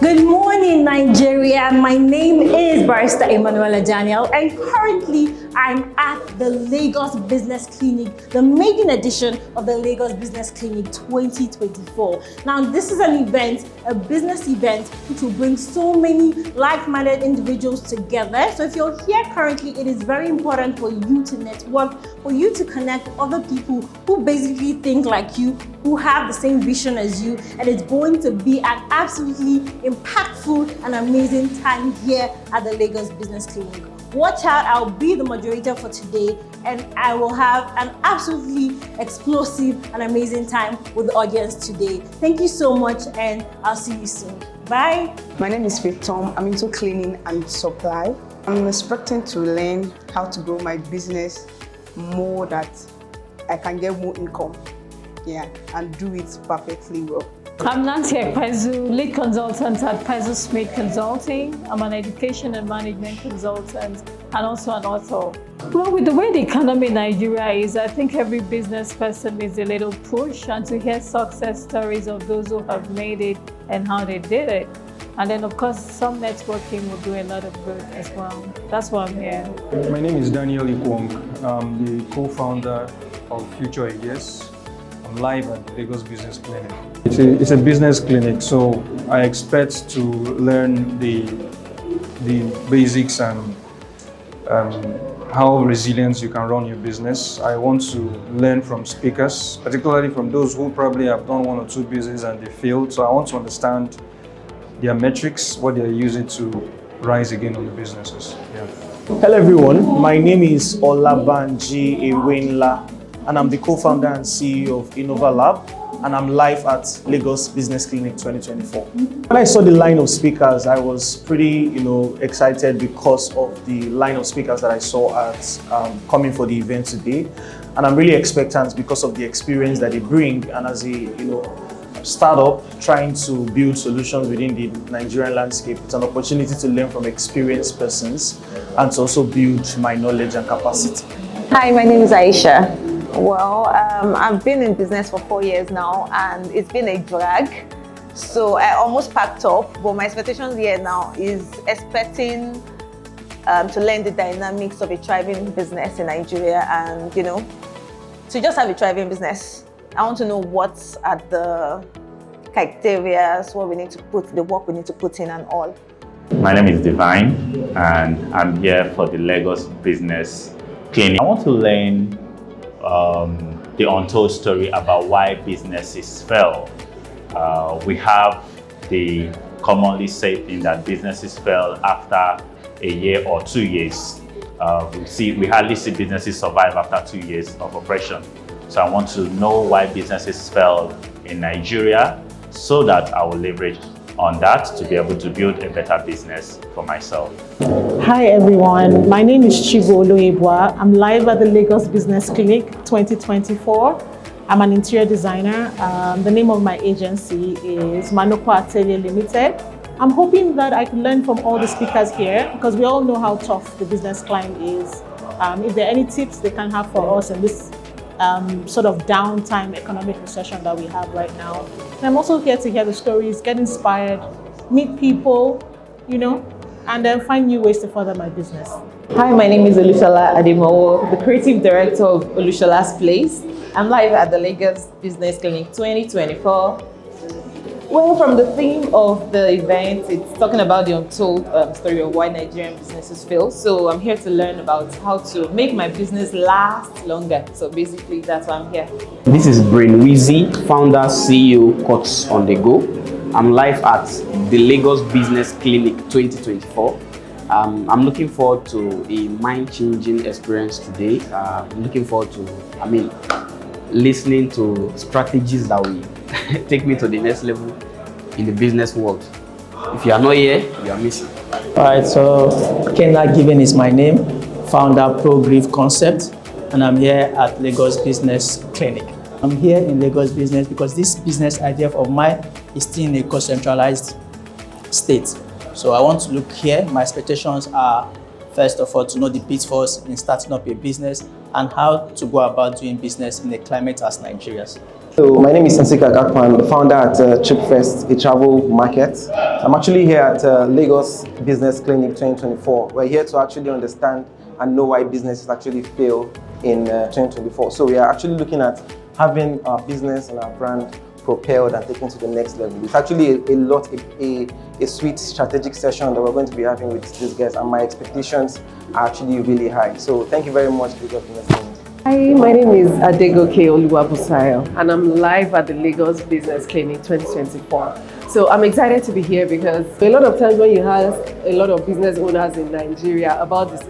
Good morning, Nigeria. My name is Barrister Emanuela Daniel, and currently I'm at the Lagos Business Clinic, the maiden edition of the Lagos Business Clinic 2024. Now, this is an event, a business event, which will bring so many like-minded individuals together. So if you're here currently, it is very important for you to network, for you to connect with other people who basically think like you, who have the same vision as you, and it's going to be an absolutely impactful and amazing time here at the Lagos Business Clinic. Watch out, I'll be the moderator for today, and I will have an absolutely explosive and amazing time with the audience today. Thank you so much, and I'll see you soon. Bye. My name is Faith Tom. I'm into cleaning and supply. I'm expecting to learn how to grow my business more, that I can get more income, and do it perfectly well. I'm Nancy Ekpezu, lead consultant at Pezu Smith Consulting. I'm an education and management consultant and also an author. Well, with the way the economy in Nigeria is, I think every business person needs a little push, and to hear success stories of those who have made it and how they did it. And then, of course, some networking will do a lot of good as well. That's why I'm here. My name is Daniel Ikoyi. I'm the co-founder of Future Ideas. I'm live at the Lagos Business Clinic. It's a business clinic, so I expect to learn the basics and how resilient you can run your business. I want to learn from speakers, particularly from those who probably have done one or two businesses and they failed. So I want to understand their metrics, what they're using to rise again on the businesses. Hello everyone, my name is Olabanji Ewenla, and I'm the co-founder and CEO of Innova Lab, and I'm live at Lagos Business Clinic 2024. When I saw the line of speakers, I was pretty, excited because of the line of speakers that I saw at coming for the event today, and I'm really expectant because of the experience that they bring, and as a startup trying to build solutions within the Nigerian landscape, it's an opportunity to learn from experienced persons and to also build my knowledge and capacity. Hi, my name is Aisha. Well, I've been in business for 4 years now, and it's been a drag. So I almost packed up, but my expectations here now is expecting to learn the dynamics of a thriving business in Nigeria, and to just have a thriving business. I want to know what's at the criteria, what we need to put, the work we need to put in and all. My name is Divine, and I'm here for the Lagos Business Clinic. I want to learn the untold story about why businesses fail. We have the commonly said thing that businesses fail after a year or 2 years. We hardly see businesses survive after 2 years of operation. So I want to know why businesses fail in Nigeria, so that I will leverage on that to be able to build a better business for myself. Hi everyone, my name is Chigo Oloyebwa. I'm live at the Lagos Business Clinic 2024. I'm an interior designer. The name of my agency is Manoko Atelier Limited. I'm hoping that I can learn from all the speakers here, because we all know how tough the business climate is. If there are any tips they can have for us in this sort of downtime economic recession that we have right now. And I'm also here to hear the stories, get inspired, meet people, and then find new ways to further my business. Hi, my name is Olushola Ademowo, the creative director of Olushola's Place. I'm live at the Lagos Business Clinic 2024. Well, from the theme of the event, it's talking about the untold story of why Nigerian businesses fail. So I'm here to learn about how to make my business last longer. So basically, that's why I'm here. This is Brain Wheezy, founder, CEO, Cots on the Go. I'm live at the Lagos Business Clinic 2024. I'm looking forward to a mind-changing experience today. I'm looking forward to, listening to strategies that will take me to the next level in the business world. If you are not here, you are missing. Alright, so Kenla Given is my name, founder ProGrief Concept, and I'm here at Lagos Business Clinic. I'm here in Lagos Business because this business idea of mine is still in a co-centralized state. So I want to look here. My expectations are, first of all, to know the pitfalls in starting up a business and how to go about doing business in a climate as Nigeria's. So my name is Nsika Gakwan, the founder at Trip Fest, a travel market. I'm actually here at Lagos Business Clinic 2024. We're here to actually understand and know why businesses actually fail in 2024. So we are actually looking at having our business and our brand propelled and taken to the next level. It's actually a sweet strategic session that we're going to be having with these guys, and my expectations are actually really high. So thank you very much for listening. Hi, my name is Adenuga Oluwabusayo, and I'm live at the Lagos Business Clinic 2024. So I'm excited to be here because a lot of times when you ask a lot of business owners in Nigeria about this,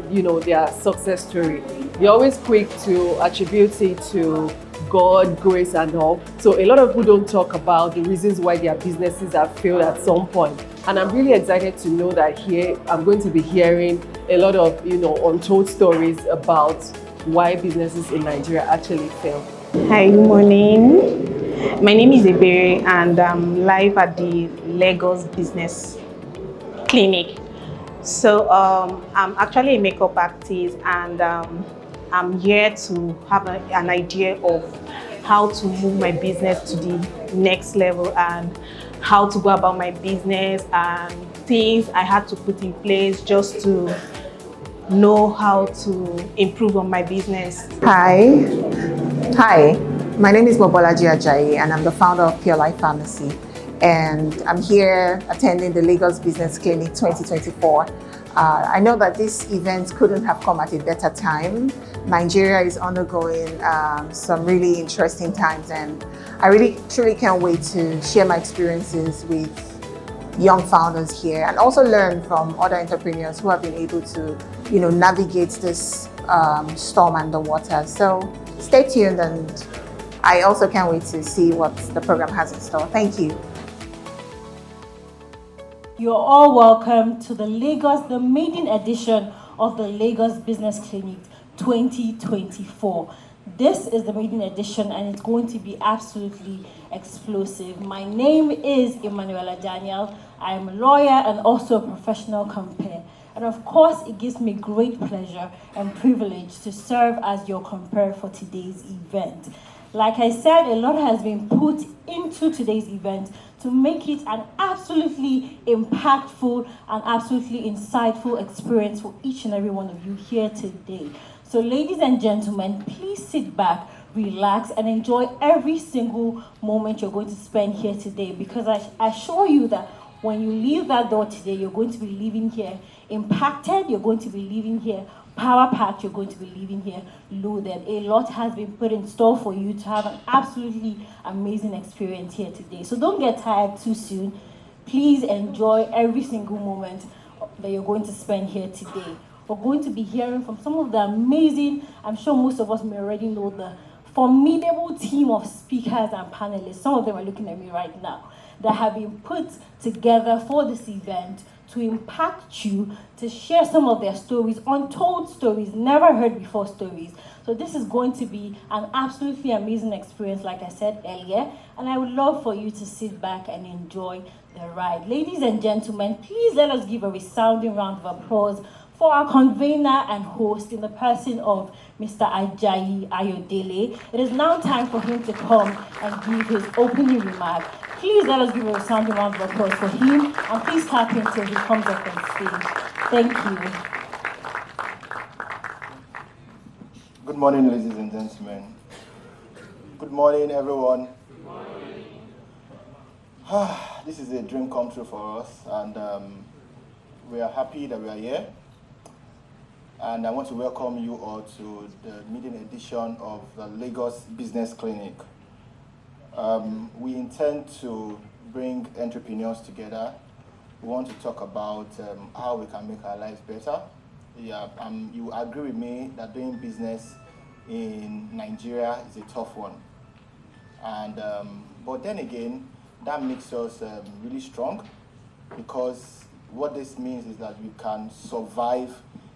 their success story, you're always quick to attribute it to God, grace, and all. So a lot of people don't talk about the reasons why their businesses have failed at some point. And I'm really excited to know that here I'm going to be hearing a lot of untold stories about why businesses in Nigeria actually fail. Hi, good morning. My name is Ebere and I'm live at the Lagos Business Clinic. So I'm actually a makeup artist, and I'm here to have an idea of how to move my business to the next level and how to go about my business and things I had to put in place just to know how to improve on my business. Hi, my name is Mobolaji Ajayi and I'm the founder of Pure Life Pharmacy, and I'm here attending the Lagos Business Clinic 2024. I know that this event couldn't have come at a better time. Nigeria is undergoing some really interesting times, and I really truly can't wait to share my experiences with young founders here and also learn from other entrepreneurs who have been able to navigate this storm and the water. So stay tuned, and I also can't wait to see what the program has in store. Thank you. You're all welcome to the maiden edition of the Lagos Business Clinic 2024. This is the maiden edition and it's going to be absolutely explosive. My name is Emanuela Daniel. I'm a lawyer and also a professional compere. And of course, it gives me great pleasure and privilege to serve as your compere for today's event. Like I said, a lot has been put into today's event to make it an absolutely impactful and absolutely insightful experience for each and every one of you here today. So ladies and gentlemen, please sit back, relax, and enjoy every single moment you're going to spend here today, because I assure you that when you leave that door today, you're going to be leaving here impacted, you're going to be leaving here power-packed, you're going to be leaving here loaded. A lot has been put in store for you to have an absolutely amazing experience here today. So don't get tired too soon. Please enjoy every single moment that you're going to spend here today. We're going to be hearing from some of the amazing, I'm sure most of us may already know, the formidable team of speakers and panelists. Some of them are looking at me right now, that have been put together for this event to impact you, to share some of their stories, untold stories, never heard before stories. So this is going to be an absolutely amazing experience, like I said earlier, and I would love for you to sit back and enjoy the ride. Ladies and gentlemen, please let us give a resounding round of applause for our convener and host in the person of Mr. Ajayi Ayodele. It is now time for him to come and give his opening remark. Please let us give a resounding round of applause for him, and please clap until he comes up on stage. Thank you. Good morning, ladies and gentlemen. Good morning, everyone. Good morning. This is a dream come true for us, and we are happy that we are here. And I want to welcome you all to the maiden edition of the Lagos Business Clinic. We intend to bring entrepreneurs together. We want to talk about how we can make our lives better. Yeah, you agree with me that doing business in Nigeria is a tough one. And but then again, that makes us really strong, because what this means is that we can survive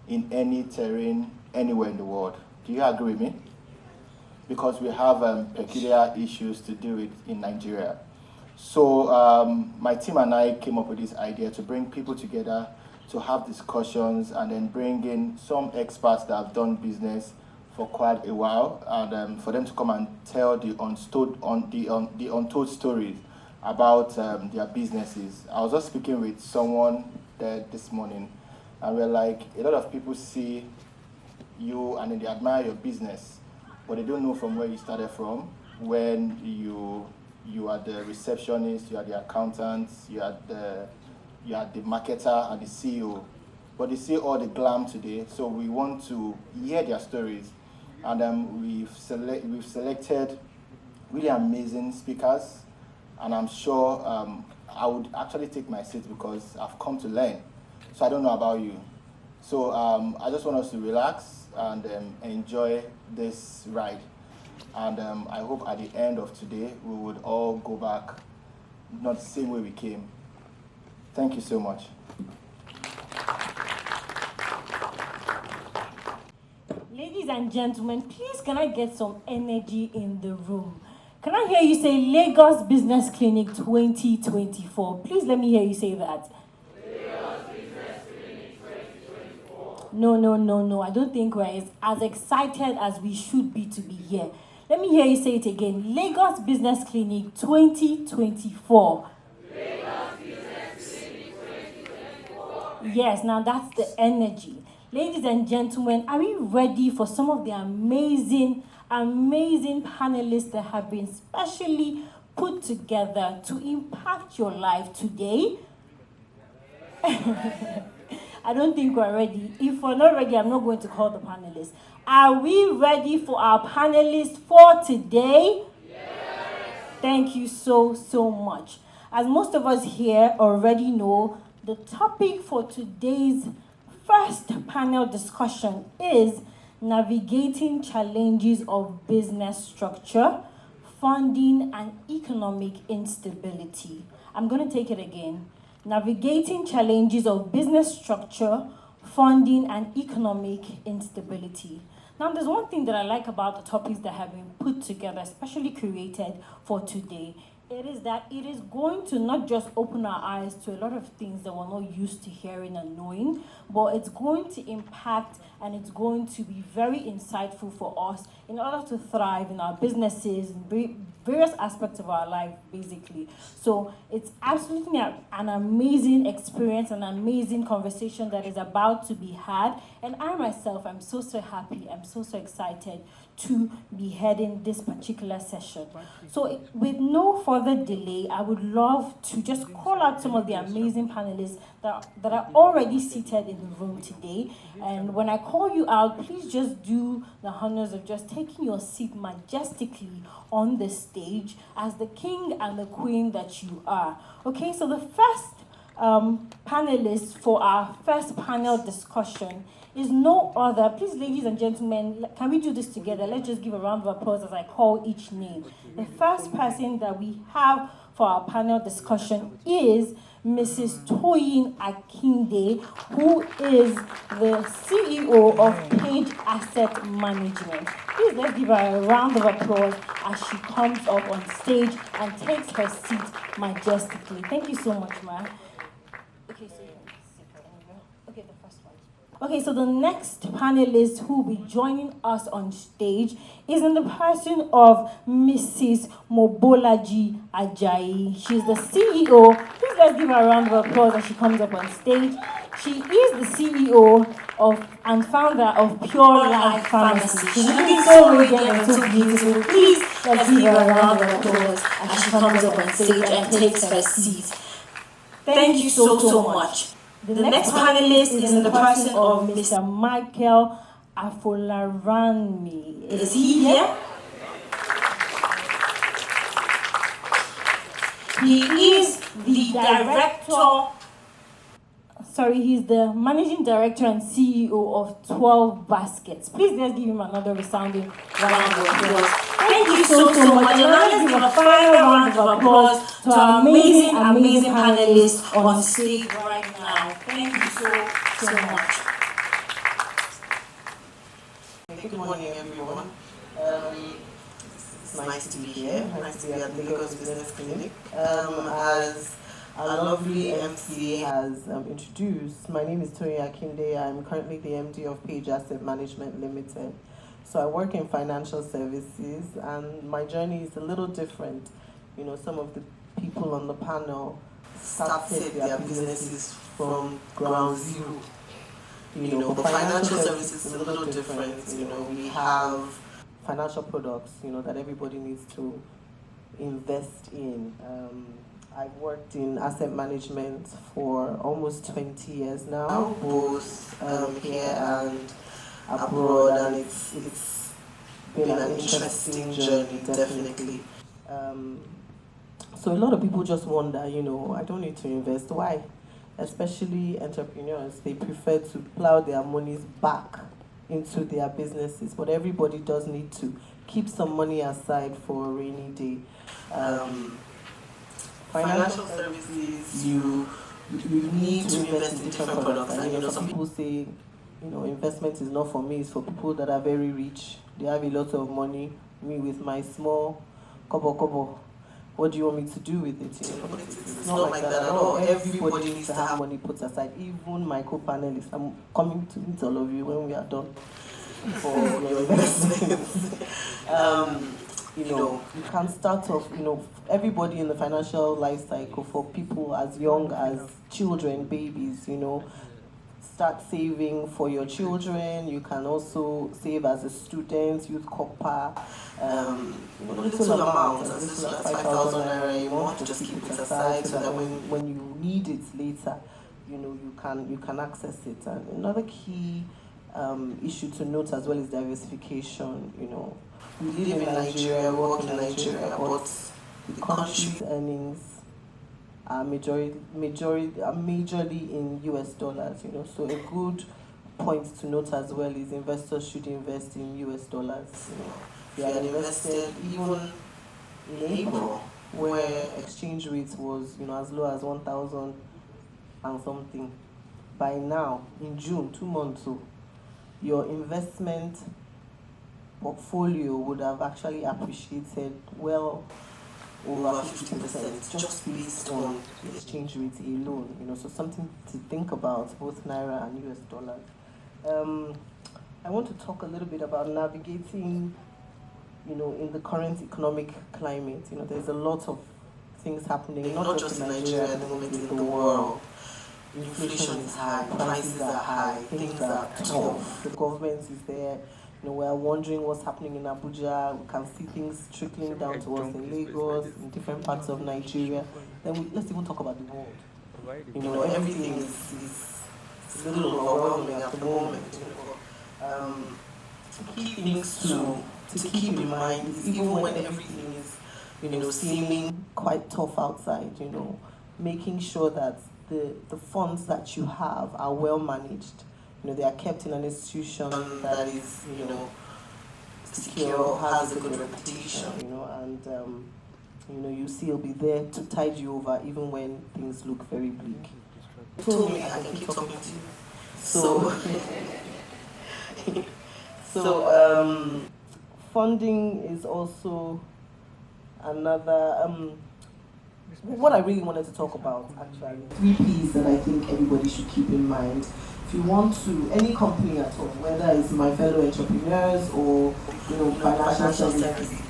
in any terrain, anywhere in the world. Do you agree with me? Because we have peculiar issues to deal with in Nigeria. So my team and I came up with this idea to bring people together to have discussions and then bring in some experts that have done business for quite a while, and for them to come and tell the untold stories about their businesses. I was just speaking with someone there this morning, and we're like, a lot of people see you and then they admire your business, but they don't know from where you started from. When you are the receptionist, you are the accountant, you are the marketer and the CEO, but they see all the glam today. So we want to hear their stories, and we've selected really amazing speakers, and I'm sure I would actually take my seat because I've come to learn. So I don't know about you. So I just want us to relax and enjoy this ride. And I hope at the end of today, we would all go back, not the same way we came. Thank you so much. Ladies and gentlemen, please can I get some energy in the room? Can I hear you say Lagos Business Clinic 2024? Please let me hear you say that. Lagos Business Clinic 2024. No. I don't think we're as excited as we should be to be here. Let me hear you say it again. Lagos Business Clinic 2024. Lagos Business Clinic 2024. Yes, now that's the energy. Ladies and gentlemen, are we ready for some of the amazing panelists that have been specially put together to impact your life today? I don't think we're ready. If we're not ready, I'm not going to call the panelists. Are we ready for our panelists for today? Yes. Thank you so much. As most of us here already know, the topic for today's first panel discussion is navigating challenges of business structure, funding, and economic instability. I'm going to take it again. Navigating challenges of business structure, funding, and economic instability. Now, there's one thing that I like about the topics that have been put together, especially created for today. It is that it is going to not just open our eyes to a lot of things that we're not used to hearing and knowing, but it's going to impact and it's going to be very insightful for us in order to thrive in our businesses, in various aspects of our life, basically. So it's absolutely an amazing experience, an amazing conversation that is about to be had. And I myself, I'm so happy, I'm so excited to be heading this particular session. So with no further delay, I would love to just call out some of the amazing panelists that are already seated in the room today. And when I call you out, please just do the honors of just taking your seat majestically on the stage as the king and the queen that you are. Okay, so the first panelist for our first panel discussion is no other. Please, ladies and gentlemen, can we do this together? Let's just give a round of applause as I call each name. The first person that we have for our panel discussion is Mrs. Toyin Akinde, who is the CEO of Page Asset Management. Please let's give her a round of applause as she comes up on stage and takes her seat majestically. Thank you so much, ma'am. Okay, so okay, the first one. Okay, so the next panelist who will be joining us on stage is in the person of Mrs. Mobolaji Ajayi. She's the CEO. Please let's give her a round of applause as she comes up on stage. She is the CEO and founder of Pure Life Pharmacy. She's looking so radiant and so beautiful. Please let's give her a round of applause as she comes up on stage and takes her seat. Thank you so much. The next panelist is in the person of Mr. Michael Afolaranmi. Is he here? He is the he's the managing director and CEO of 12 Baskets. Please let's give him another resounding round of applause. Thank you so much. And now let's give a final round of applause to our amazing panelists on stage right now. Thank you so much. Good morning, everyone. It's nice to be here. Nice to be at Lagos Business Clinic. As our lovely MC has introduced, my name is Toyin Akinde. I'm currently the MD of Page Asset Management Limited. So I work in financial services, and my journey is a little different. Some of the people on the panel started their businesses from ground zero. But financial services is a little different. We have financial products, that everybody needs to invest in. I've worked in asset management for almost 20 years now, both here and abroad, and it's been an interesting journey, definitely. So a lot of people just wonder, I don't need to invest. Why? Especially entrepreneurs, they prefer to plow their monies back into their businesses, but everybody does need to keep some money aside for a rainy day. Financial services, you need to invest in different products, and some people say, investment is not for me, it's for people that are very rich, they have a lot of money. Me with my small kobo, what do you want me to do with it? It's not like that at all. Everybody needs to have money put aside, even my co-panelists. I'm coming to meet all of you when we are done for your investments. You can start off, everybody in the financial life cycle, for people as young as children, babies, start saving for your children. You can also save as a student, youth copper, little amount, as little as 5,000 naira. You want to just keep it aside so that when you need it later, you can access it. And another key issue to note as well is diversification. We live in Nigeria, work in Nigeria, but the country's earnings are majorly in US dollars. So a good point to note as well is investors should invest in US dollars. They had invested even in April, where exchange rate was as low as 1,000 and something. By now, in June, 2 months, so your investment portfolio would have actually appreciated well over 50%, just based on the exchange rate alone. So something to think about, both Naira and US dollars. I want to talk a little bit about navigating, in the current economic climate. There's a lot of things happening, not just in Nigeria at the moment, in the world. Inflation is high, prices are high, things are tough. The government is there. We're wondering what's happening in Abuja. We can see things trickling down to us in Lagos, in different parts of Nigeria. Then let's even talk about the world. Everything is a little overwhelming at the moment. Key things to keep in mind is, even when everything is, seeming quite tough outside, making sure that the funds that you have are well managed. They are kept in an institution that is, secure, has a good reputation, and you see it'll be there to tide you over even when things look very bleak. You told me I can keep talking to you. So funding is also another. What I really wanted to talk about, actually, 3 P's that I think everybody should keep in mind. If you want to, any company at all, whether it's my fellow entrepreneurs or financial services,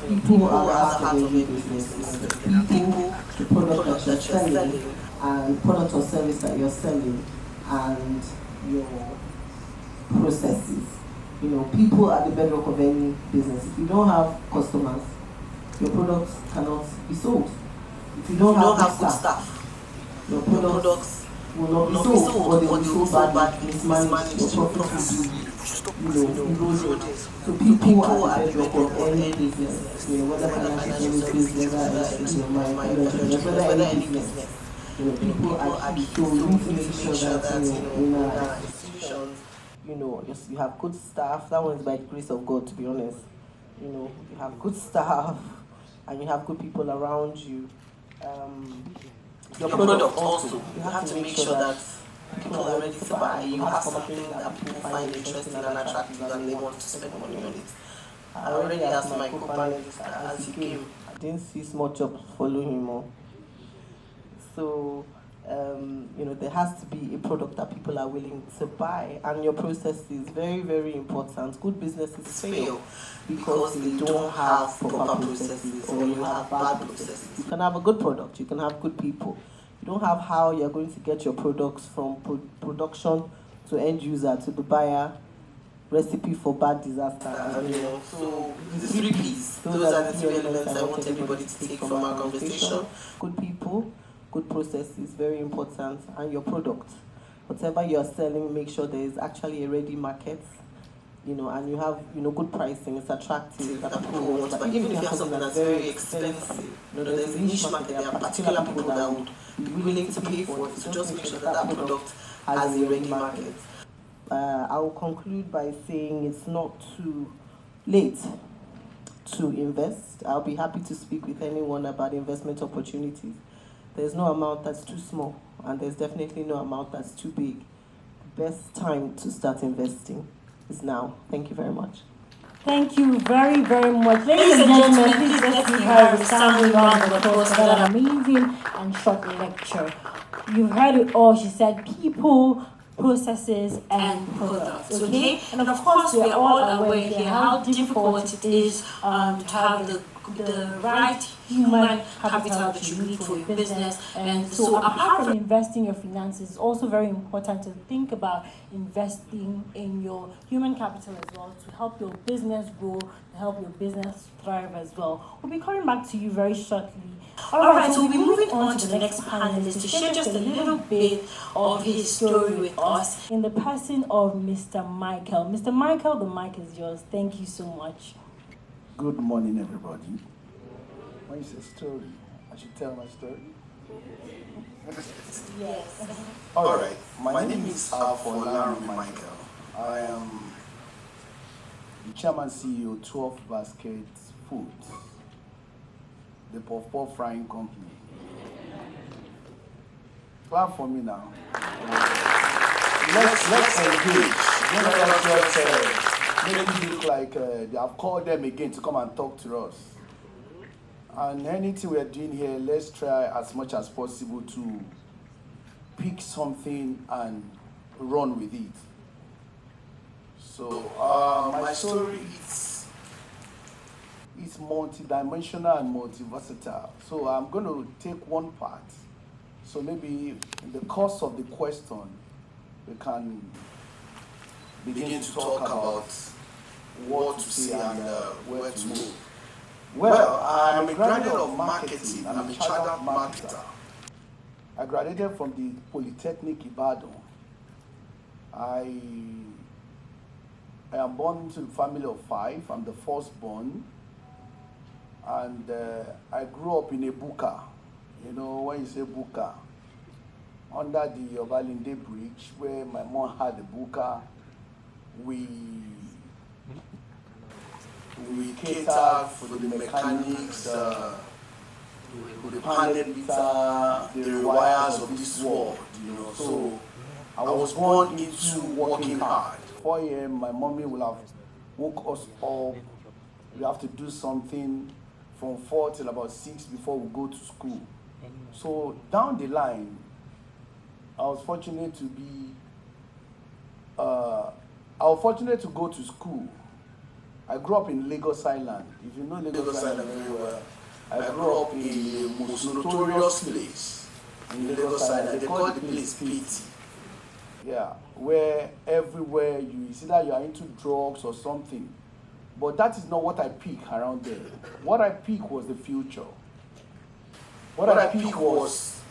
people are the heart of every business. It's the people, the product that you're selling, and product or service that you're selling, and your processes. People are the bedrock of any business. If you don't have customers, your products cannot be sold. If you don't have good staff, your products will not be sold, or they will be sold badly, mismanaged, your profit will be, eroded. So people are the bedrock of any business, whether financial services, whether any business. People are key. So we need to make sure that in our institutions, you have good staff. That one is by the grace of God, to be honest. You have good staff, and you have good people around you. Your product also, you have to make sure that people are ready to buy. You have something that people find interesting and attractive and they want to spend money on it. I already asked my co-panelist as he came. I didn't see small jobs following him more. So There has to be a product that people are willing to buy, and your process is very, very important. Good businesses fail because they don't have proper processes, or you have bad processes. You can have a good product, you can have good people. You don't have how you're going to get your products from production to end user to the buyer. Recipe for bad disaster. So the 3 P's. Those are the 3 elements I want everybody to take from our conversation. Good people, good process is very important, and your product. Whatever you're selling, make sure there is actually a ready market, and you have, good pricing. It's attractive that people want. But even if you have something that's very expensive, there's a niche market. There are particular people that would be willing to pay for it. So just make sure that product has a ready market. I will conclude by saying it's not too late to invest. I'll be happy to speak with anyone about investment opportunities. There's no amount that's too small, and there's definitely no amount that's too big. The best time to start investing is now. Thank you very much. Thank you very, very much. Ladies and gentlemen, please let's give her a standing round of applause for that amazing and short lecture. You heard it all. She said people, processes, and products. Okay? And of course, we are all aware here how difficult it is to have the right human capital that you need for your business. And so apart from investing your finances, it's also very important to think about investing in your human capital as well to help your business grow, to help your business thrive as well. We'll be coming back to you very shortly. Alright, so we'll be moving on to the next panelist to share just a little bit of his story with us in the person of Mr. Michael. Mr. Michael, the mic is yours. Thank you so much. Good morning, everybody. When you say story, I should tell my story? Yes. All right. My name is Afolarin Michael. I am the chairman CEO 12 Basket Foods, the puff frying company. Clap for me now. Let's engage. Don't just make it look like they have called them again to come and talk to us. And anything we are doing here, let's try as much as possible to pick something and run with it. So my story is multi-dimensional and multi-versatile. So I'm going to take one part. So maybe in the course of the question, we can begin to talk about what to say and where to move. Well, I'm a graduate of marketing and I'm a chartered marketer. I graduated from the Polytechnic Ibadan. I am born into a family of 5. I'm the firstborn. And I grew up in a buka. You know, when you say buka, under the Obalinde Bridge, where my mom had the buka, we catered for the mechanics, the panel beater, the wires of this world, you know. So I was born into working hard. 4 a.m. my mommy will have woke us up. We have to do something from 4 till about 6 before we go to school. So down the line, I was fortunate to go to school. I grew up in Lagos Island. If you know Lagos Island very well, I grew up in the most notorious place in Lagos Island. They call the place Pity. Yeah, where everywhere you see that you are into drugs or something. But that is not what I pick around there. What I pick was the future. What I pick was,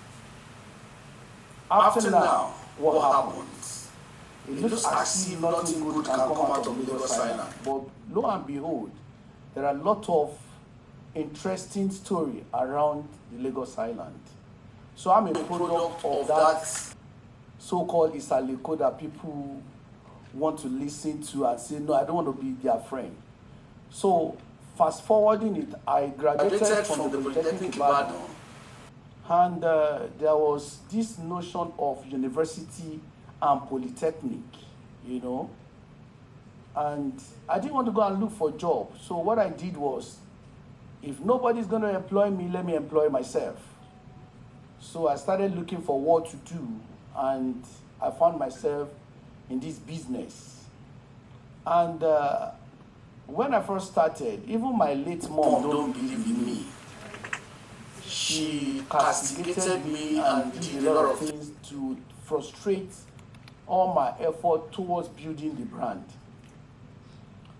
after now, what happens? It looks as if nothing good can come out of Lagos Island. But lo and behold, there are a lot of interesting stories around the Lagos Island. So I'm a product of that so-called Isaleko that people want to listen to and say, no, I don't want to be their friend. So fast forwarding it, I graduated from the Polytechnic Ibadan. And there was this notion of university and polytechnic, you know. And I didn't want to go and look for a job. So what I did was, if nobody's going to employ me, let me employ myself. So I started looking for what to do, and I found myself in this business. And when I first started, even my late mom don't believe in me. She castigated me and did a lot of things to frustrate all my effort towards building the brand.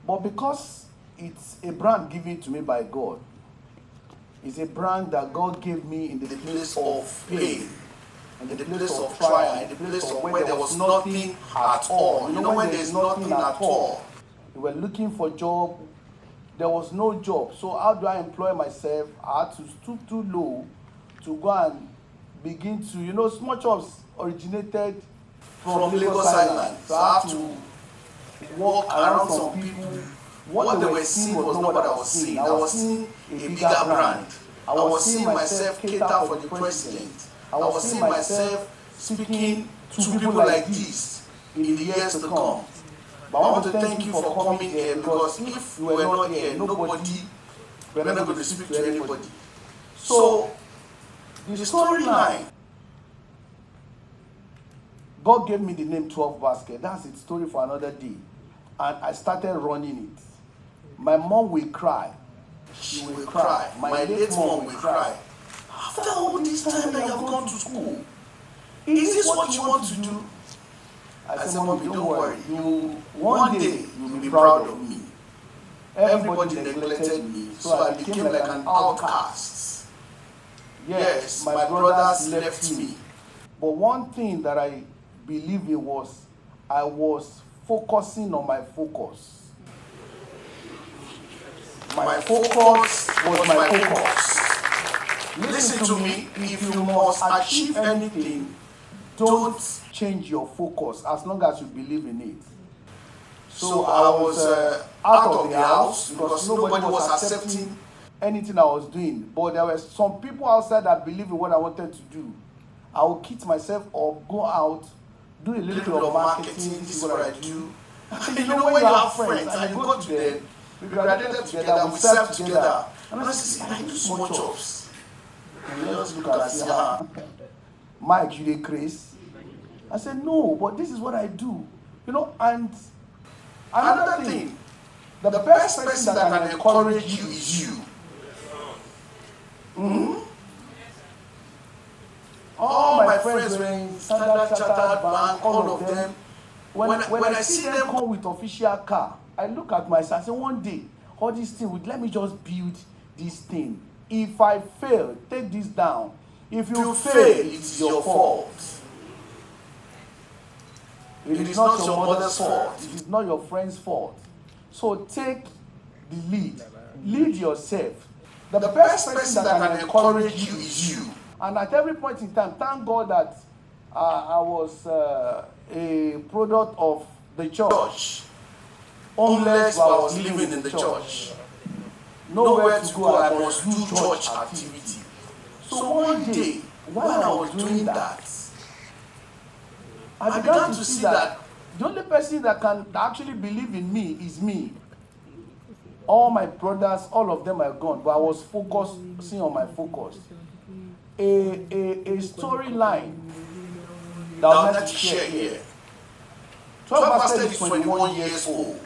But because it's a brand given to me by God, it's a brand that God gave me in the place of pain, in the place of trial, in the place of where there was nothing at all. You know, when there's nothing at all, we were looking for a job, there was no job. So how do I employ myself? I had to stoop too low to go and begin to, you know, small jobs originated from Lagos Island. So I have to walk around some people. What they were seeing was not what I was seeing. I was seeing a bigger brand. I was seeing myself cater for the president. I was seeing myself speaking to people like this in the years to come. But I want to thank you for coming here, because if you were not here, we're not going to speak to anybody. So, the storyline, God gave me the name 12 Basket. That's its story for another day. And I started running it. My mom will cry. She will cry. My late mom will cry. After all this time that you have gone to school, is this what you want to do? I said, Mommy, don't worry. One day you'll be proud of me. Everybody neglected me, so I became like an outcast. Yes, my brothers left me. But one thing that I believe it was, I was focusing on my focus. My focus was my focus. Listen to me, if you must achieve anything, don't change your focus as long as you believe in it. So I was out of the house because nobody was accepting anything I was doing. But there were some people outside that believed in what I wanted to do. I would kit myself up, go out, do a little bit of marketing, this is what I do. You know, when you have friends and you go to them, we graduated together, we served together. And I said, I do small jobs. And they just look and say, Mike, you dey craze? I said, no, but this is what I do. You know, and another thing, the best person that can encourage you is you. Mm-hmm. All my friends were in Standard Chartered Bank, all of them. When I see them come with official car, I look at myself and say, one day, all this thing, let me just build this thing. If I fail, take this down. If you fail, it's your fault. It is not your mother's fault. It is not your friend's fault. So take the lead. Lead yourself. The best person that can encourage you is you. And at every point in time, thank God that I was a product of the church. Homeless while I was living in the church. Nowhere to go, I must do church activity. So one day, while I was doing that, I began to see that the only person that can actually believe in me is me. All my brothers, all of them are gone, but I was focusing on my focus. A storyline that I would like to share here. 12 Basket is 21 years old.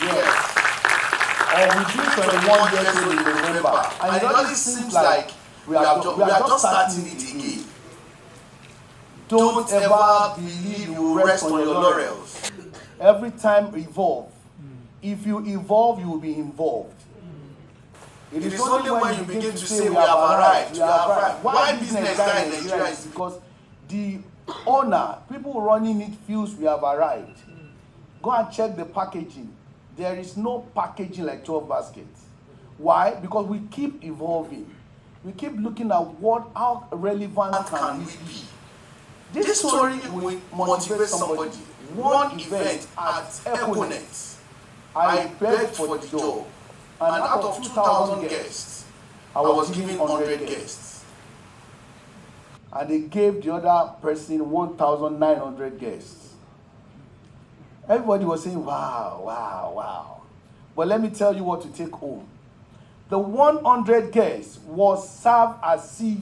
Yes. We do 21 years old in November. And it always seems like we are just starting it again. Don't ever believe you will rest on your laurels. Every time evolve. If you evolve, you will be involved. It is only when you begin to say we have arrived, we have arrived. Why business guy in Nigeria is because the owner, people running it feels we have arrived. Go and check the packaging. There is no packaging like 12 Baskets. Why? Because we keep evolving. We keep looking at how relevant can we be. This story will motivate somebody. One event at Econet, I begged for the job. And out of 2,000 guests, I was given 100 guests. And they gave the other person 1,900 guests. Everybody was saying, wow, wow, wow. But let me tell you what to take home. The 100 guests was served as if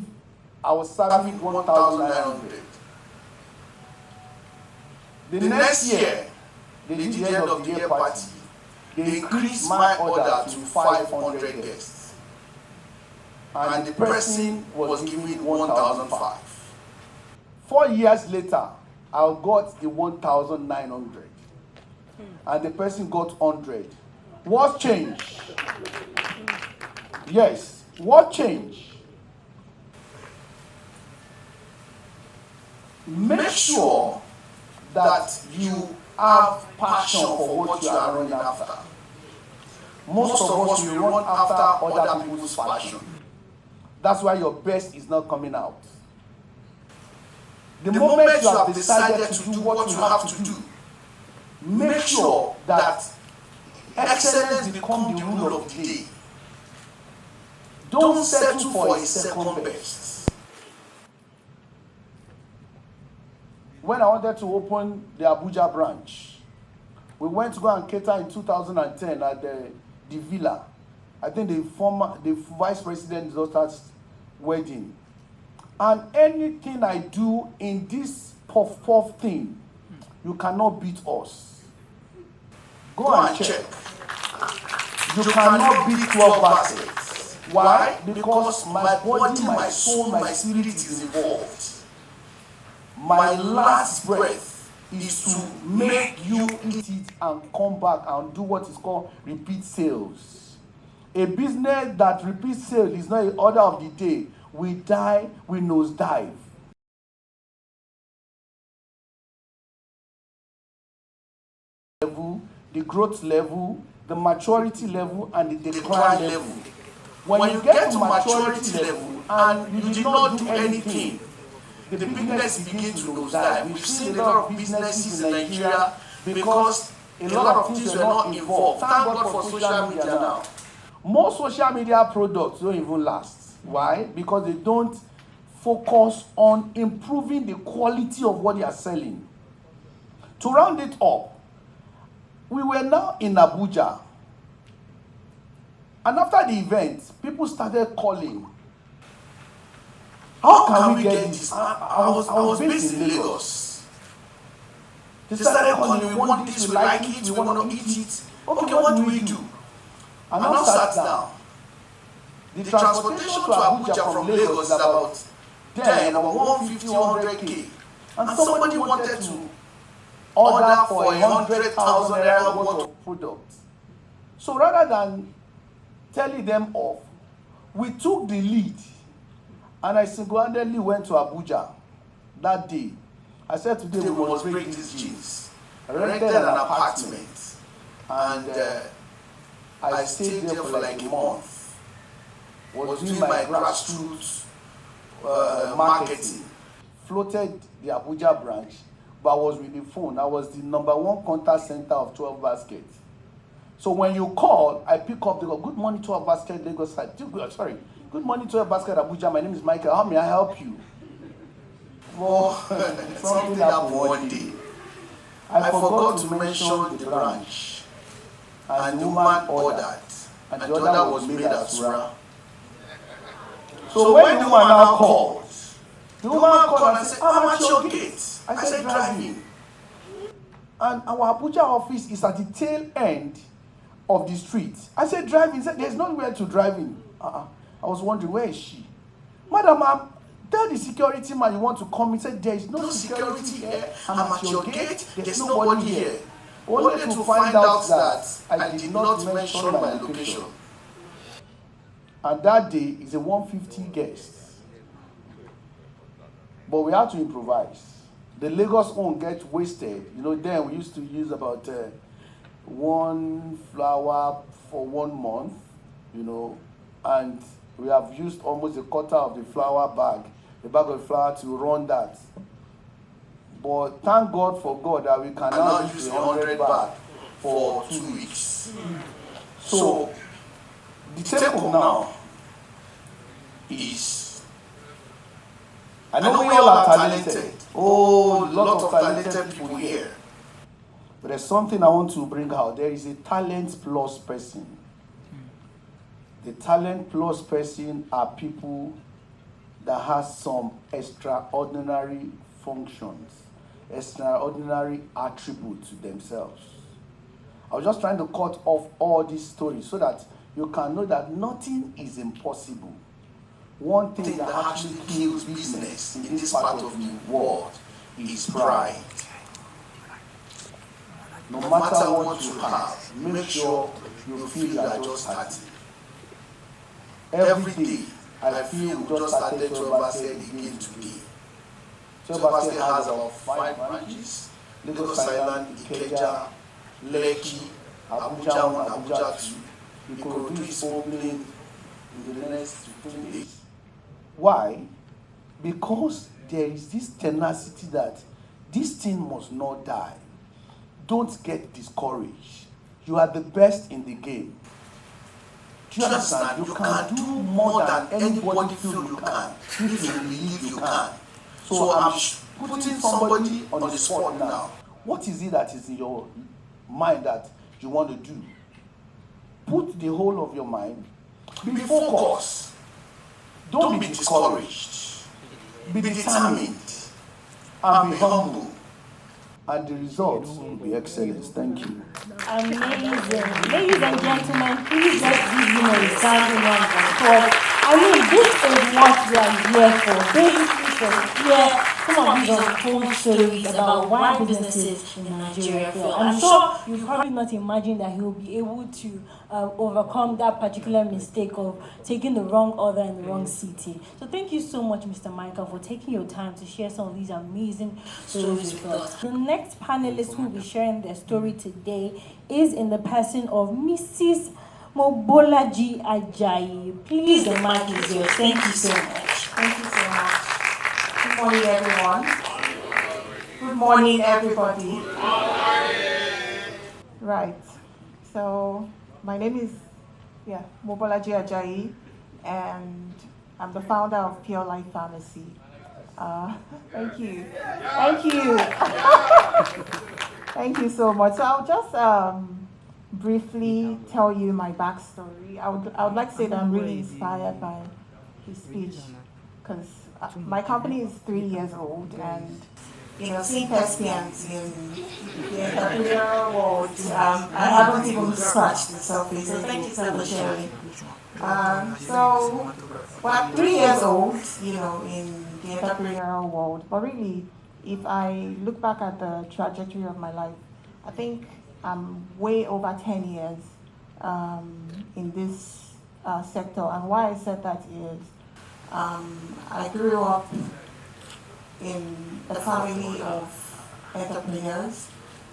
I was serving 1,900. The next year, they did the end of the year party. They increased my order to 500 guests. And the person was given 1,005. 4 years later, I got the 1,900. And the person got 100. What changed? Yes, what changed? Make sure that you have passion for what you are running after. Most of us will run after other people's passion. That's why your best is not coming out. The moment you have decided to do what you have to do, make sure that excellence becomes the rule of the day. Don't settle for a second best. When I wanted to open the Abuja branch, we went to go and cater in 2010 at the villa. I think the vice president's daughter's wedding. And anything I do in this puff thing, you cannot beat us. Go and check. You cannot beat 12 baskets. Why? Because my body, my soul, my spirit is involved. My last breath is to make you eat it and come back and do what is called repeat sales. A business that repeats sales is not an order of the day. We die, we nosedive. The growth level, the maturity level, and the decline level. When you get to maturity level and you did not do anything, the business begins to nosedive. We've seen a lot of businesses in Nigeria because a lot of things were not involved. Thank God for social media now. Most social media products don't even last. Why? Because they don't focus on improving the quality of what they are selling. To round it up, we were now in Abuja. And after the event, people started calling. How can we get this? I was based in Lagos. They started calling, we want this, we like it, we want to eat it. Okay, what do we do? And now sat down. The transportation to Abuja from Lagos is about 150, 100K. And somebody wanted to order for 100,000 naira worth of products. So rather than telling them off, we took the lead. And I single-handedly went to Abuja that day. I said, today we must break these jeans. I rented an apartment. And I stayed there for like a month. Was doing my grassroots marketing. Floated the Abuja branch, but I was with the phone. I was the #1 contact center of 12 baskets. So when you call, I pick up, they go, good morning, 12 basket, Lagos side. Sorry. Good morning, 12 basket, Abuja. My name is Michael. How may I help you? Well, something happened one day. I forgot to mention the branch. And the woman ordered. And the order was made as well. So when the woman now called, the woman called and said, I'm at your gate. I said, driving. And our Abuja office is at the tail end of the street. I said, driving. He said, there's nowhere to drive in. I was wondering, where is she? Madam, tell the security man you want to come. He said, there is no security here. I'm at your gate. There's nobody here. Only to find out that I did not mention my location. And that day is a 150 guests. But we had to improvise. The Lagos own get wasted. You know, then we used to use about 1 flower for 1 month, you know, and we have used almost a quarter of the flour bag, the bag of flour to run that. But thank God for God that we can now use 100 bag for 2 weeks. So the take-home now is, I know we all are talented. Oh, a lot of talented people here. But there's something I want to bring out. There is a talent plus person. The talent plus person are people that has some extraordinary functions, extraordinary attributes to themselves. I was just trying to cut off all these stories so that you can know that nothing is impossible. One thing that actually kills business in this part of the world is pride. No matter what you have, make sure you feel you are just starting. Every day, I feel we just started Obase again today. Obase has about 5 branches: Lagos Island, Ikeja, Lekki, Abuja 1, Abuja 2. Ikoyi is opening in the next 15 days. Why? Because there is this tenacity that this thing must not die. Don't get discouraged. You are the best in the game. Do you understand? You can do more than anybody feel you can if you believe you can. So I'm putting somebody on the spot now. What is it that is in your mind that you want to do? Put the whole of your mind. Be focused. Don't be discouraged. Be determined. And be humble. And the results will be excellent. Thank you. Amazing. Ladies and gentlemen, please let's give him a standing round of applause. I mean, this is what we are here for. Basically, to hear some of these untold stories about why businesses in Nigeria fail. I'm sure you've probably not imagined that he'll be able to overcome that particular mistake of taking the wrong order in the wrong city. So thank you so much, Mr. Michael, for taking your time to share some of these amazing stories with us. The next panelist who will be sharing their story today is in the person of Mrs. Mobolaji Ajayi. Please, the mic is yours. Thank you so much. Thank you so much. Good morning, everyone. Good morning, everybody. Right. So, my name is Mobolaji Ajayi, and I'm the founder of Pure Life Pharmacy. Thank you. Thank you. Thank you so much. So I'll just briefly tell you my backstory. I would like to say that I'm really inspired by his speech, because my company is 3 years old, and seeing thespians in the entrepreneurial world, I haven't even scratched the surface. So thank you so much for sharing. So, I'm 3 years old, in the entrepreneurial world, but really, if I look back at the trajectory of my life, I think I'm way over 10 years in this sector. And why I said that is, I grew up in a family of entrepreneurs,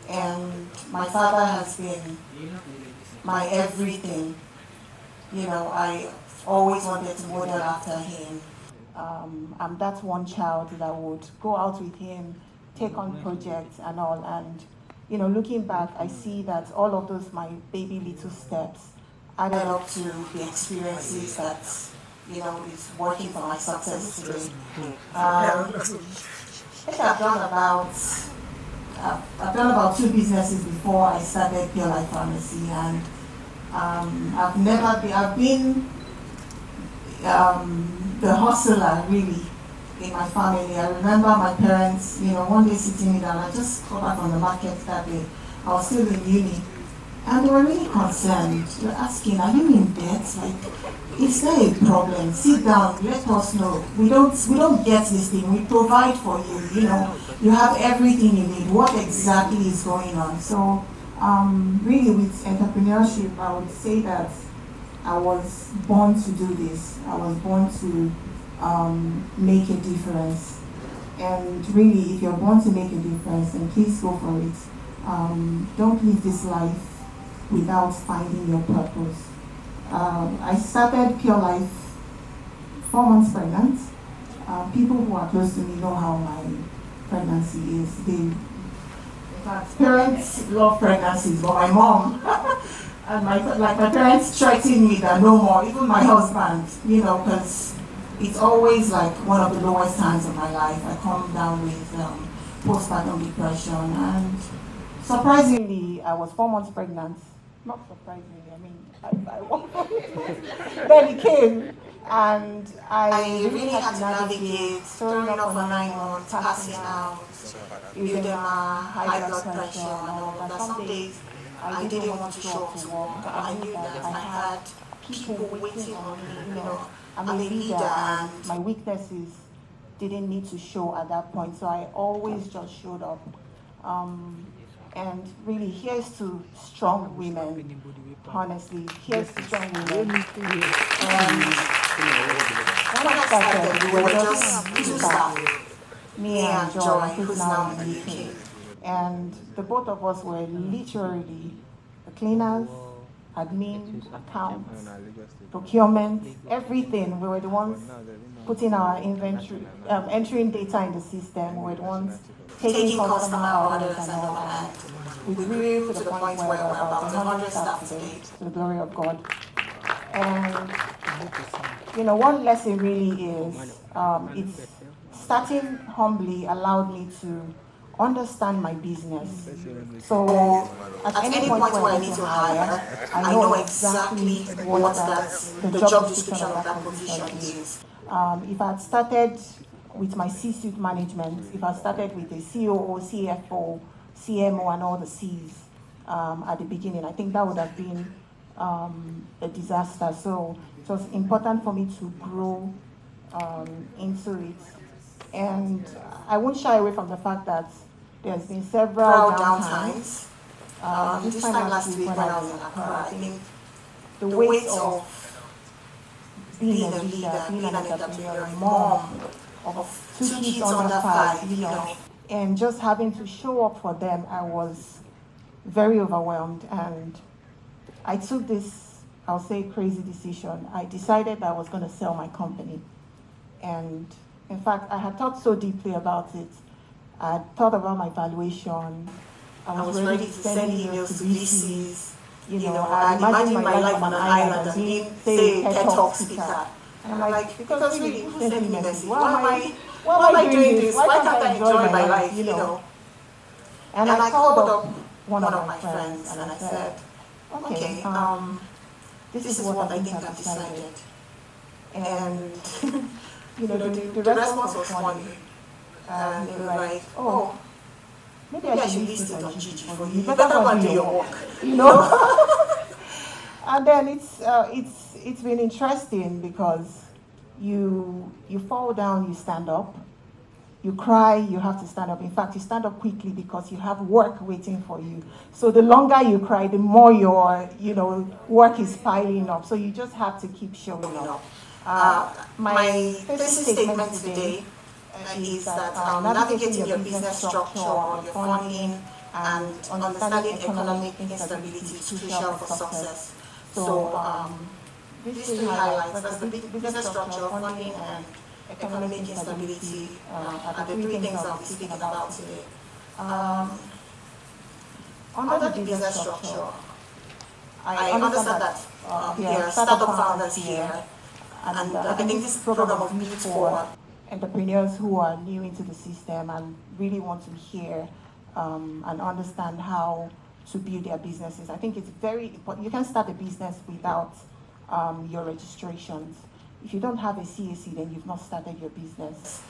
and my father has been my everything. I always wanted to model after him. I'm that one child that would go out with him, take on projects and all. And, looking back, I see that all of those, my baby little steps, added up to the experiences that, is working for my success today. I think I've done about 2 businesses before I started Pure Life Pharmacy, and I've been the hustler, really, in my family. I remember my parents, one day sitting me down. I just got back from the market that day. I was still in uni, and they were really concerned. They were asking, "Are you in debt? Is there a problem? Sit down, let us know. We don't get this thing. We provide for you. You have everything you need. What exactly is going on?" So, really, with entrepreneurship, I would say that I was born to do this. I was born to make a difference. And really, if you're born to make a difference, then please go for it. Don't live this life without finding your purpose. I started Pure Life 4 months pregnant. People who are close to me know how my pregnancy is. Parents love pregnancies, but my mom and my parents threatened me that no more, even my husband, because it's always like one of the lowest times of my life. I come down with postpartum depression, and surprisingly, I was 4 months pregnant. Not surprisingly, I mean, I then it came, And I really had to navigate throwing up for 9 months, passing out, edema, high blood pressure, and all of that. Some days I didn't want to show up to work. I knew that I had people waiting on me. I'm a leader, and my weaknesses didn't need to show at that point, so I always just showed up. And really, here's to strong women. Honestly, here's to strong women. When I started, we were just two staff, me and Joy, who's now in the UK. And the both of us were literally the cleaners, admin, accounts, procurement, everything. We were the ones putting our inventory, entering data in the system. We were the ones taking customer orders and all that. We grew to the point where we're about 100 staff today, to the glory of God. And one lesson really is, it's starting humbly allowed me to understand my business. So at any point where I need to hire, I know exactly what the job description of that position is. If I had started with my C-suite management, if I started with the COO, CFO, CMO, and all the Cs at the beginning, I think that would have been a disaster. So it was important for me to grow into it. And I won't shy away from the fact that there's been several downtimes. This time last week when I was in Accra, I think the weight of being a leader, being an entrepreneur, a mom of 2 kids under 5, and just having to show up for them, I was very overwhelmed. And I took this, I'll say, crazy decision. I decided that I was going to sell my company. And in fact, I had thought so deeply about it. I had thought about my valuation. I was ready to send emails to VCs. I imagined my life on an island and being, say, a TED Talk speaker. And I'm like, because really, who sent me message? Why am I doing this? Why can't I enjoy my life, And I called up one of my friends and I said, okay, this is what I think I've decided. And the response was funny. And they were like, oh, maybe I should list it on Gigi for you. You better go and do your work, And then it's been interesting because you fall down, you stand up. You cry, you have to stand up. In fact, you stand up quickly because you have work waiting for you. So the longer you cry, the more your work is piling up. So you just have to keep showing up. My thesis statement today is that navigating your business structure, your funding, and understanding economic instability is crucial for success. So this really highlights that the business structure, funding, and economic instability are the 3 things I'll be speaking about today. Under the business structure, I understand that there are startup founders here, and I think this program was meant for entrepreneurs who are new into the system and really want to hear and understand how to build their businesses. I think it's very important. You can start a business without your registrations. If you don't have a CAC, then you've not started your business.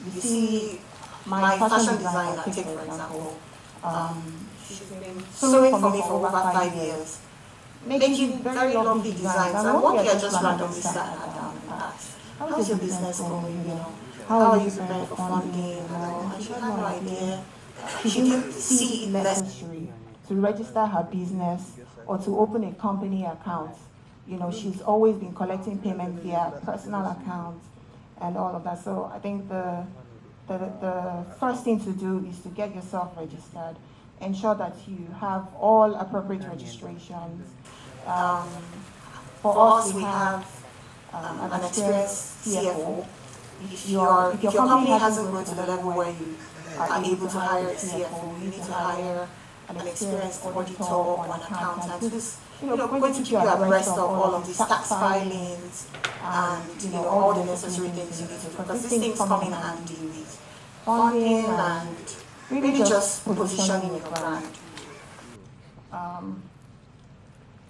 You see, my fashion designer, take for example, she's been sewing for me for over 5 years, making very lovely designs. And one day I just randomly sat her down and asked, how's your business going? How are you preparing for funding? And she had no idea. She didn't see it necessary to register her business or to open a company account. She's always been collecting payments via personal accounts and all of that. So I think the first thing to do is to get yourself registered. Ensure that you have all appropriate registrations. For us, we have an experienced CFO. If your company hasn't grown to the level where you are able to hire a CFO, you need to hire an experienced auditor or an accountant who's going to keep you abreast of all of these tax filings and all the necessary things you need to do, because these things come in handy with funding and really just positioning your brand.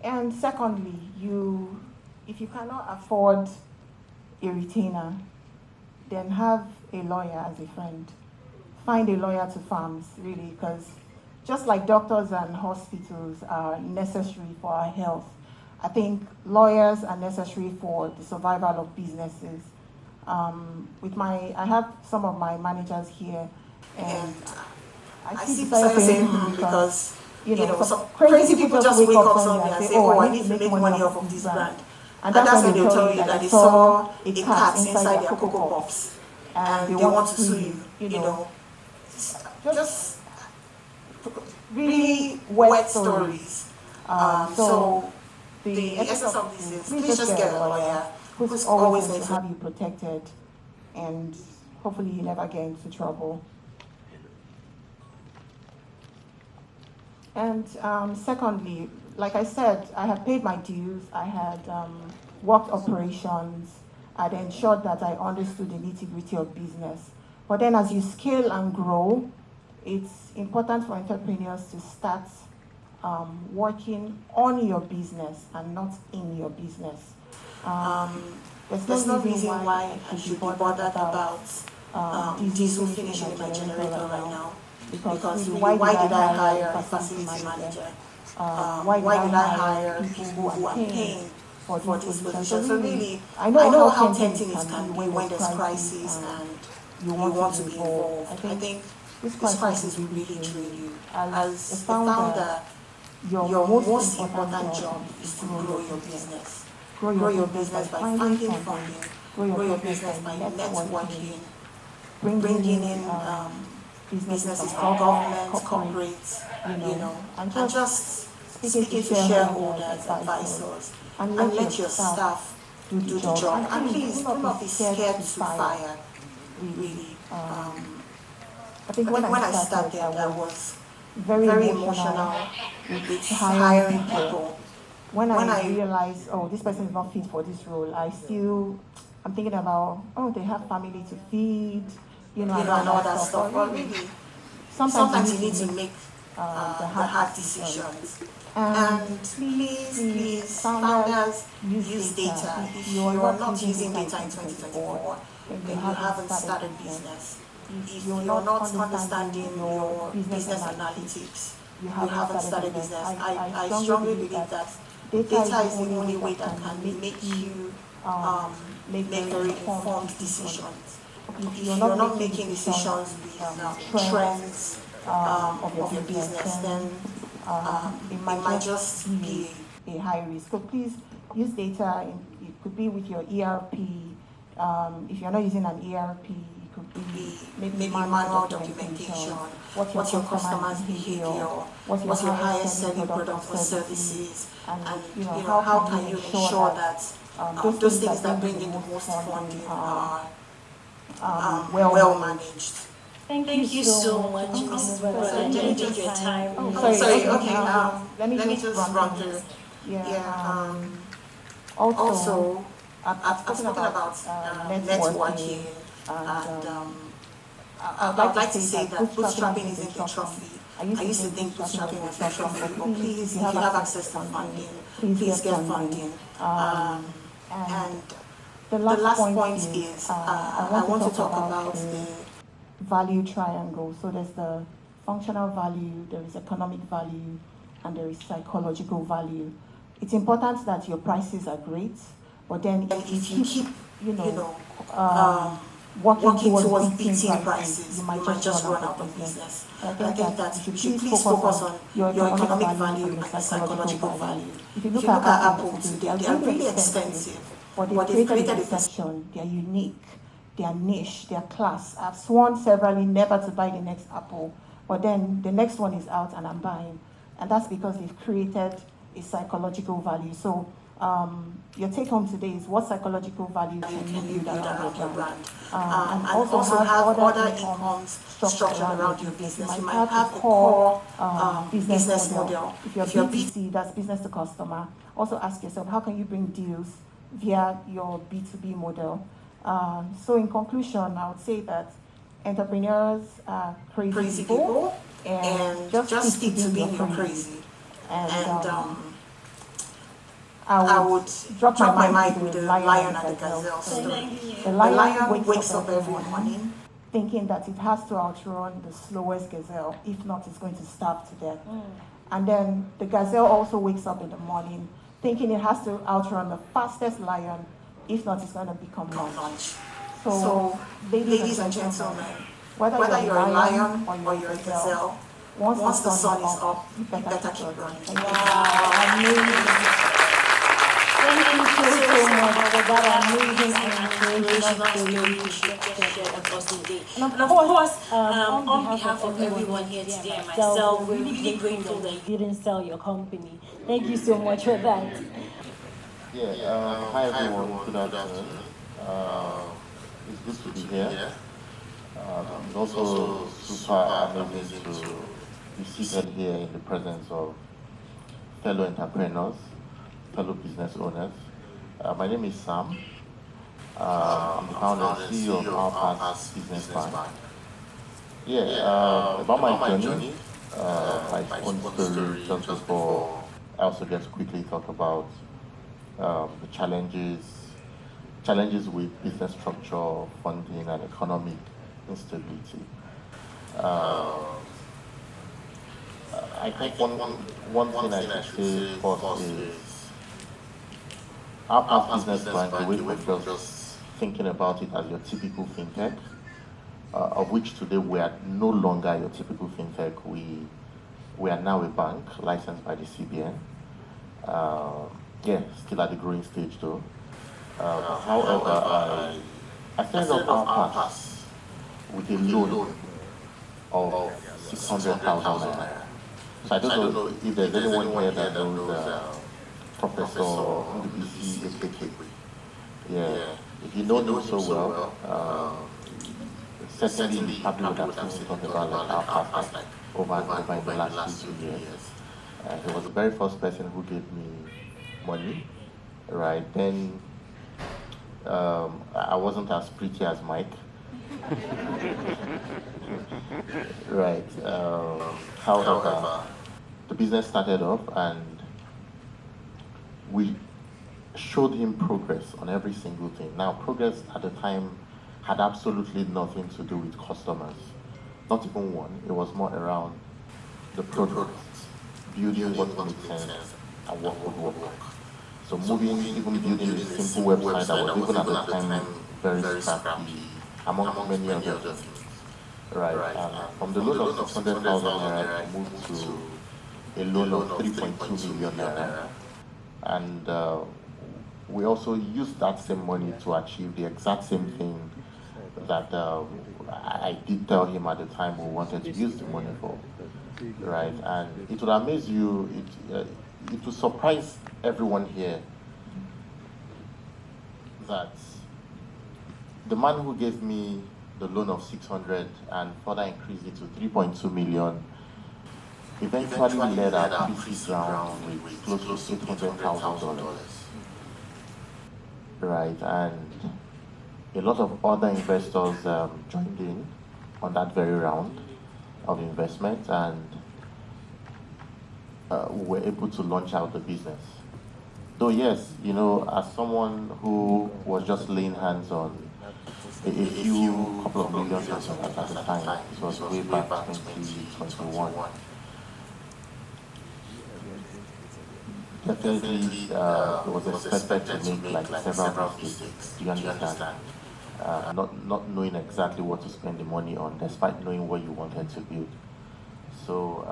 And secondly, you if you cannot afford a retainer, then have a lawyer as a friend. Find a lawyer to farms, really, because just like doctors and hospitals are necessary for our health, I think lawyers are necessary for the survival of businesses. I have some of my managers here, and I see people saying, because some crazy people just wake up Sunday and say, oh, I need to make money off of this brand. And that's when they'll tell you that they saw a cat inside their Cocoa Pops and they want to sue you, just really wet stories. So the essence of this is, please just get a lawyer who's always going to have you protected, and hopefully you never get into trouble. And secondly, like I said, I have paid my dues. I had worked operations. I'd ensured that I understood the nitty-gritty of business. But then as you scale and grow, it's important for entrepreneurs to start working on your business and not in your business. There's no reason why I should be bothered about diesel finishing in my generator right now. Because really, why did I hire a facility manager? Why did I hire people who are paying for this position? So really, I know how tempting it can be when there's crisis and you want to be involved. I think this crisis will really train you. As a founder, your most important job is to grow your business. Grow your business by finding funding. Grow your business by networking, bringing in businesses from governments, corporates, and just speaking to shareholders, advisors, and let your staff do the job. And please do not be scared to fire, really. I think when I started, I was very emotional with hiring people. When I realized, oh, this person is not fit for this role, I'm thinking about, oh, they have family to feed, and all that stuff. But really, sometimes you need to make the hard decisions. And please, founders, use data. If you are not using data in 2024, then you haven't started business. If you're not understanding your business analytics, you haven't started business. I strongly believe that data is the only way that can make you make very informed decisions. If you're not making decisions with trends of your business, then it might just be a high risk. So please use data. It could be with your ERP. If you're not using an ERP, it could be maybe manual documentation. What's your customer's behavior? What's your highest selling product or services? And how can you ensure that those things that bring in the most funding are well managed? Thank you so much, Mrs. Butler. Didn't take your time. Oh, sorry. Okay. Let me just run through. Also, I've spoken about networking, and I'd like to say that bootstrapping isn't a trophy. I used to think bootstrapping was a trophy, but please, if you have access to funding, please get funding. And the last point is, I want to talk about the value triangle. So there's the functional value, there is economic value, and there is psychological value. It's important that your prices are great, but then if you keep, working towards beating prices, you might just run out of business. I think that you should please focus on your economic value and your psychological value. If you look at Apple today, they are really expensive, but they've created a perception. They are unique, they are niche, they are class. I've sworn severally never to buy the next Apple, but then the next one is out and I'm buying. And that's because they've created a psychological value. So your take home today is, what psychological value can you build around your brand? And also have other incomes structured around your business. You might have a core business model. If you're B2C, that's business to customer. Also ask yourself, how can you bring deals via your B2B model? So in conclusion, I would say that entrepreneurs are crazy people, and just stick to being your crazy. And I would drop my mind with the lion and the gazelle story. The lion wakes up every morning thinking that it has to outrun the slowest gazelle, if not it's going to starve to death. And then the gazelle also wakes up in the morning thinking it has to outrun the fastest lion, if not it's going to become lunch. So, ladies and gentlemen, whether you're a lion or you're a gazelle, once the sun is up, you better keep running. Thank you so much for that amazing and inspirational story. And of course, on behalf of everyone here today and myself, we're really grateful that you didn't sell your company. Thank you so much for that. Yeah, hi everyone, good afternoon. It's good to be here. It's also super amazing to be seated here in the presence of fellow entrepreneurs, fellow business owners. My name is Sam. I'm the founder and CEO of Our Pass Business Bank. About my journey, my own story just before I also get to quickly talk about the challenges with business structure, funding, and economic instability. I think one thing I can say first is Our Pass Business Bank, the way we're just thinking about it as your typical fintech, of which today we are no longer your typical fintech. We are now a bank licensed by the CBN. Still at the growing stage though. However, I started up Our Pass with a loan of 600,000 naira. So I don't know if there's anyone here that knows Professor Ndubisi Ekeke. If you know him so well, certainly you probably would have seen him talk about like Our Pass over and over in the last 2 years. He was the very first person who gave me money, right? Then I wasn't as pretty as Mike. Right. However, the business started off and we showed him progress on every single thing. Now, progress at the time had absolutely nothing to do with customers, not even one. It was more around the product, building what made sense and what would work. So even building a simple website that was even at the time very scrappy, among many other things. Right. From the loan of 600,000 naira, I moved to a loan of 3.2 million naira. And we also used that same money to achieve the exact same thing that I did tell him at the time we wanted to use the money for. Right. And it would amaze you, it will surprise everyone here that the man who gave me the loan of 600 and further increased it to 3.2 million eventually led our pre-seed round with close to $800,000. Right, and a lot of other investors joined in on that very round of investment, and we were able to launch out the business. Though yes, as someone who was just laying hands on a few couple of millions at the time, it was way back 2021. Definitely, it was expected to make like several mistakes. Do you understand? Not knowing exactly what to spend the money on, despite knowing what you wanted to build. So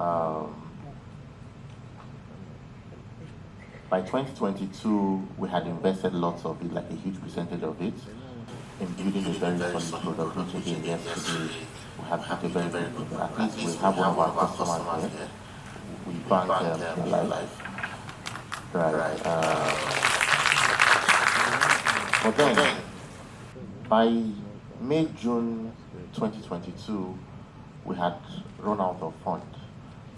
by 2022, we had invested lots of it, like a huge percentage of it, in building a very solid product, which again, yesterday, we have had a very good, at least we have one of our customers here. We bank their life. Right. But then, by May, June 2022, we had run out of funds.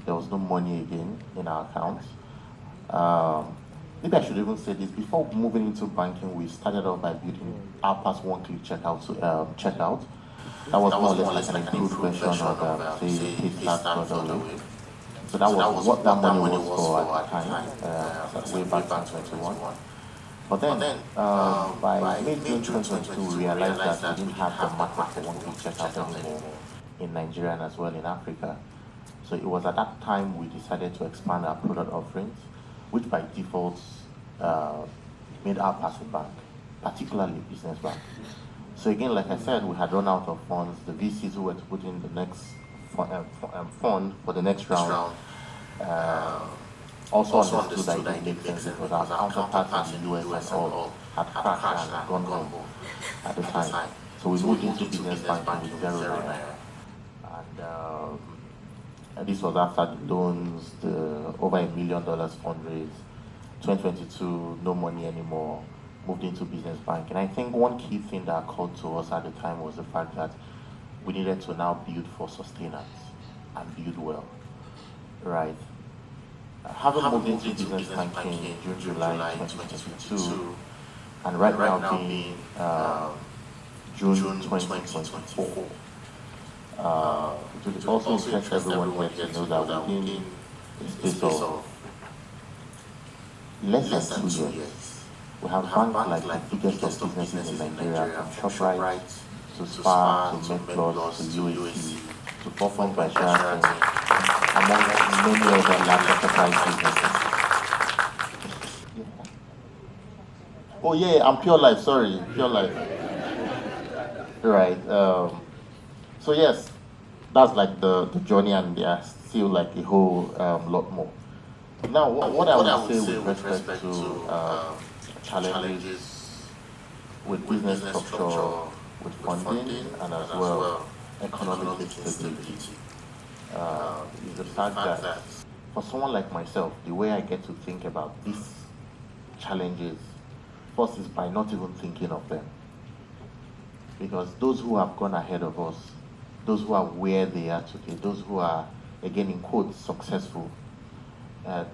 There was no money again in our accounts. Maybe I should even say this, before moving into banking, we started off by building Our Pass one-click checkout. That was more or less like an improved version of, say, PayStart. So So that was what that money was for at the time, way back in 2021. But then, by mid-June 2022, we realized that we didn't have the market for one-click checkout anymore in Nigeria and as well in Africa. So it was at that time we decided to expand our product offerings, which by default made our passive bank, particularly business bank. So again, like I said, we had run out of funds. The VCs who were to put in the next fund for the next round also understood that it didn't make sense because our counterparts in the US and all had crashed and gone home at the time. So we moved into business banking with zero naira. And this was after the loans, the over $1 million fundraise. 2022, no money anymore, moved into business banking. I think one key thing that occurred to us at the time was the fact that we needed to now build for sustenance and build well, right? Having moved into business banking in June, July 2022, and right now being June 2024, it will also interest everyone here to know that within a space of less than 2 years, we have banks like the biggest of businesses in Nigeria, from ShopRite to Spar to MedPlus to UAC to Perform by Sheraton, among many other large enterprise businesses. Oh yeah, I'm Pure Life, sorry, Pure Life. Right. So yes, that's like the journey, and there's still like a whole lot more. Now, what I would say with respect to challenges with business structure, with funding, and as well economic instability, is the fact that for someone like myself, the way I get to think about these challenges, first is by not even thinking of them. Because those who have gone ahead of us, those who are where they are today, those who are, again in quotes, successful, they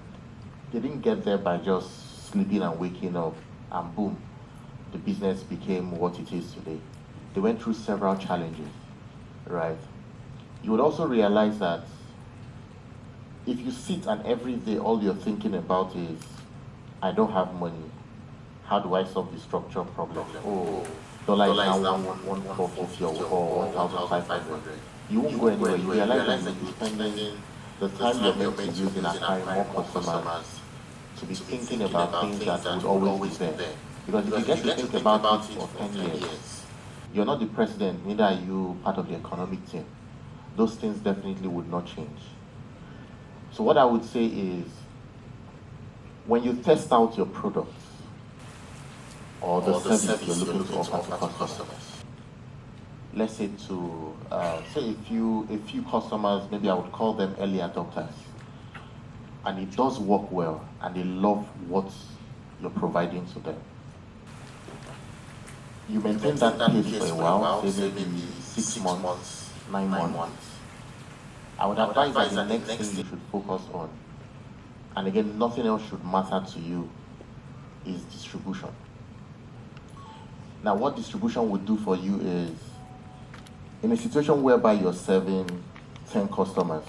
didn't get there by just sleeping and waking up and boom, the business became what it is today. They went through several challenges, right? You would also realize that if you sit and every day all you're thinking about is, I don't have money, how do I solve the structure problem? Oh, dollar is now 1,450 or 1,500. You won't go anywhere. You realize that you'll be spending the time you're meant to use in acquiring more customers to be thinking about things that would always be there. Because if you get to think about it for 10 years, you're not the president, neither are you part of the economic team. Those things definitely would not change. So what I would say is, when you test out your products or the service you're looking to offer to customers, let's say to say a few customers, maybe I would call them early adopters, and it does work well and they love what you're providing to them. You maintain that pace for a while, say maybe 6 months, 9 months. I would advise that the next thing you should focus on, and again, nothing else should matter to you, is distribution. Now, what distribution would do for you is, in a situation whereby you're serving 10 customers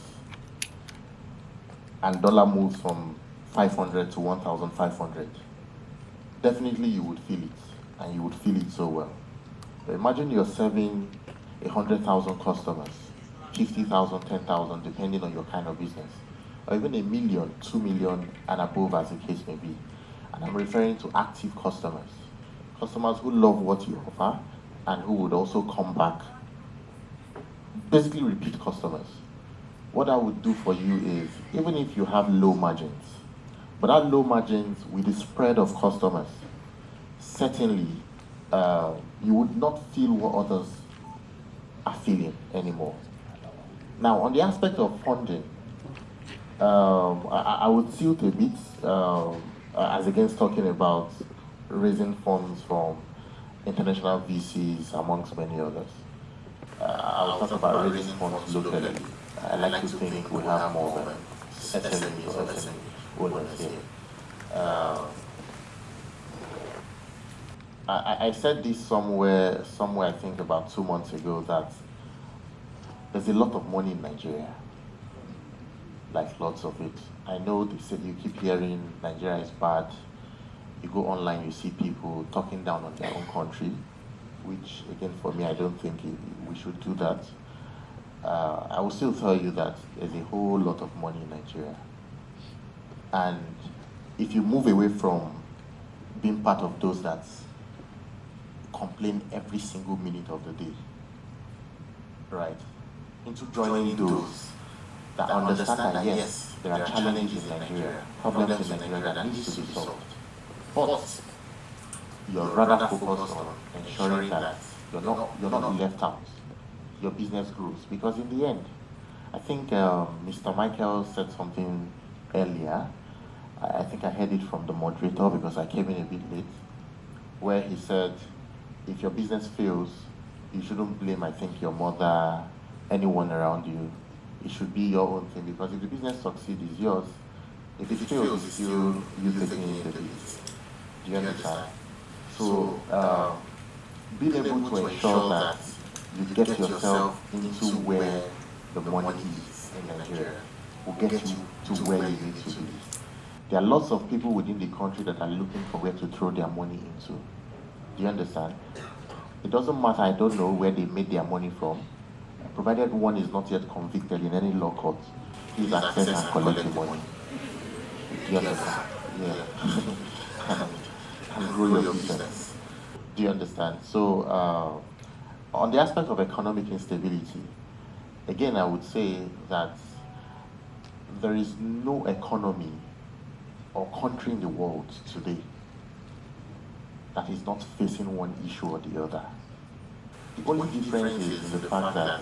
and dollar moves from 500 to 1,500, definitely you would feel it, and you would feel it so well. But imagine you're serving 100,000 customers, 50,000, 10,000, depending on your kind of business, or even 1 million, 2 million, and above, as the case may be. And I'm referring to active customers. Customers who love what you offer and who would also come back. Basically repeat customers. What I would do for you is, even if you have low margins, but that low margins with the spread of customers, certainly you would not feel what others are feeling anymore. Now, on the aspect of funding, I would tilt a bit as against talking about raising funds from international VCs amongst many others. I'll talk about raising funds locally. I like to think we have more than SMEs or SME owners here. I said this somewhere I think about 2 months ago, that there's a lot of money in Nigeria. like lots of it. I know they say you keep hearing Nigeria is bad. You go online, you see people talking down on their own country, which again for me, I don't think we should do that. I will still tell you that there's a whole lot of money in Nigeria. And if you move away from being part of those that complain every single minute of the day, right, into joining those that understand that yes, there are challenges in Nigeria, problems in Nigeria that needs to be solved. But you're rather focused on ensuring that you're not left out. Your business grows. Because in the end, I think Mr. Michael said something earlier. I think I heard it from the moderator because I came in a bit late, where he said, if your business fails, you shouldn't blame, I think, your mother, anyone around you. It should be your own thing, because if the business succeeds, it's yours. If it fails, it's still you taking in the lead. Do you understand? So, being able to ensure that you get yourself into where the money is in Nigeria will get you to where you need to be. There are lots of people within the country that are looking for where to throw their money into. Do you understand? It doesn't matter, I don't know where they made their money from, provided one is not yet convicted in any law court. Please access and collect the money. Do you understand? Yeah. and grow your business. Do you understand? So, on the aspect of economic instability, again, I would say that there is no economy or country in the world today that is not facing one issue or the other. The only difference is in the fact that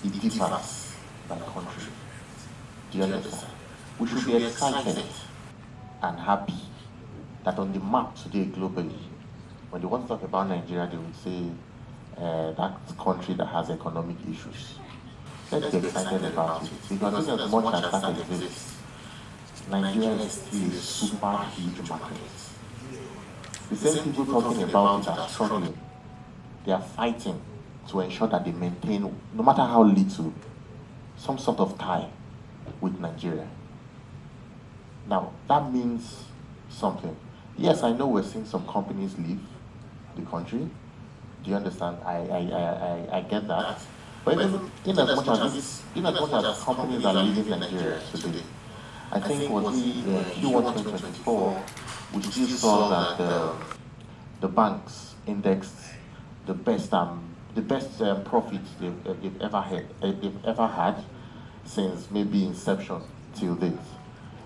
it differs by country. Do you understand? We should be excited and happy that on the map today globally, when they want to talk about Nigeria, they will say that country that has economic issues. Let's be excited about it, because in as much as that exists, Nigeria is still a super huge market. The same people talking about it are struggling. They are fighting to ensure that they maintain, no matter how little, some sort of tie with Nigeria. Now, that means something. Yes, I know we're seeing some companies leave the country. Do you understand? I get that. But even in as much as companies are leaving Nigeria today, I think was in Q1 2024, we still saw that the banks indexed the best profits they've ever had since maybe inception till date,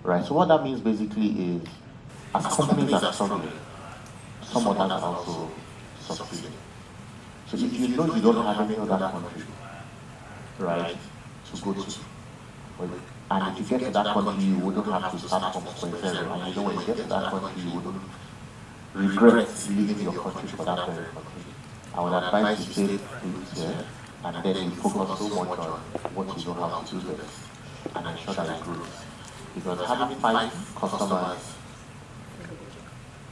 right? So what that means basically is, as companies are struggling, some others are also succeeding. So if you know you don't have any other country, right, to go to, and if you get to that country, you wouldn't have to start from square zero, and you know when you get to that country, you wouldn't regret leaving your country for that very country. I would advise you to stay here, and then you focus so much on what you know how to do best, and ensure that it grows. Because having 5 customers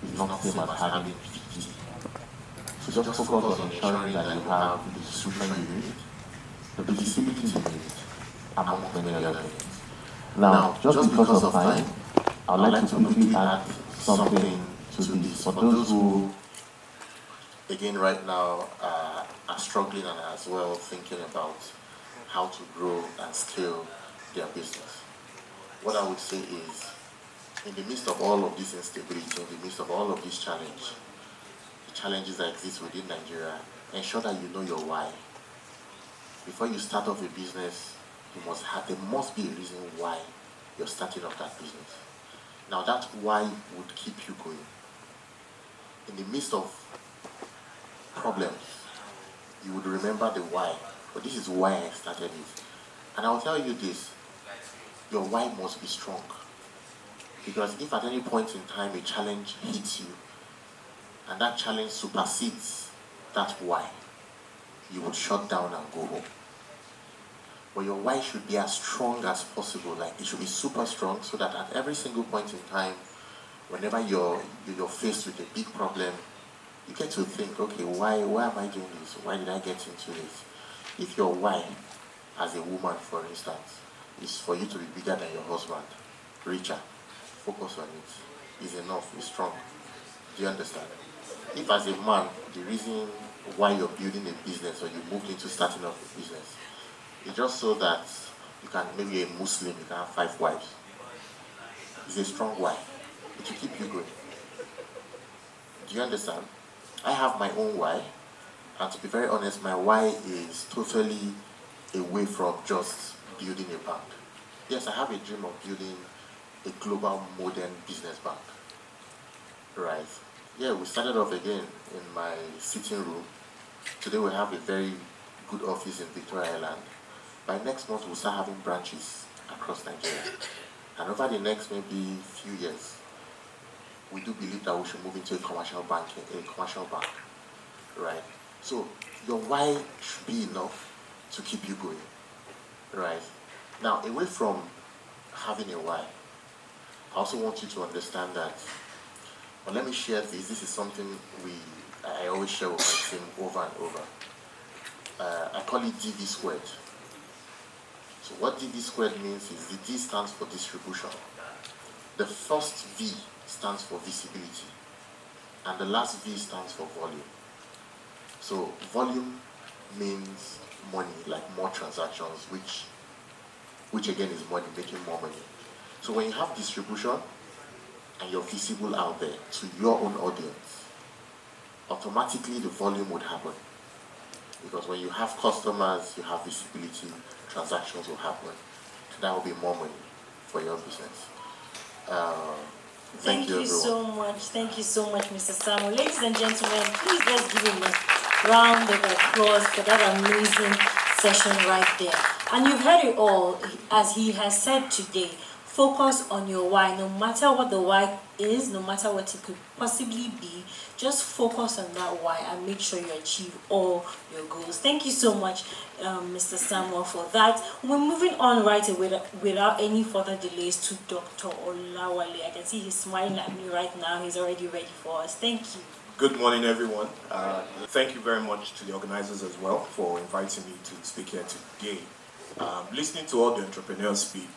is not the same as having 50. So just focus on ensuring that you have the distribution you need, the visibility you need, among many other things. Now, just because of time, I would like to quickly add something to this. For those who, again, right now are struggling and as well thinking about how to grow and scale their business, what I would say is, in the midst of all of this instability, in the midst of all of this challenge, the challenges that exist within Nigeria, ensure that you know your why. Before you start off a business, there must be a reason why you're starting off that business. Now that why would keep you going. In the midst of problems, you would remember the why. But this is why I started it. And I'll tell you this, your why must be strong. Because if at any point in time a challenge hits you, and that challenge supersedes that why, you would shut down and go home. But your why should be as strong as possible. Like, it should be super strong, so that at every single point in time, whenever you're faced with a big problem, you get to think, okay, why am I doing this? Why did I get into this? If your why, as a woman, for instance, is for you to be bigger than your husband, richer. Focus on it. Is enough, is strong. Do you understand? If as a man, the reason why you're building a business or you moved into starting up a business is just so that you can, maybe a Muslim, you can have 5 wives. It's a strong why. It will keep you going. Do you understand? I have my own why, and to be very honest, my why is totally away from just building a bank. Yes, I have a dream of building a global modern business bank. Right. Yeah, we started off again in my sitting room. Today we have a very good office in Victoria Island. By next month we'll start having branches across Nigeria. And over the next maybe few years, we do believe that we should move into a commercial bank. Right. So your why should be enough to keep you going. Right. Now, away from having a why, I also want you to understand that, well, let me share this. This is something I always share with my team over and over. I call it DV squared. So what DV squared means is the D stands for distribution. The first V stands for visibility. And the last V stands for volume. So volume means money, like more transactions, which again is money, making more money. So when you have distribution and you're visible out there to your own audience, automatically the volume would happen. Because when you have customers, you have visibility, transactions will happen. That will be more money for your business. Thank you so much. Thank you so much, Mr. Samuel. Ladies and gentlemen, please let's give him a round of applause for that amazing session right there. And you've heard it all, as he has said today. Focus on your why. No matter what the why is, no matter what it could possibly be, just focus on that why and make sure you achieve all your goals. Thank you so much, Mr. Samuel, for that. We're moving on right away without any further delays to Dr. Olawale. I can see he's smiling at me right now. He's already ready for us. Thank you. Good morning, everyone. Thank you very much to the organizers as well for inviting me to speak here today. Listening to all the entrepreneurs speak,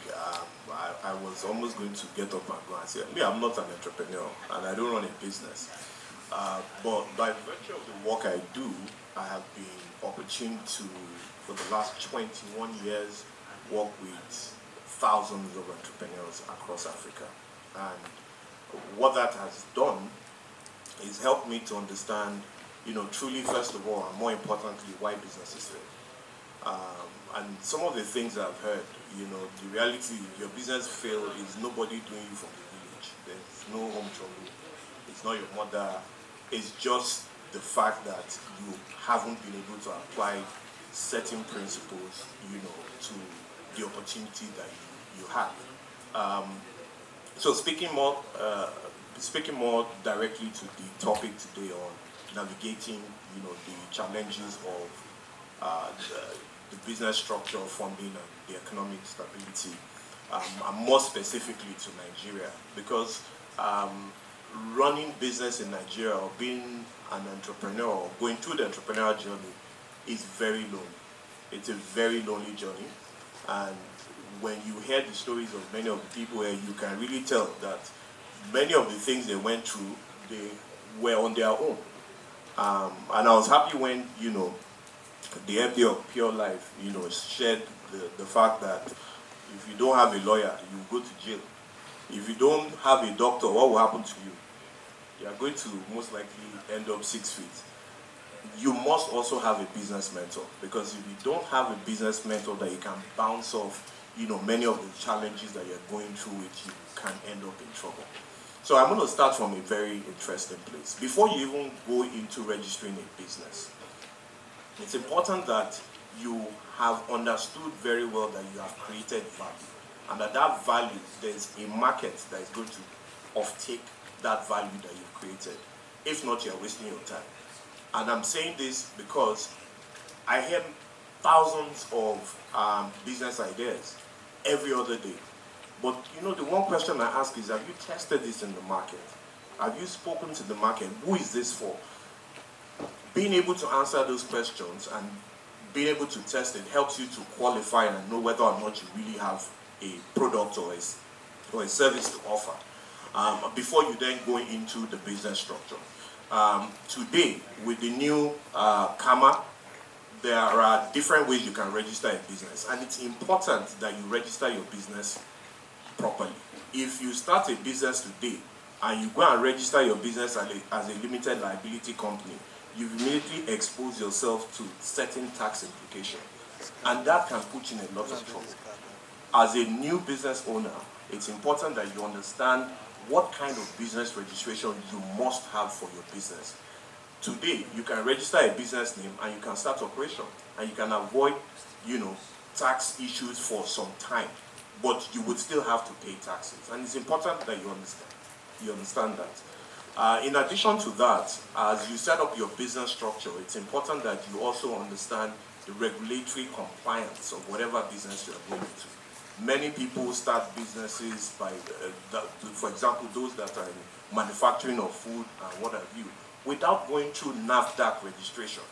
I was almost going to get up and go and say, me, I'm not an entrepreneur and I don't run a business. But by virtue of the work I do, I have been opportune to, for the last 21 years, work with thousands of entrepreneurs across Africa. And what that has done is helped me to understand, truly, first of all, and more importantly, why businesses fail. And some of the things I've heard, the reality, your business fail is nobody doing you from the village. There's no home trouble. It's not your mother. It's just the fact that you haven't been able to apply certain principles, to the opportunity that you have. So speaking more directly to the topic today on navigating, the challenges of the business structure, funding, and the economic stability, and more specifically to Nigeria, because running business in Nigeria or being an entrepreneur or going through the entrepreneurial journey is very lonely. It's a very lonely journey, and when you hear the stories of many of the people here, you can really tell that many of the things they went through, they were on their own. And I was happy when, the MD of Pure Life, shared the fact that if you don't have a lawyer, you go to jail. If you don't have a doctor, what will happen to you? You are going to most likely end up 6 feet. You must also have a business mentor, because if you don't have a business mentor that you can bounce off, many of the challenges that you're going through with, you can end up in trouble. So I'm going to start from a very interesting place. Before you even go into registering a business, it's important that you have understood very well that you have created value, and that value, there's a market that is going to offtake that value that you've created. If not, you're wasting your time. And I'm saying this because I hear thousands of business ideas every other day. But the one question I ask is, have you tested this in the market? Have you spoken to the market? Who is this for? Being able to answer those questions and being able to test it helps you to qualify and know whether or not you really have a product or a service to offer before you then go into the business structure. Today, with the new CAMA, there are different ways you can register a business, and it's important that you register your business properly. If you start a business today and you go and register your business as a limited liability company, you immediately expose yourself to certain tax implications, and that can put you in a lot of trouble. As a new business owner, it's important that you understand what kind of business registration you must have for your business. Today, you can register a business name and you can start operation, and you can avoid, tax issues for some time, but you would still have to pay taxes, and it's important that you understand that. In addition to that, as you set up your business structure, it's important that you also understand the regulatory compliance of whatever business you are going into. Many people start businesses by, for example, those that are in manufacturing of food and what have you, without going through NAFDAC registration.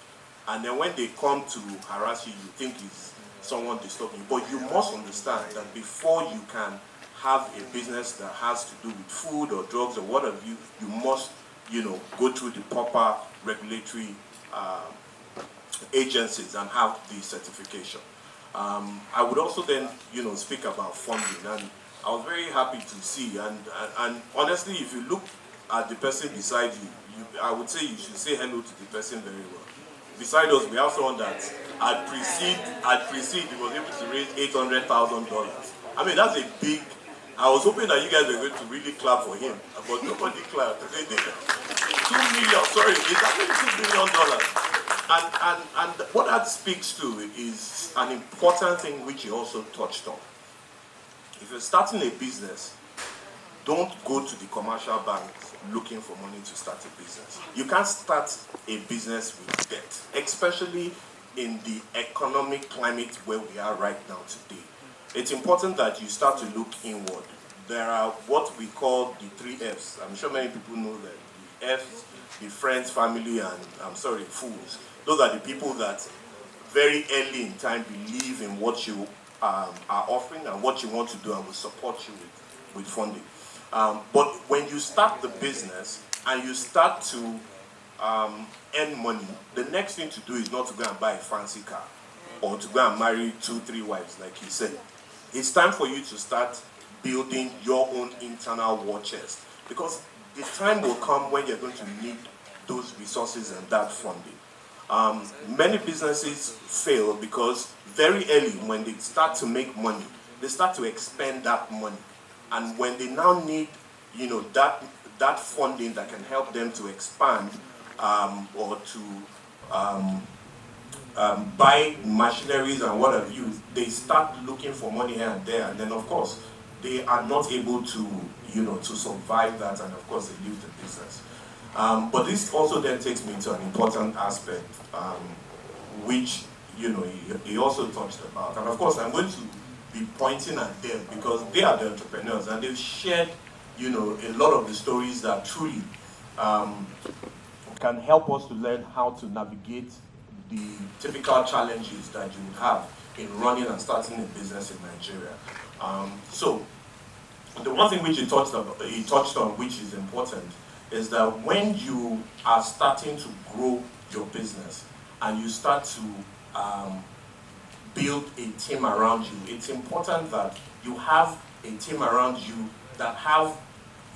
And then when they come to harass you, you think it's someone disturbing you. But you must understand that before you can have a business that has to do with food or drugs or what have you, you must, go through the proper regulatory agencies and have the certification. I would also then, speak about funding, and I was very happy to see, and honestly, if you look at the person beside you, I would say you should say hello to the person very well. Beside us, we have someone that at Precede, he was able to raise $800,000. I mean, that's a big. I was hoping that you guys were going to really clap for him, but nobody clapped. They did. $2 million. Sorry, it's actually $2 million. And what that speaks to is an important thing which you also touched on. If you're starting a business, don't go to the commercial banks looking for money to start a business. You can't start a business with debt, especially in the economic climate where we are right now today. It's important that you start to look inward. There are what we call the 3 Fs. I'm sure many people know that. The Fs, the friends, family, and fools. Those are the people that very early in time believe in what you are offering and what you want to do and will support you with funding. But when you start the business and you start to earn money, the next thing to do is not to go and buy a fancy car or to go and marry 2-3 wives, like he said. It's time for you to start building your own internal war chest, because the time will come when you're going to need those resources and that funding. Many businesses fail because very early when they start to make money, they start to expend that money. And when they now need, that funding that can help them to expand or to buy machineries and what have you, they start looking for money here and there. And then, of course, they are not able to, to survive that. And, of course, they leave the business. But this also then takes me to an important aspect, which, he also touched about. And, of course, I'm going to be pointing at them because they are the entrepreneurs and they've shared, a lot of the stories that truly can help us to learn how to navigate the typical challenges that you would have in running and starting a business in Nigeria. So, the one thing which he touched on, which is important, is that when you are starting to grow your business and you start to build a team around you, it's important that you have a team around you that have,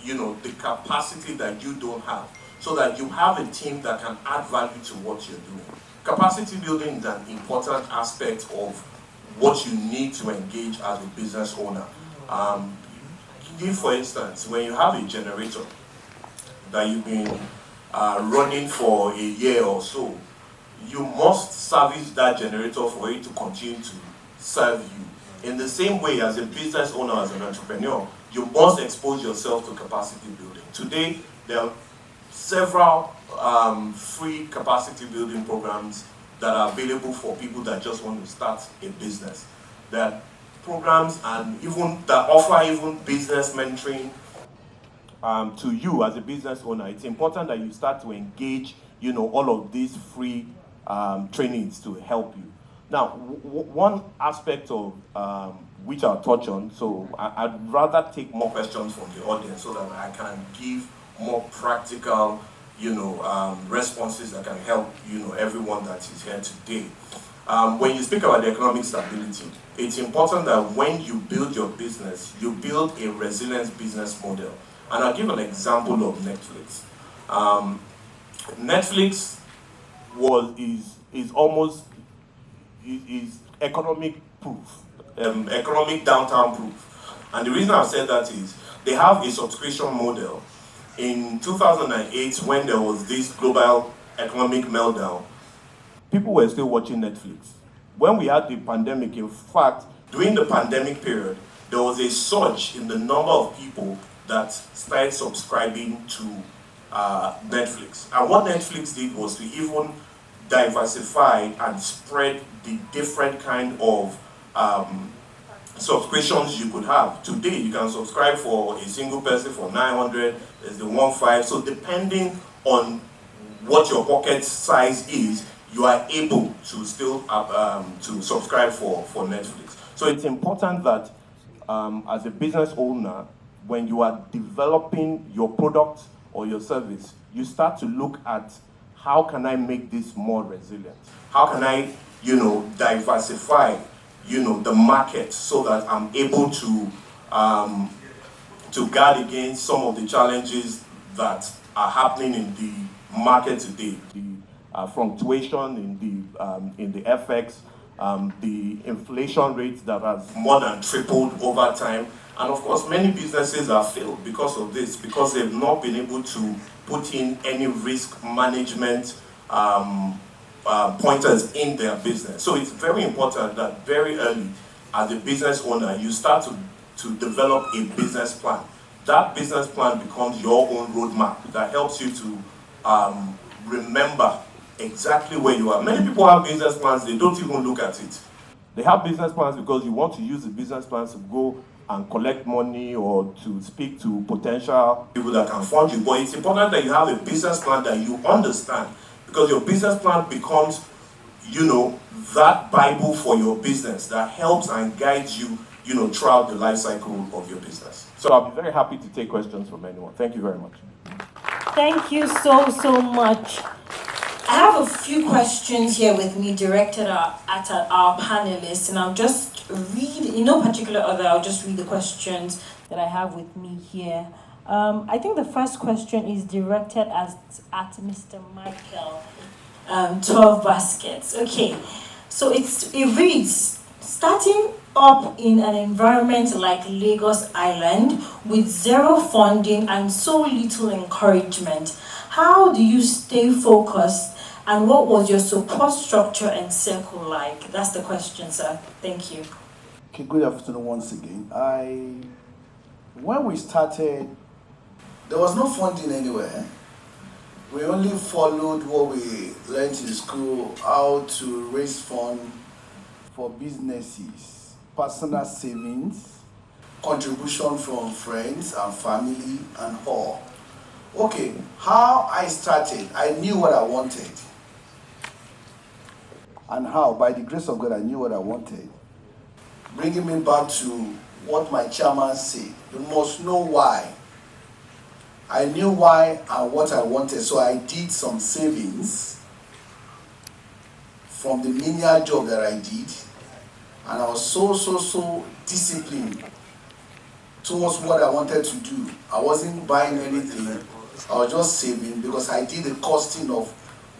the capacity that you don't have, so that you have a team that can add value to what you're doing. Capacity building is an important aspect of what you need to engage as a business owner. Give, for instance, when you have a generator that you've been running for a year or so, you must service that generator for it to continue to serve you. In the same way, as a business owner, as an entrepreneur, you must expose yourself to capacity building. Today, there are several free capacity building programs that are available for people that just want to start a business. There are programs and even that offer even business mentoring to you as a business owner. It's important that you start to engage, all of these free trainings to help you. Now, one aspect of which I'll touch on, so I'd rather take more questions from the audience so that I can give more practical, responses that can help, everyone that is here today. When you speak about the economic stability, it's important that when you build your business, you build a resilient business model. And I'll give an example of Netflix. Netflix is economic proof, economic downtown proof. And the reason I've said that is they have a subscription model. In 2008, when there was this global economic meltdown, people were still watching Netflix. When we had the pandemic, in fact, during the pandemic period, there was a surge in the number of people that started subscribing to Netflix. And what Netflix did was to even diversify and spread the different kind of subscriptions you could have. Today, you can subscribe for a single person for 900, there's the 1.5. So depending on what your pocket size is, you are able to still to subscribe for Netflix. So it's important that as a business owner, when you are developing your product or your service, you start to look at how can I make this more resilient? How can I, diversify, the market so that I'm able to guard against some of the challenges that are happening in the market today. The fluctuation in the FX, the inflation rate that has more than tripled over time. And of course, many businesses have failed because of this, because they've not been able to put in any risk management pointers in their business. So it's very important that very early, as a business owner, you start to develop a business plan. That business plan becomes your own roadmap that helps you to remember exactly where you are. Many people have business plans, they don't even look at it. They have business plans because you want to use the business plans to go and collect money or to speak to potential people that can fund you. But it's important that you have a business plan that you understand, because your business plan becomes, that Bible for your business that helps and guides you, throughout the life cycle of your business. So I'll be very happy to take questions from anyone. Thank you very much. Thank you so much. I have a few questions here with me directed at our panelists, and I'll just read, in no particular order, I'll just read the questions that I have with me here. I think the first question is directed at Mr. Michael. 12 baskets. Okay, so it reads, starting up in an environment like Lagos Island with zero funding and so little encouragement, how do you stay focused? And what was your support structure and circle like? That's the question, sir. Thank you. Okay, good afternoon once again. When we started, there was no funding anywhere. We only followed what we learned in school, how to raise funds for businesses, personal savings, contribution from friends and family and all. Okay, how I started, I knew what I wanted. And how? By the grace of God, I knew what I wanted. Bringing me back to what my chairman said, you must know why. I knew why and what I wanted, so I did some savings from the menial job that I did, and I was so disciplined towards what I wanted to do. I wasn't buying anything, I was just saving, because I did the costing of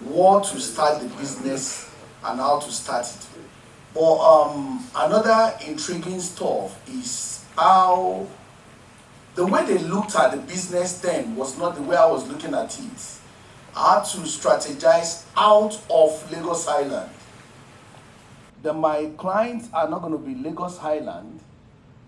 what to start the business and how to start it. But another intriguing stuff is how the way they looked at the business then was not the way I was looking at it. I had to strategize out of Lagos Island. My clients are not going to be Lagos Island.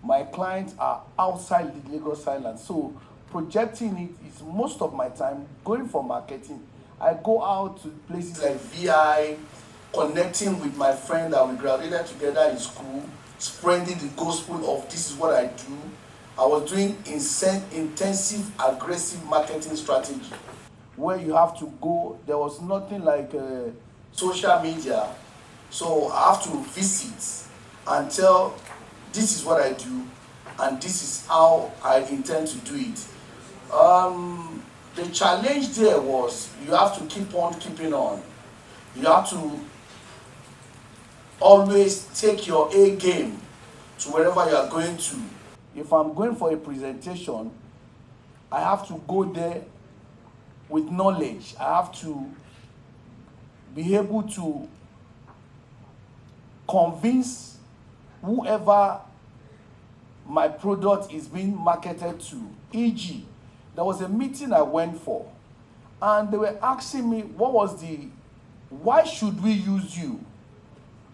My clients are outside the Lagos Island. So projecting it is most of my time going for marketing. I go out to places like VI, connecting with my friend that we graduated together in school, spreading the gospel of this is what I do. I was doing intensive, aggressive marketing strategy where you have to go. There was nothing like social media So I have to visit and tell, this is what I do, and this is how I intend to do it. The challenge there was you have to keep on keeping on. You have to always take your A game to wherever you are going to. If I'm going for a presentation, I have to go there with knowledge. I have to be able to convince whoever my product is being marketed to. E.g., there was a meeting I went for, and they were asking me, why should we use you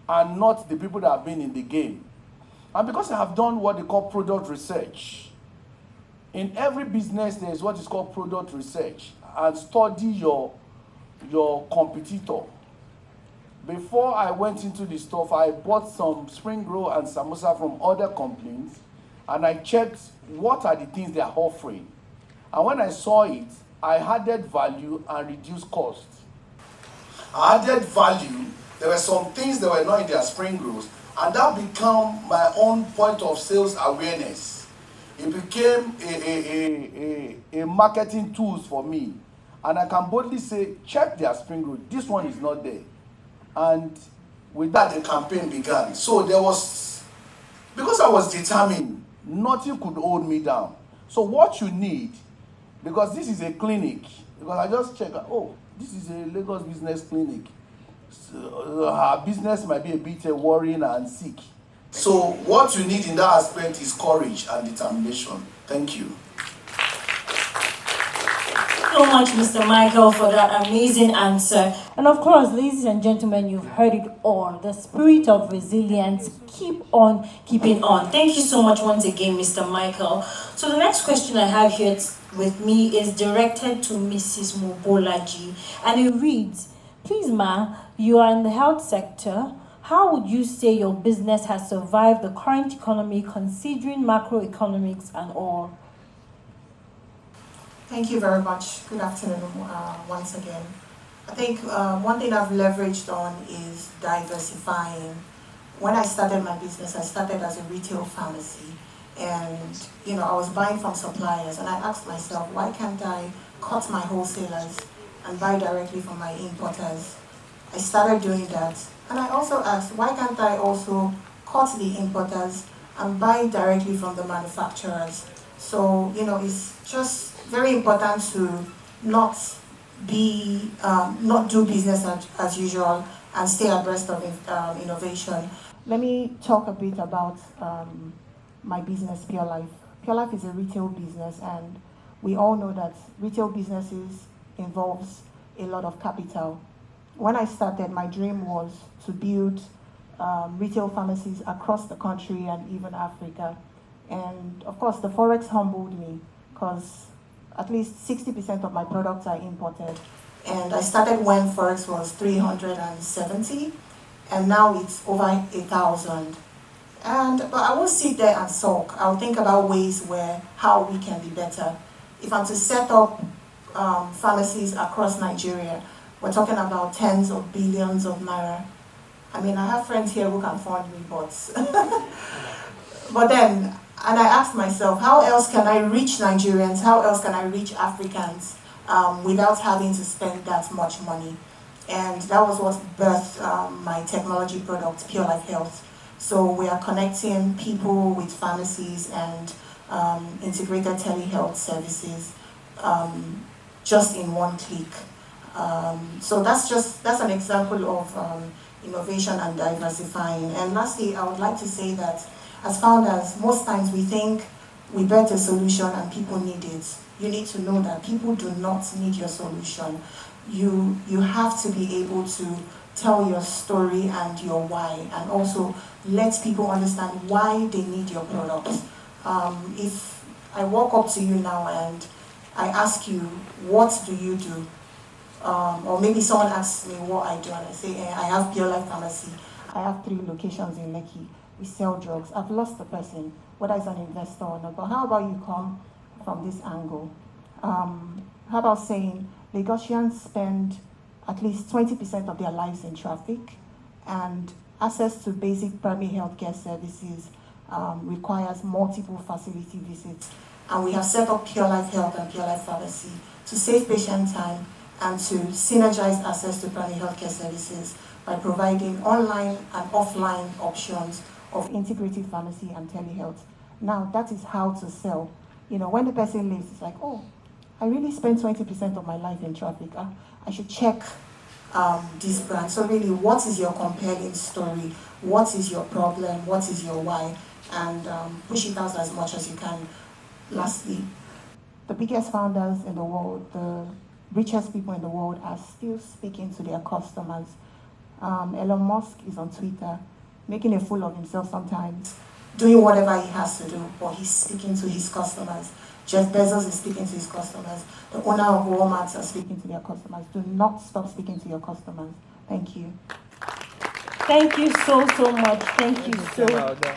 and not the people that have been in the game? And because I have done what they call product research, in every business there is what is called product research, and study your competitor. Before I went into the stuff, I bought some spring roll and samosa from other companies, and I checked what are the things they are offering. And when I saw it, I added value and reduced cost. I added value. There were some things that were not in their spring rolls, and that became my own point of sales awareness. It became a marketing tools for me. And I can boldly say, check their spring roll. This one is not there. And with that, the campaign began. So there was, because I was determined, nothing could hold me down. So what you need, because this is a clinic, because I just checked, oh, this is a Lagos business clinic. So, her business might be a bit worrying and sick. So what you need in that aspect is courage and determination. Thank you. So much, Mr. Michael, for that amazing answer. And of course, ladies and gentlemen, you've heard it all. The spirit of resilience, keep on keeping on. Thank you so much once again, Mr. Michael. So the next question I have here with me is directed to Mrs. Mobolaji, and it reads, please ma, you are in the health sector. How would you say your business has survived the current economy considering macroeconomics and all? Thank you very much. Good afternoon once again. I think one thing I've leveraged on is diversifying. When I started my business, I started as a retail pharmacy, and I was buying from suppliers, and I asked myself, why can't I cut my wholesalers and buy directly from my importers? I started doing that, and I also asked, why can't I also cut the importers and buy directly from the manufacturers? So it's just very important to not do business as usual and stay abreast of innovation. Let me talk a bit about my business, Pure Life. Pure Life is a retail business, and we all know that retail businesses involves a lot of capital. When I started, my dream was to build retail pharmacies across the country and even Africa. And of course, the Forex humbled me because at least 60% of my products are imported. And I started when Forex was 370, and now it's over 1,000. But I won't sit there and sulk. I'll think about ways how we can be better. If I'm to set up pharmacies across Nigeria, we're talking about tens of billions of naira. I mean, I have friends here who can fund me, but then, and I asked myself, how else can I reach Nigerians? How else can I reach Africans without having to spend that much money? And that was what birthed my technology product, Pure Life Health. So we are connecting people with pharmacies and integrated telehealth services just in one click. So that's an example of innovation and diversifying. And lastly, I would like to say that as founders, most times we think we bet a solution and people need it. You need to know that people do not need your solution. You have to be able to tell your story and your why, and also let people understand why they need your product. If I walk up to you now and I ask you, what do you do? Or maybe someone asks me what I do, and I say, I have Pure Life Pharmacy. I have 3 locations in Lekki. We sell drugs. I've lost the person, whether it's an investor or not. But how about you come from this angle? How about saying Lagosians spend at least 20% of their lives in traffic, and access to basic primary healthcare services requires multiple facility visits. And we have set up Pure Life Health and Pure Life Pharmacy to save patient time and to synergize access to primary healthcare services by providing online and offline options of integrated pharmacy and telehealth. Now, that is how to sell. You know, when the person leaves, it's like, oh, I really spend 20% of my life in traffic. I should check this brand. So really, what is your compelling story? What is your problem? What is your why? And push it out as much as you can. Lastly, the biggest founders in the world, the richest people in the world are still speaking to their customers. Elon Musk is on Twitter, making a fool of himself sometimes, doing whatever he has to do, but he's speaking to his customers. Jeff Bezos is speaking to his customers. The owner of Walmart are speaking to their customers. Do not stop speaking to your customers. Thank you. Thank you so much. Thank you so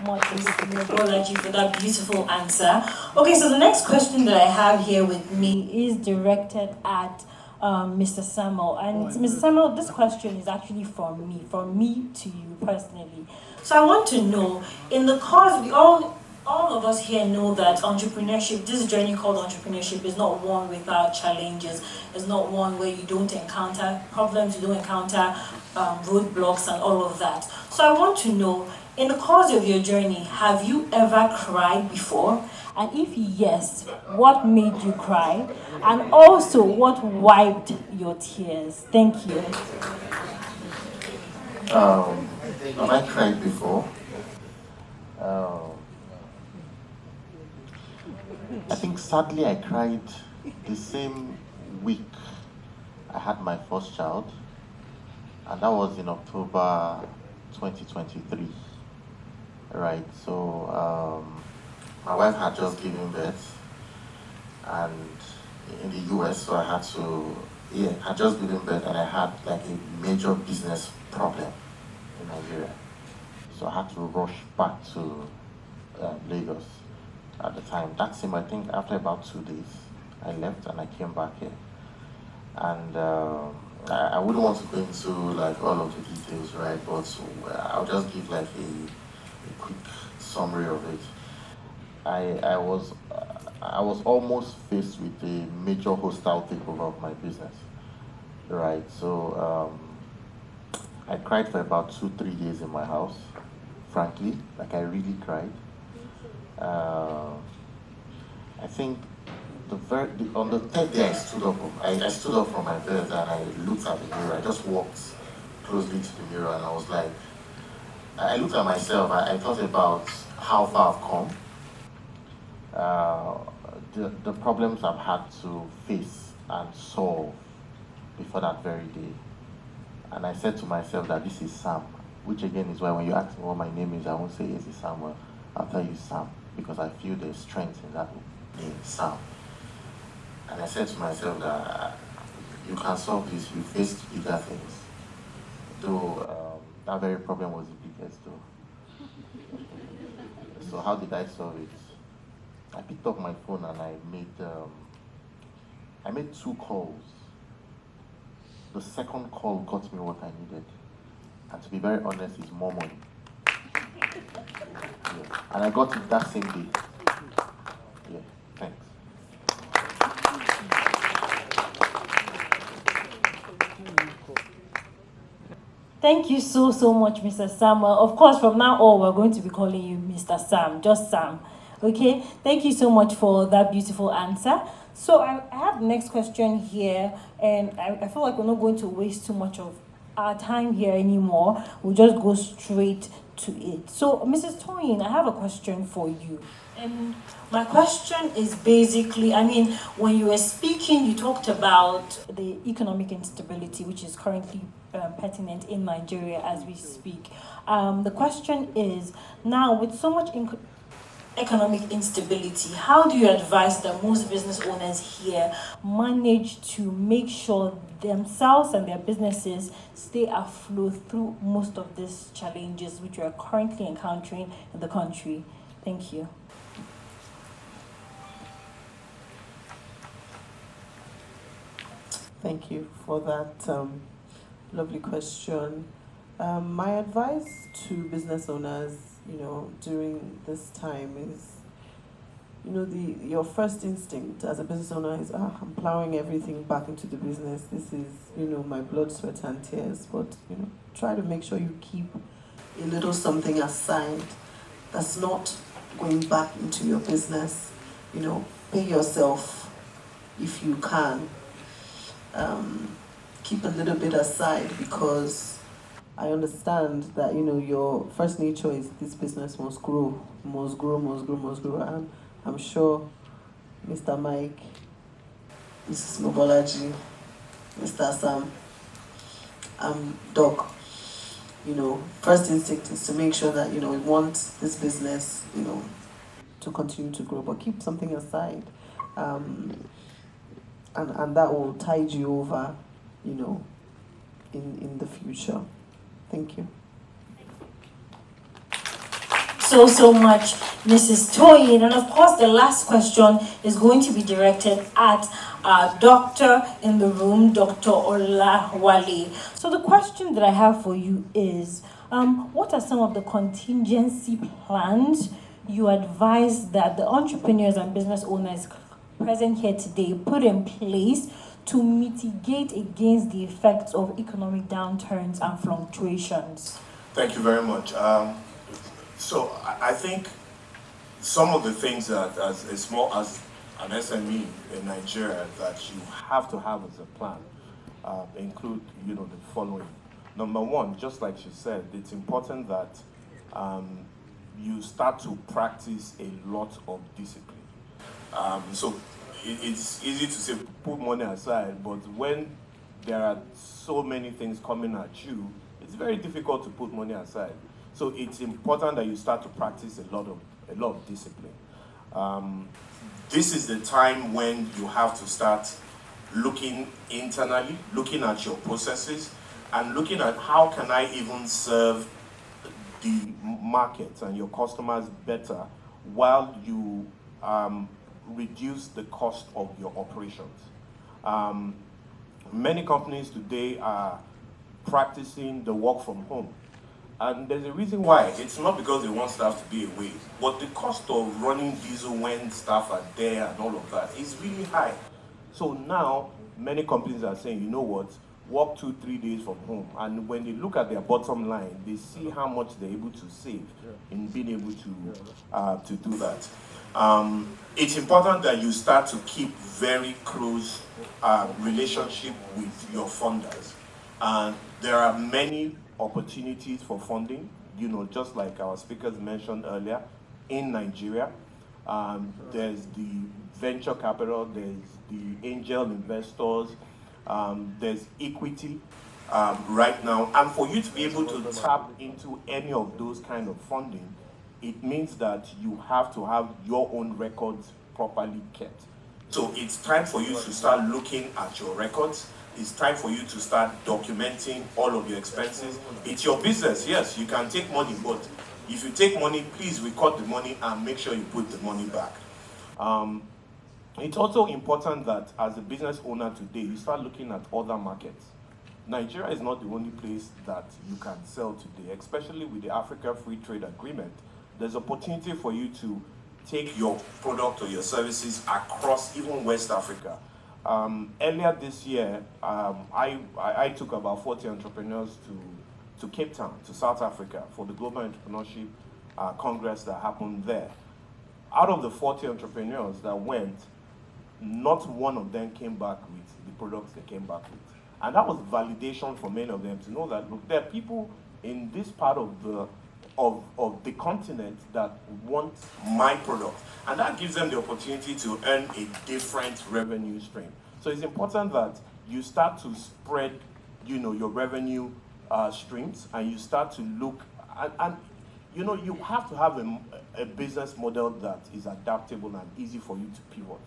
much, Mr. Bolaji, for that beautiful answer. Okay, so the next question that I have here with me is directed at Mr. Samuel. And Mr. Samuel, this question is actually from me to you personally. So I want to know, in the cause, we all of us here know that entrepreneurship, this journey called entrepreneurship, is not one without challenges. It's not one where you don't encounter problems, you don't encounter roadblocks and all of that. So I want to know, in the course of your journey, have you ever cried before? And if yes, what made you cry? And also, what wiped your tears? Thank you. Have I cried before? I think sadly I cried the same week I had my first child, and that was in October 2023. Right, so my wife had just given birth, and in the US, so I had to, had just given birth, and I had like a major business problem in Nigeria. So I had to rush back to Lagos at the time. That same, I think after about 2 days, I left and I came back here. And I wouldn't want to go into like all of the details, right? But I'll just give like a quick summary of it. I was almost faced with a major hostile takeover of my business, right? So I cried for about 2-3 days in my house. Frankly, like I really cried. I think on the third day I stood up. I stood up from my bed and I looked at the mirror. I just walked closely to the mirror and I was like, I looked at myself. I thought about how far I've come, the problems I've had to face and solve before that very day. And I said to myself that this is Sam, which again is why when you ask me what my name is, I won't say is it Samuel. I'll tell you Sam, because I feel there's strength in that name, Sam. And I said to myself that you can solve this, you faced bigger things. Though that very problem was the biggest though. So how did I solve it? I picked up my phone and I made 2 calls. The second call got me what I needed. And to be very honest, it's more money. Yeah. And I got it that same day. Yeah, thanks. Thank you so much, Mr. Samuel. Of course, from now on, we're going to be calling you Mr. Sam, just Sam. Okay? Thank you so much for that beautiful answer. So I have the next question here, and I feel like we're not going to waste too much of our time here anymore. We'll just go straight to it. So, Mrs. Toyin, I have a question for you. And my question is basically, when you were speaking, you talked about the economic instability, which is currently pertinent in Nigeria as we speak. The question is, now with so much economic instability, how do you advise that most business owners here manage to make sure themselves and their businesses stay afloat through most of these challenges which we are currently encountering in the country? Thank you. Thank you for that lovely question. My advice to business owners, during this time is, your first instinct as a business owner is, I'm plowing everything back into the business. This is, my blood, sweat, and tears. But, try to make sure you keep a little something aside that's not going back into your business. Pay yourself if you can. Keep a little bit aside, because I understand that, your first nature is this business must grow. And I'm sure Mr. Mike, Mrs. Mobolaji, Mr. Sam, Doc, first instinct is to make sure that, we want this business, to continue to grow, but keep something aside. And that will tide you over, in the future. Thank you. So much, Mrs. Toyin. And of course, the last question is going to be directed at our doctor in the room, Dr. Olawale. So the question that I have for you is, what are some of the contingency plans you advise that the entrepreneurs and business owners present here today put in place to mitigate against the effects of economic downturns and fluctuations? Thank you very much. So I think some of the things that as small as an SME in Nigeria that you have to have as a plan include, the following. Number one, just like she said, it's important that you start to practice a lot of discipline. So it's easy to say put money aside, but when there are so many things coming at you, it's very difficult to put money aside. So it's important that you start to practice a lot of discipline. This is the time when you have to start looking internally, looking at your processes, and looking at how can I even serve the market and your customers better while you reduce the cost of your operations. Many companies today are practicing the work from home. And there's a reason why. It's not because they want staff to be away, but the cost of running diesel when staff are there and all of that is really high. So now, many companies are saying, you know what, work 2-3 days from home. And when they look at their bottom line, they see how much they're able to save in being able to do that. It's important that you start to keep very close relationship with your funders. And there are many opportunities for funding, just like our speakers mentioned earlier, in Nigeria. There's the venture capital, there's the angel investors, there's equity right now. And for you to be able to tap into any of those kind of funding, it means that you have to have your own records properly kept. So it's time for you to start looking at your records. It's time for you to start documenting all of your expenses. It's your business, yes, you can take money, but if you take money, please record the money and make sure you put the money back. It's also important that as a business owner today, you start looking at other markets. Nigeria is not the only place that you can sell today, especially with the Africa Free Trade Agreement. There's opportunity for you to take your product or your services across even West Africa. Earlier this year, I took about 40 entrepreneurs to Cape Town, to South Africa, for the Global Entrepreneurship Congress that happened there. Out of the 40 entrepreneurs that went, not one of them came back with the products they came back with. And that was validation for many of them to know that, look, there are people in this part of the continent that want my product. And that gives them the opportunity to earn a different revenue stream. So it's important that you start to spread, your revenue streams, and you start to look, and you have to have a business model that is adaptable and easy for you to pivot.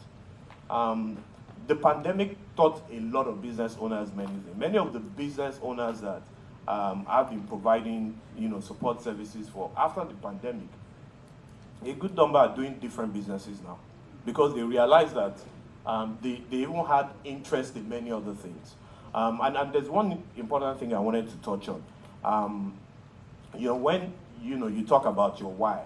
The pandemic taught a lot of business owners many things. Many of the business owners that I've been providing, support services for after the pandemic, a good number are doing different businesses now because they realize that they even had interest in many other things. And there's one important thing I wanted to touch on. When you talk about your why,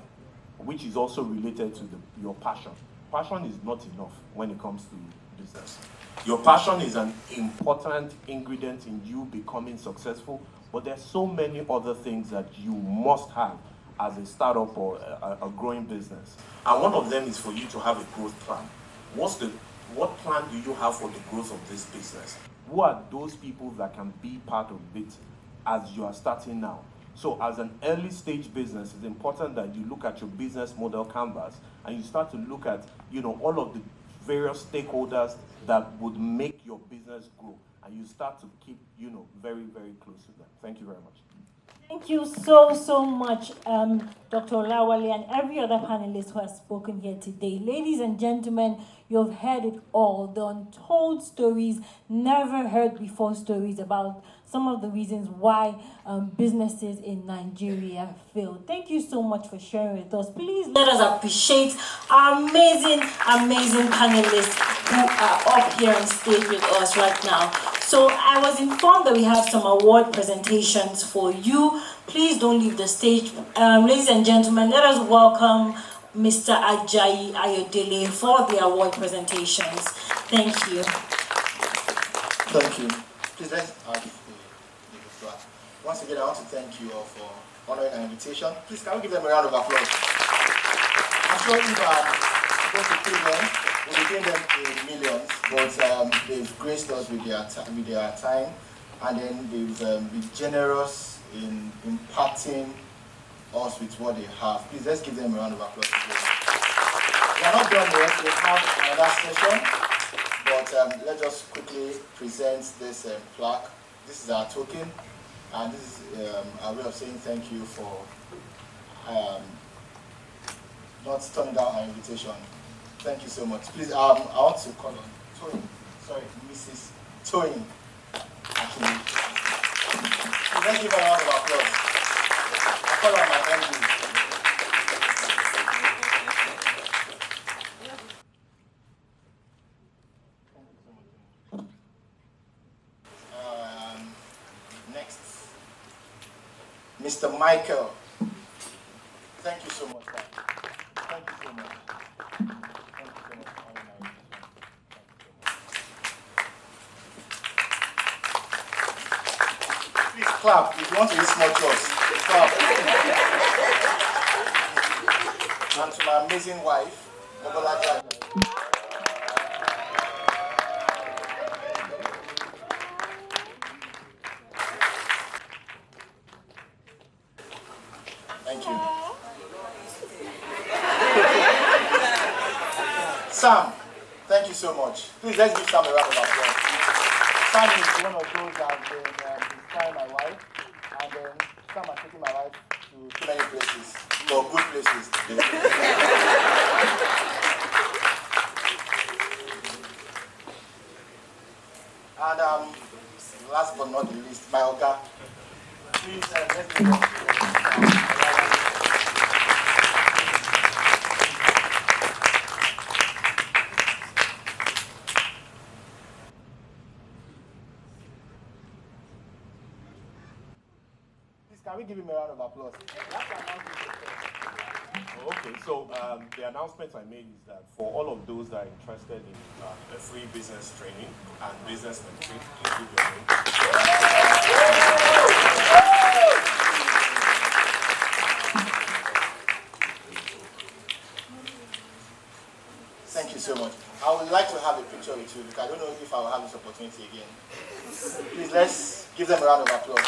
which is also related to your passion. Passion is not enough when it comes to business. Your passion is an important ingredient in you becoming successful, but there's so many other things that you must have as a startup or a growing business. And one of them is for you to have a growth plan. What plan do you have for the growth of this business? Who are those people that can be part of it as you are starting now? So as an early stage business, it's important that you look at your business model canvas and you start to look at, all of the various stakeholders that would make your business grow. And you start to keep, very, very close to them. Thank you very much. Thank you so much, Dr. Olawale, and every other panelist who has spoken here today. Ladies and gentlemen, you've heard it all. The untold stories, never heard before stories about some of the reasons why businesses in Nigeria fail. Thank you so much for sharing with us. Please let us appreciate our amazing panelists who are up here on stage with us right now. So I was informed that we have some award presentations for you. Please don't leave the stage. Ladies and gentlemen, let us welcome Mr. Ajayi Ayodele for the award presentations. Thank you. Thank you. Please let's have the floor. Once again, I want to thank you all for honoring our invitation. Please, can we give them a round of applause? I'm sure if supposed to pay them, we'll be paying them in millions, but they've graced us with their time, and then they've been generous in imparting us with what they have. Please, let's give them a round of applause. We are not done yet. We have another session. But let's just quickly present this plaque. This is our token, and this is our way of saying thank you for not turning down our invitation. Thank you so much. Please, I want to call on Toyin. Sorry, Mrs. Toyin. Actually, let's give her a round of applause. I call on my MD. Mr. Michael, thank you so much. Thank you so much. Thank you so much. Please clap if you want to use small choice. Clap. And to my amazing wife, Mobolaja. Thank you. Sam, thank you so much. Please, let's give Sam a round of applause. Sam is one of those that have been inspiring my wife, and then Sam has taken my wife to too many places, or good places. And last but not the least, my Oga. Please, let's give it. Can we give him a round of applause? Okay, so the announcement I made is that for all of those that are interested in a free business training and business mentoring, please give your name. Thank you so much. I would like to have a picture with you because I don't know if I will have this opportunity again. Please, let's give them a round of applause.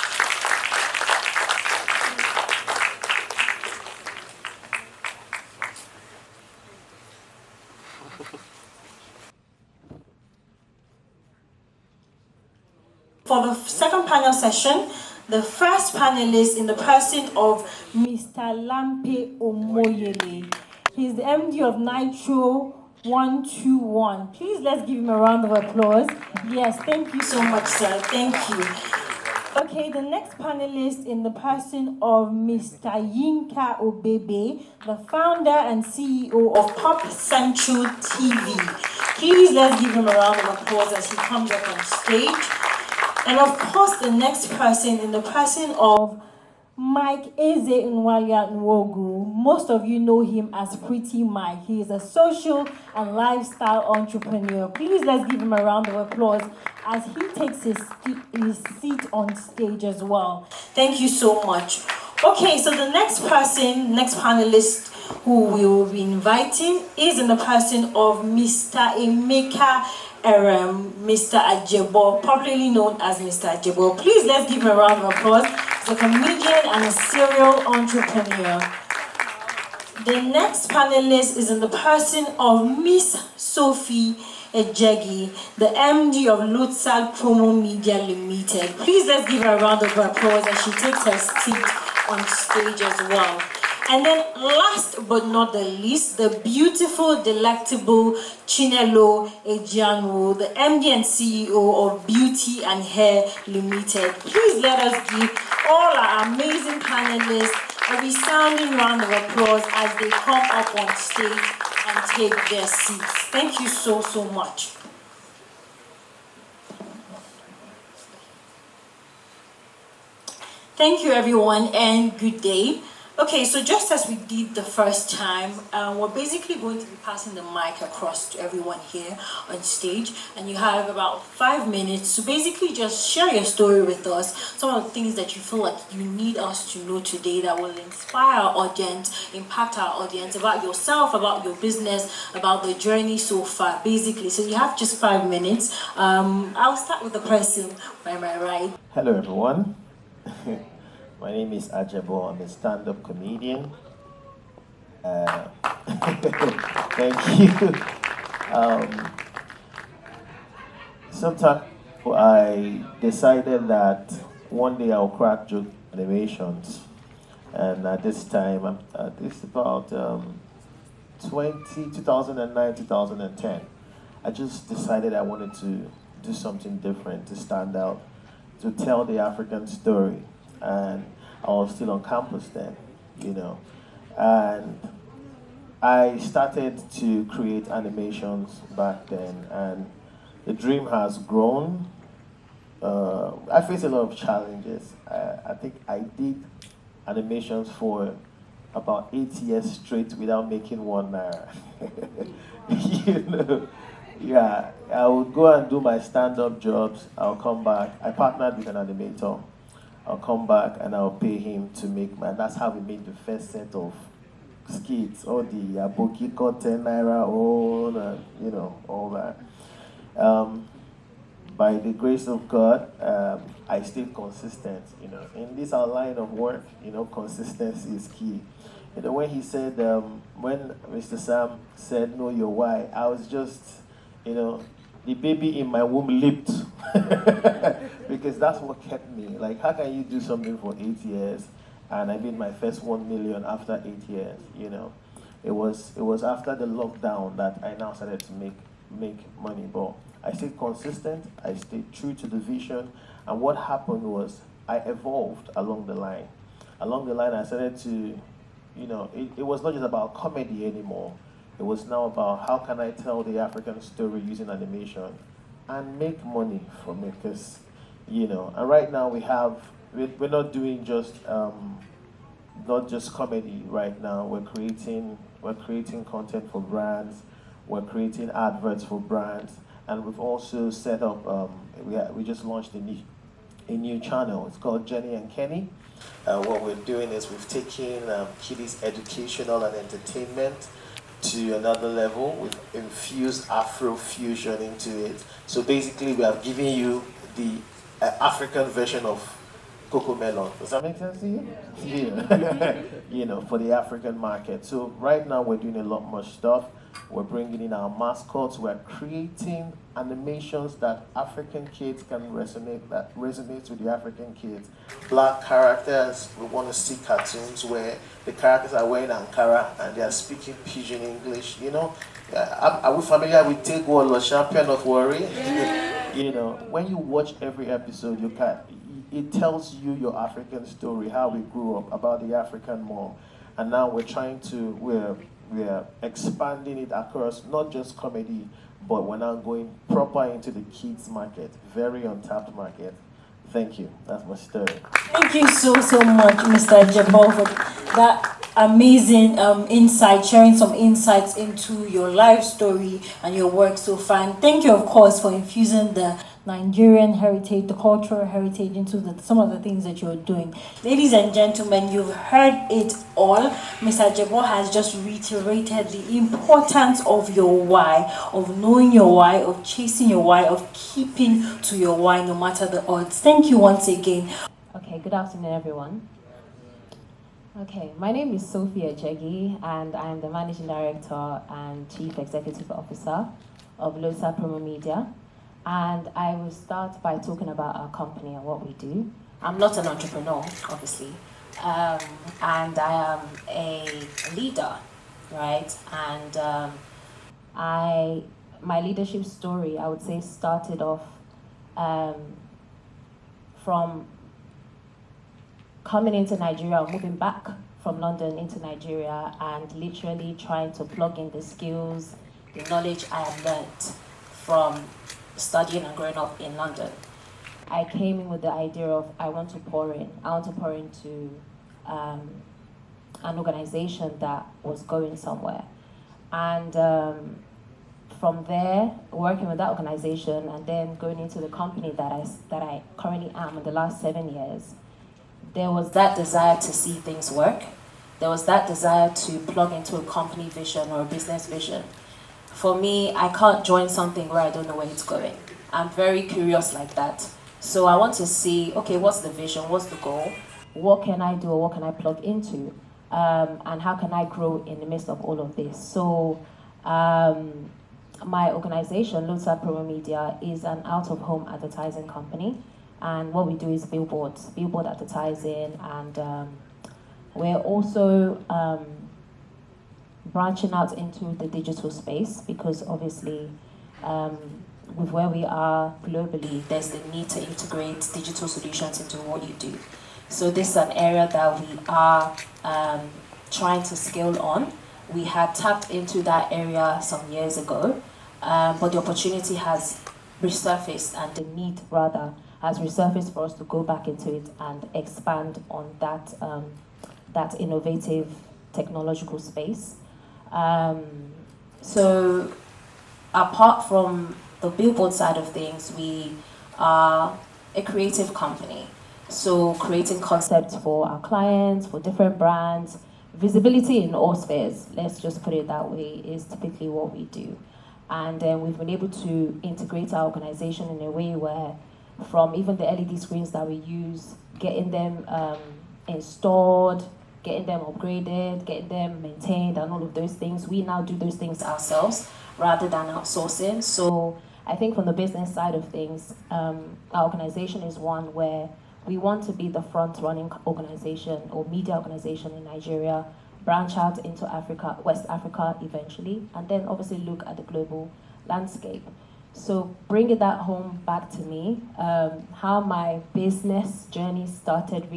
For the second panel session, the first panelist in the person of Mr. Lampe Omoyele. He's the MD of Nitro 121. Please let's give him a round of applause. Yes, thank you so much, sir. Thank you. Okay, the next panelist in the person of Mr. Yinka Obebe, the founder and CEO of Pop Central TV. Please let's give him a round of applause as he comes up on stage. And of course, the next person in the person of Mike Eze Nwalia Nwogu. Most of you know him as Pretty Mike. He is a social and lifestyle entrepreneur. Please let's give him a round of applause as he takes his seat on stage as well. Thank you so much. Okay, so the next panelist who we will be inviting is in the person of Mr. Emeka Mr. Ajebo, popularly known as Mr. Ajebo. Please let's give him a round of applause. He's a comedian and a serial entrepreneur. The next panelist is in the person of Miss Sophie Ejegi, the MD of Lutsal Promo Media Limited. Please let's give her a round of applause as she takes her seat on stage as well. And then last but not the least, the beautiful, delectable Chinelo Ejianwu, the MD and CEO of Beauty and Hair Limited. Please let us give all our amazing panelists a resounding round of applause as they come up on stage and take their seats. Thank you so, so much. Thank you, everyone, and good day. Okay, so just as we did the first time, we're basically going to be passing the mic across to everyone here on stage, and you have about 5 minutes to basically just share your story with us, some of the things that you feel like you need us to know today that will inspire our audience, impact our audience, about yourself, about your business, about the journey so far, basically. So you have just 5 minutes. I'll start with the person by my right. Hello, everyone. My name is Ajebo. I'm a stand-up comedian. Thank you. Sometime I decided that one day I'll crack joke animations. And at this time, this is about 2009, 2010. I just decided I wanted to do something different, to stand out, to tell the African story. And I was still on campus then, you know. And I started to create animations back then, and the dream has grown. I faced a lot of challenges. I think I did animations for about 8 years straight without making one naira. You know, yeah, I would go and do my stand-up jobs. I'll come back. I partnered with an animator. I'll come back and I'll pay him to make my. That's how we made the first set of skits, all the Aboki content, Naira, all you know, all that. By the grace of God, I stayed consistent. You know, in this our line of work, you know, consistency is key. You know, when he said, when Mr. Sam said, "Know your why," I was just, you know, the baby in my womb leaped. Because that's what kept me. Like, how can you do something for 8 years? And I made my first 1 million after 8 years, you know. It was after the lockdown that I now started to make money. But I stayed consistent, I stayed true to the vision, and what happened was I evolved along the line. Along the line, I started to, you know, it was not just about comedy anymore. It was now about how can I tell the African story using animation and make money from it, because, you know, and right now we're not doing just not just comedy right now. We're creating content for brands, we're creating adverts for brands, and we've also set up we just launched a new channel. It's called Jenny and Kenny. What we're doing is we've taken kiddies educational and entertainment to another level. We've infused Afro-fusion into it. So basically we have given you the African version of Coco Melon. Does that make sense to you? Yeah. You know, for the African market. So right now we're doing a lot more stuff. We're bringing in our mascots. We're creating animations that African kids can resonate, that resonates with the African kids. Black characters, we want to see cartoons where the characters are wearing Ankara and they are speaking Pidgin English, you know. Are we familiar with Tegwall or Champion of Warri? You know, when you watch every episode, it tells you your African story, how we grew up, about the African mom. And now we're expanding it across not just comedy, but we're now going proper into the kids market, very untapped market. Thank you. That's my story. Thank you so much, Mr. Jabal, for that amazing insight, sharing some insights into your life story and your work so far. And thank you, of course, for infusing the Nigerian heritage, the cultural heritage into some of the things that you're doing. Ladies and gentlemen, you've heard it all. Mr. Jabal has just reiterated the importance of your why, of knowing your why, of chasing your why, of keeping to your why no matter the odds. Thank you once again. Okay, good afternoon, everyone. Okay, my name is Sophia Jegi, and I am the Managing Director and Chief Executive Officer of Losa Promo Media. And I will start by talking about our company and what we do. I'm not an entrepreneur, obviously, and I am a leader, right? And my leadership story, I would say, started off from coming into Nigeria, or moving back from London into Nigeria, and literally trying to plug in the skills, the knowledge I have learned from studying and growing up in London. I came in with the idea of I want to pour into an organization that was going somewhere. And from there, working with that organization and then going into the company that I currently am in the last 7 years, there was that desire to see things work. There was that desire to plug into a company vision or a business vision. For me, I can't join something where I don't know where it's going. I'm very curious like that. So I want to see, okay, what's the vision? What's the goal? What can I do or what can I plug into? And how can I grow in the midst of all of this? So my organization, Losa Promo Media, is an out-of-home advertising company. And what we do is billboard advertising, and we're also branching out into the digital space because obviously with where we are globally, there's the need to integrate digital solutions into what you do. So this is an area that we are trying to scale on. We had tapped into that area some years ago, but the opportunity has resurfaced, and the need rather has resurfaced for us to go back into it and expand on that that innovative technological space. So apart from the billboard side of things, we are a creative company. So creating concepts for our clients, for different brands, visibility in all spheres, let's just put it that way, is typically what we do. And we've been able to integrate our organization in a way where from even the LED screens that we use, getting them installed, getting them upgraded, getting them maintained, and all of those things, we now do those things ourselves rather than outsourcing. So I think from the business side of things, our organization is one where we want to be the front-running organization or media organization in Nigeria, branch out into Africa, West Africa eventually, and then obviously look at the global landscape. So bringing that home back to me, how my business journey started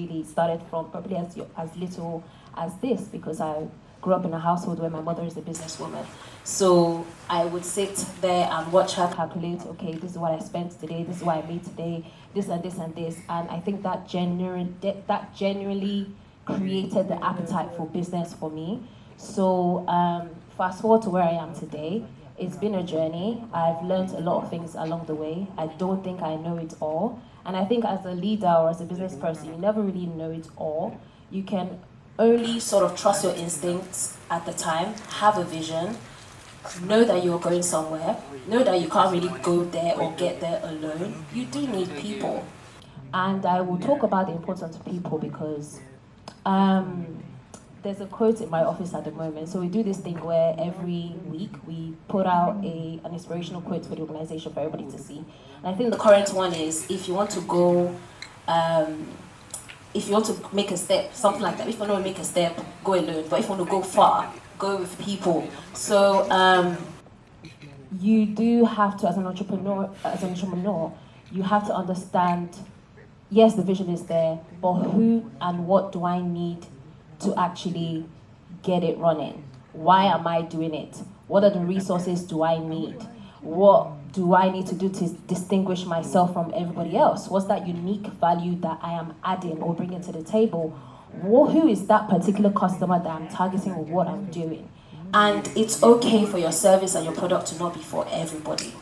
from probably as little as this, because I grew up in a household where my mother is a businesswoman. So I would sit there and watch her calculate, okay, this is what I spent today, this is what I made today, this and this and this. And I think that genuinely created the appetite for business for me. So fast forward to where I am today. It's been a journey. I've learned a lot of things along the way. I don't think I know it all. And I think as a leader or as a business person, you never really know it all. You can only sort of trust your instincts at the time, have a vision, know that you're going somewhere, know that you can't really go there or get there alone. You do need people. And I will talk about the importance of people because there's a quote in my office at the moment. So we do this thing where every week we put out an inspirational quote for the organization for everybody to see. And I think the current one is, if you want to go, if you want to make a step, something like that. If you want to make a step, go alone. But if you want to go far, go with people. So you do have to, as an entrepreneur, you have to understand, yes, the vision is there, but who and what do I need to actually get it running? Why am I doing it? What are the resources do I need? What do I need to do to distinguish myself from everybody else? What's that unique value that I am adding or bringing to the table? Who is that particular customer that I'm targeting with what I'm doing? And it's okay for your service and your product to not be for everybody.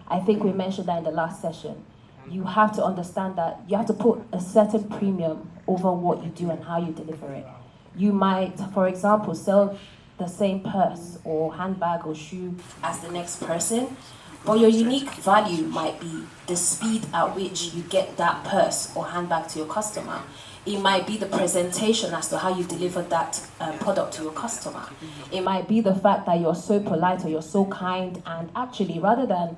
I think we mentioned that in the last session. You have to understand that you have to put a certain premium over what you do and how you deliver it. You might, for example, sell the same purse or handbag or shoe as the next person, but your unique value might be the speed at which you get that purse or handbag to your customer. It might be the presentation as to how you deliver that product to your customer. It might be the fact that you're so polite or you're so kind, and actually, rather than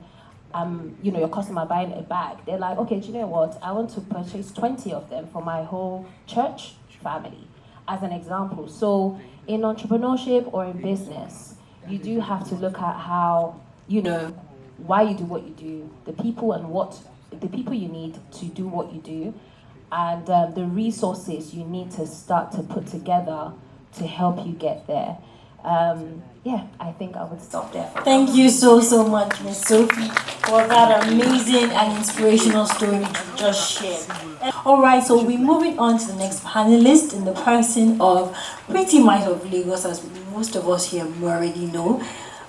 your customer buying a bag, they're like, okay, do you know what? I want to purchase 20 of them for my whole church family, as an example. So in entrepreneurship or in business, you do have to look at how, why you do what you do, the people you need to do what you do, and the resources you need to start to put together to help you get there. I think I would stop there. Thank you so much, Ms. Sophie, for that amazing and inspirational story you just shared. All right, so we're moving on to the next panelist in the person of Pretty Might of Lagos, as most of us here already know.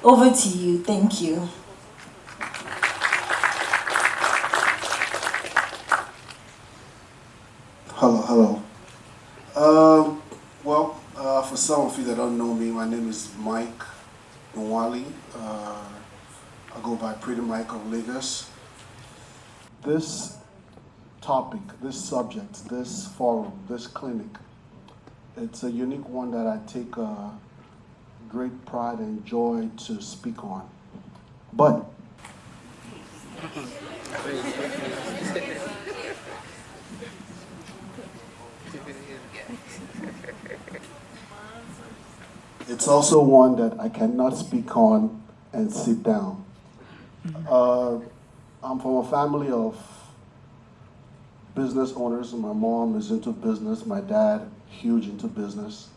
Over to you. Thank you. Hello. For some of you that don't know me, my name is Mike Nwali. I go by Pretty Mike of Lagos. This topic, this subject, this forum, this clinic, it's a unique one that I take great pride and joy to speak on. But it's also one that I cannot speak on and sit down. I'm from a family of business owners. My mom is into business. My dad, huge into business.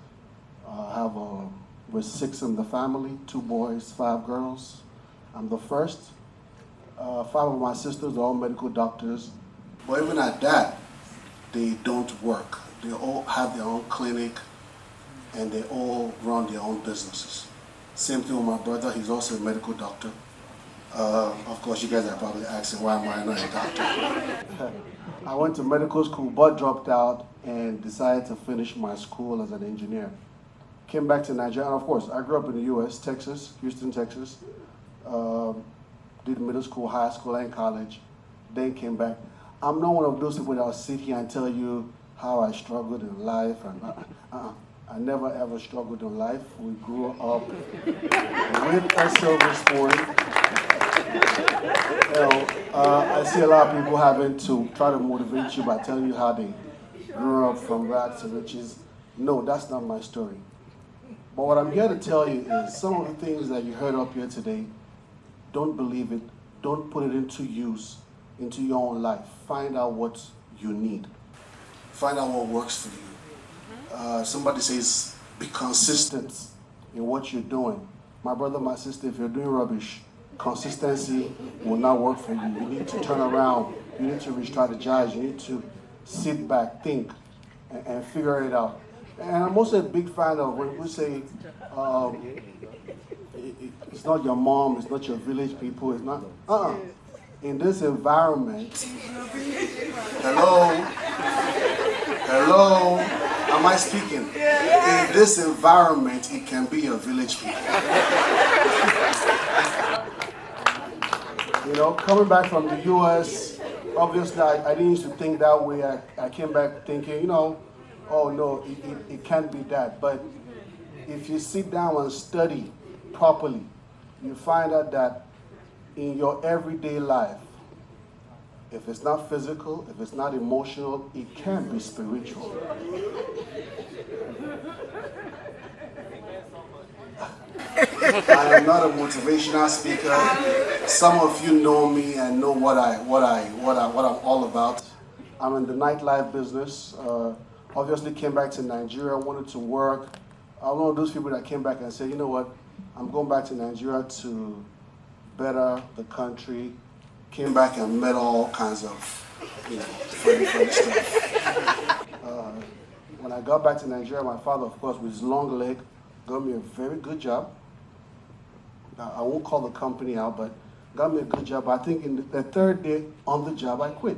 We're 6 in the family, 2 boys, 5 girls. I'm the first. 5 of my sisters are all medical doctors. But even at that, they don't work. They all have their own clinic, and they all run their own businesses. Same thing with my brother, he's also a medical doctor. Of course, you guys are probably asking, why am I not a doctor? I went to medical school, but dropped out and decided to finish my school as an engineer. Came back to Nigeria, and of course, I grew up in the US, Texas, Houston, Texas. Did middle school, high school, and college, then came back. I'm not one of those people that will sit here and tell you how I struggled in life. I never ever struggled in life. We grew up with a silver spoon. I see a lot of people having to try to motivate you by telling you how they grew up from rags to riches. No, that's not my story. But what I'm here to tell you is some of the things that you heard up here today, don't believe it. Don't put it into use, into your own life. Find out what you need. Find out what works for you. Somebody says, be consistent in what you're doing. My brother, my sister, if you're doing rubbish, consistency will not work for you. You need to turn around. You need to re-strategize. You need to sit back, think, and figure it out. And I'm also a big fan of when we say, it's not your mom, it's not your village people, it's not, in this environment, hello, am I speaking? In this environment, it can be your village people. Coming back from the US, obviously I didn't used to think that way. I came back thinking, oh no, it can't be that. But if you sit down and study properly, you find out that in your everyday life, if it's not physical, if it's not emotional, it can be spiritual. I am not a motivational speaker. Some of you know me and know what I'm all about. I'm in the nightlife business. Obviously came back to Nigeria, wanted to work. I'm one of those people that came back and said, you know what, I'm going back to Nigeria to better the country, came back and met all kinds of, funny stuff. When I got back to Nigeria, my father, of course, with his long leg, got me a very good job. I won't call the company out, but got me a good job. I think in the third day on the job, I quit.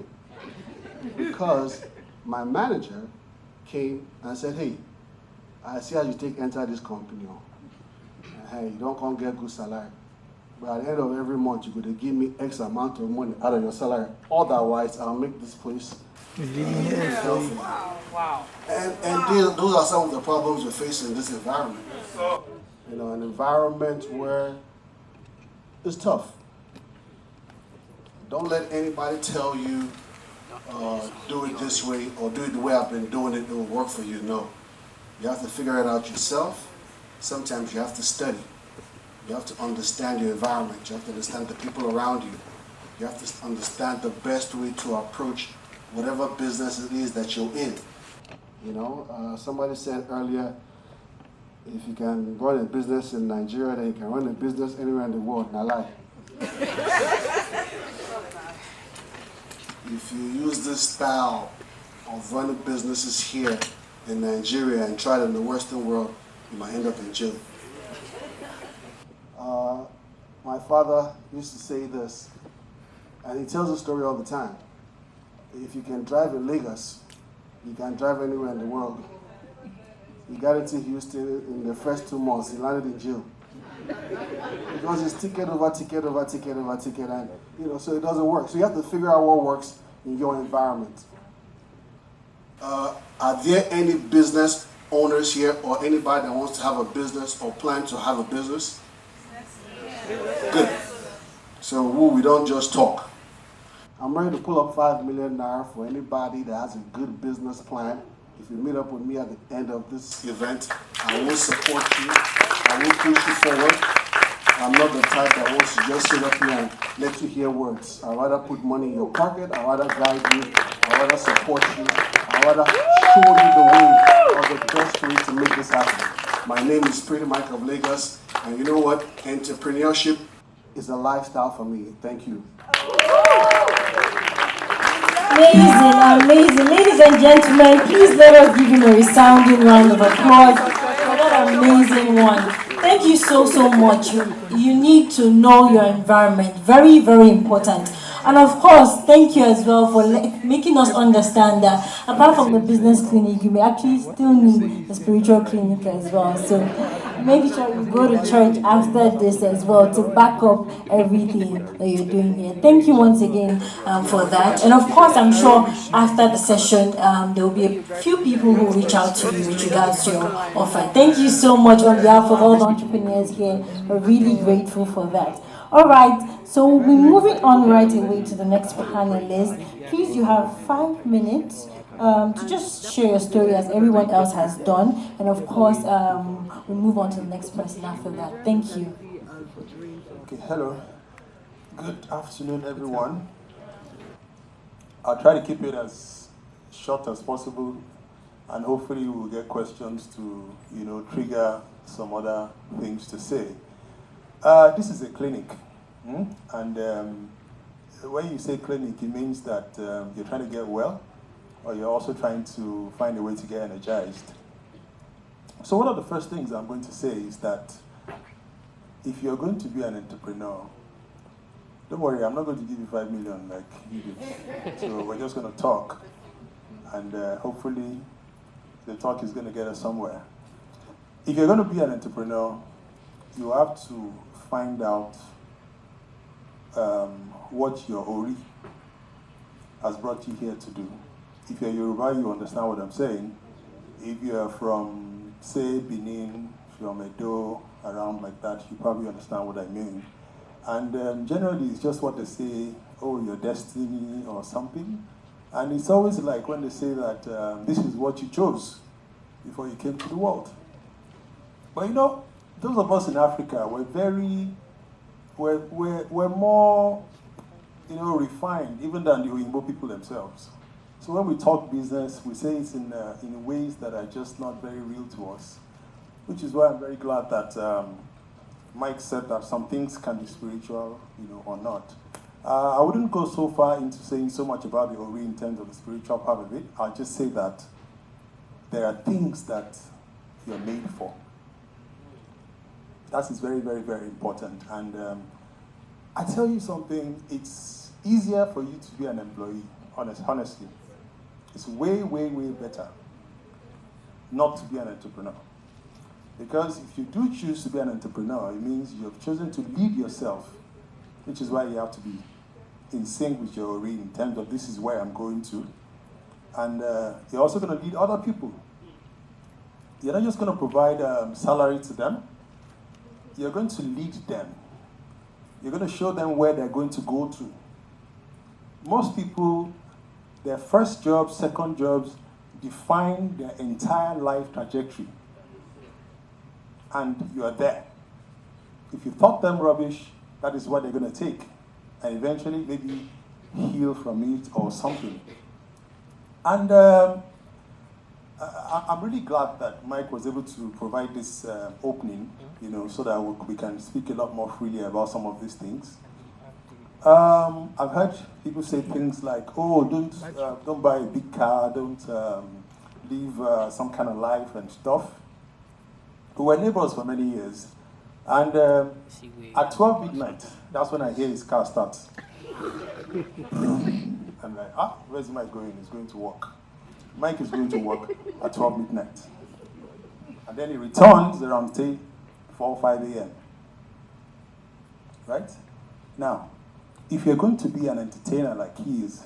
Because my manager came and said, hey, I see how you enter this company. Hey, you don't come get good salary. But at the end of every month, you're going to give me X amount of money out of your salary. Otherwise, I'll make this place. Wow. And those are some of the problems we face in this environment. An environment where it's tough. Don't let anybody tell you, do it this way or do it the way I've been doing it, it will work for you. No. You have to figure it out yourself. Sometimes you have to study. You have to understand your environment. You have to understand the people around you. You have to understand the best way to approach whatever business it is that you're in. Somebody said earlier, if you can run a business in Nigeria, then you can run a business anywhere in the world. And I lie. If you use this style of running businesses here in Nigeria and try it in the Western world, you might end up in jail. My father used to say this, and he tells the story all the time. If you can drive in Lagos, you can drive anywhere in the world. He got into Houston in the first 2 months. He landed in jail. Because it's ticket over ticket over ticket over ticket, and so it doesn't work. So you have to figure out what works in your environment. Are there any business owners here or anybody that wants to have a business or plan to have a business? Good. So we don't just talk. I'm ready to pull up 5 million naira for anybody that has a good business plan. If you meet up with me at the end of this event, I will support you. I will push you forward. I'm not the type that wants to just sit up here and let you hear words. I'd rather put money in your pocket. I'd rather guide you. I'd rather support you. I'd rather show you the way or the best way to make this happen. My name is Pretty Mike of Lagos. And you know what? Entrepreneurship is a lifestyle for me. Thank you. Amazing. Ladies and gentlemen, please let us give him a resounding round of applause for that amazing one. Thank you so much. You need to know your environment. Very, very important. And of course, thank you as well for making us understand that apart from the business clinic, you may actually still need the spiritual clinic as well. So make sure you go to church after this as well to back up everything that you're doing here. Thank you once again for that. And of course, I'm sure after the session, there will be a few people who will reach out to you with regards to your offer. Thank you so much on behalf of all the entrepreneurs here. We're really grateful for that. All right, so we're moving on right away to the next panelist. Please, you have 5 minutes to just share your story as everyone else has done. And of course, we'll move on to the next person after that. Thank you. Okay, hello. Good afternoon, everyone. I'll try to keep it as short as possible, and hopefully we'll get questions to, trigger some other things to say. This is a clinic, and when you say clinic, it means that you're trying to get well, or you're also trying to find a way to get energized. So one of the first things I'm going to say is that if you're going to be an entrepreneur, don't worry, I'm not going to give you 5 million like you did. So we're just going to talk, and hopefully the talk is going to get us somewhere. If you're going to be an entrepreneur, you have to find out what your Ori has brought you here to do. If you're Yoruba, you understand what I'm saying. If you're from, say, Benin, from Edo, around like that, you probably understand what I mean. And generally, it's just what they say, oh, your destiny or something. And it's always like when they say that this is what you chose before you came to the world. But those of us in Africa, we're more, refined even than the Oyinbo people themselves. So when we talk business, we say it's in ways that are just not very real to us, which is why I'm very glad that Mike said that some things can be spiritual, or not. I wouldn't go so far into saying so much about the Ori in terms of the spiritual part of it. I'll just say that there are things that you're made for. That is very, very, very important. And I tell you something, it's easier for you to be an employee, honestly. It's way, way, way better not to be an entrepreneur. Because if you do choose to be an entrepreneur, it means you have chosen to lead yourself, which is why you have to be in sync with your Ori in terms of this is where I'm going to. And you're also going to lead other people. You're not just going to provide salary to them. You're going to lead them. You're going to show them where they're going to go to. Most people, their first jobs, second jobs, define their entire life trajectory. And you are there. If you taught them rubbish, that is what they're going to take. And eventually, maybe heal from it or something. And I'm really glad that Mike was able to provide this opening, so that we can speak a lot more freely about some of these things. I've heard people say things like, "Oh, don't buy a big car, don't live some kind of life and stuff." We were neighbors for many years, and at 12 midnight, that's when I hear his car start. I'm like, where's Mike going? He's going to work. Mike is going to work at 12 midnight. And then he returns around 4 or 5 a.m. Right? Now, if you're going to be an entertainer like he is,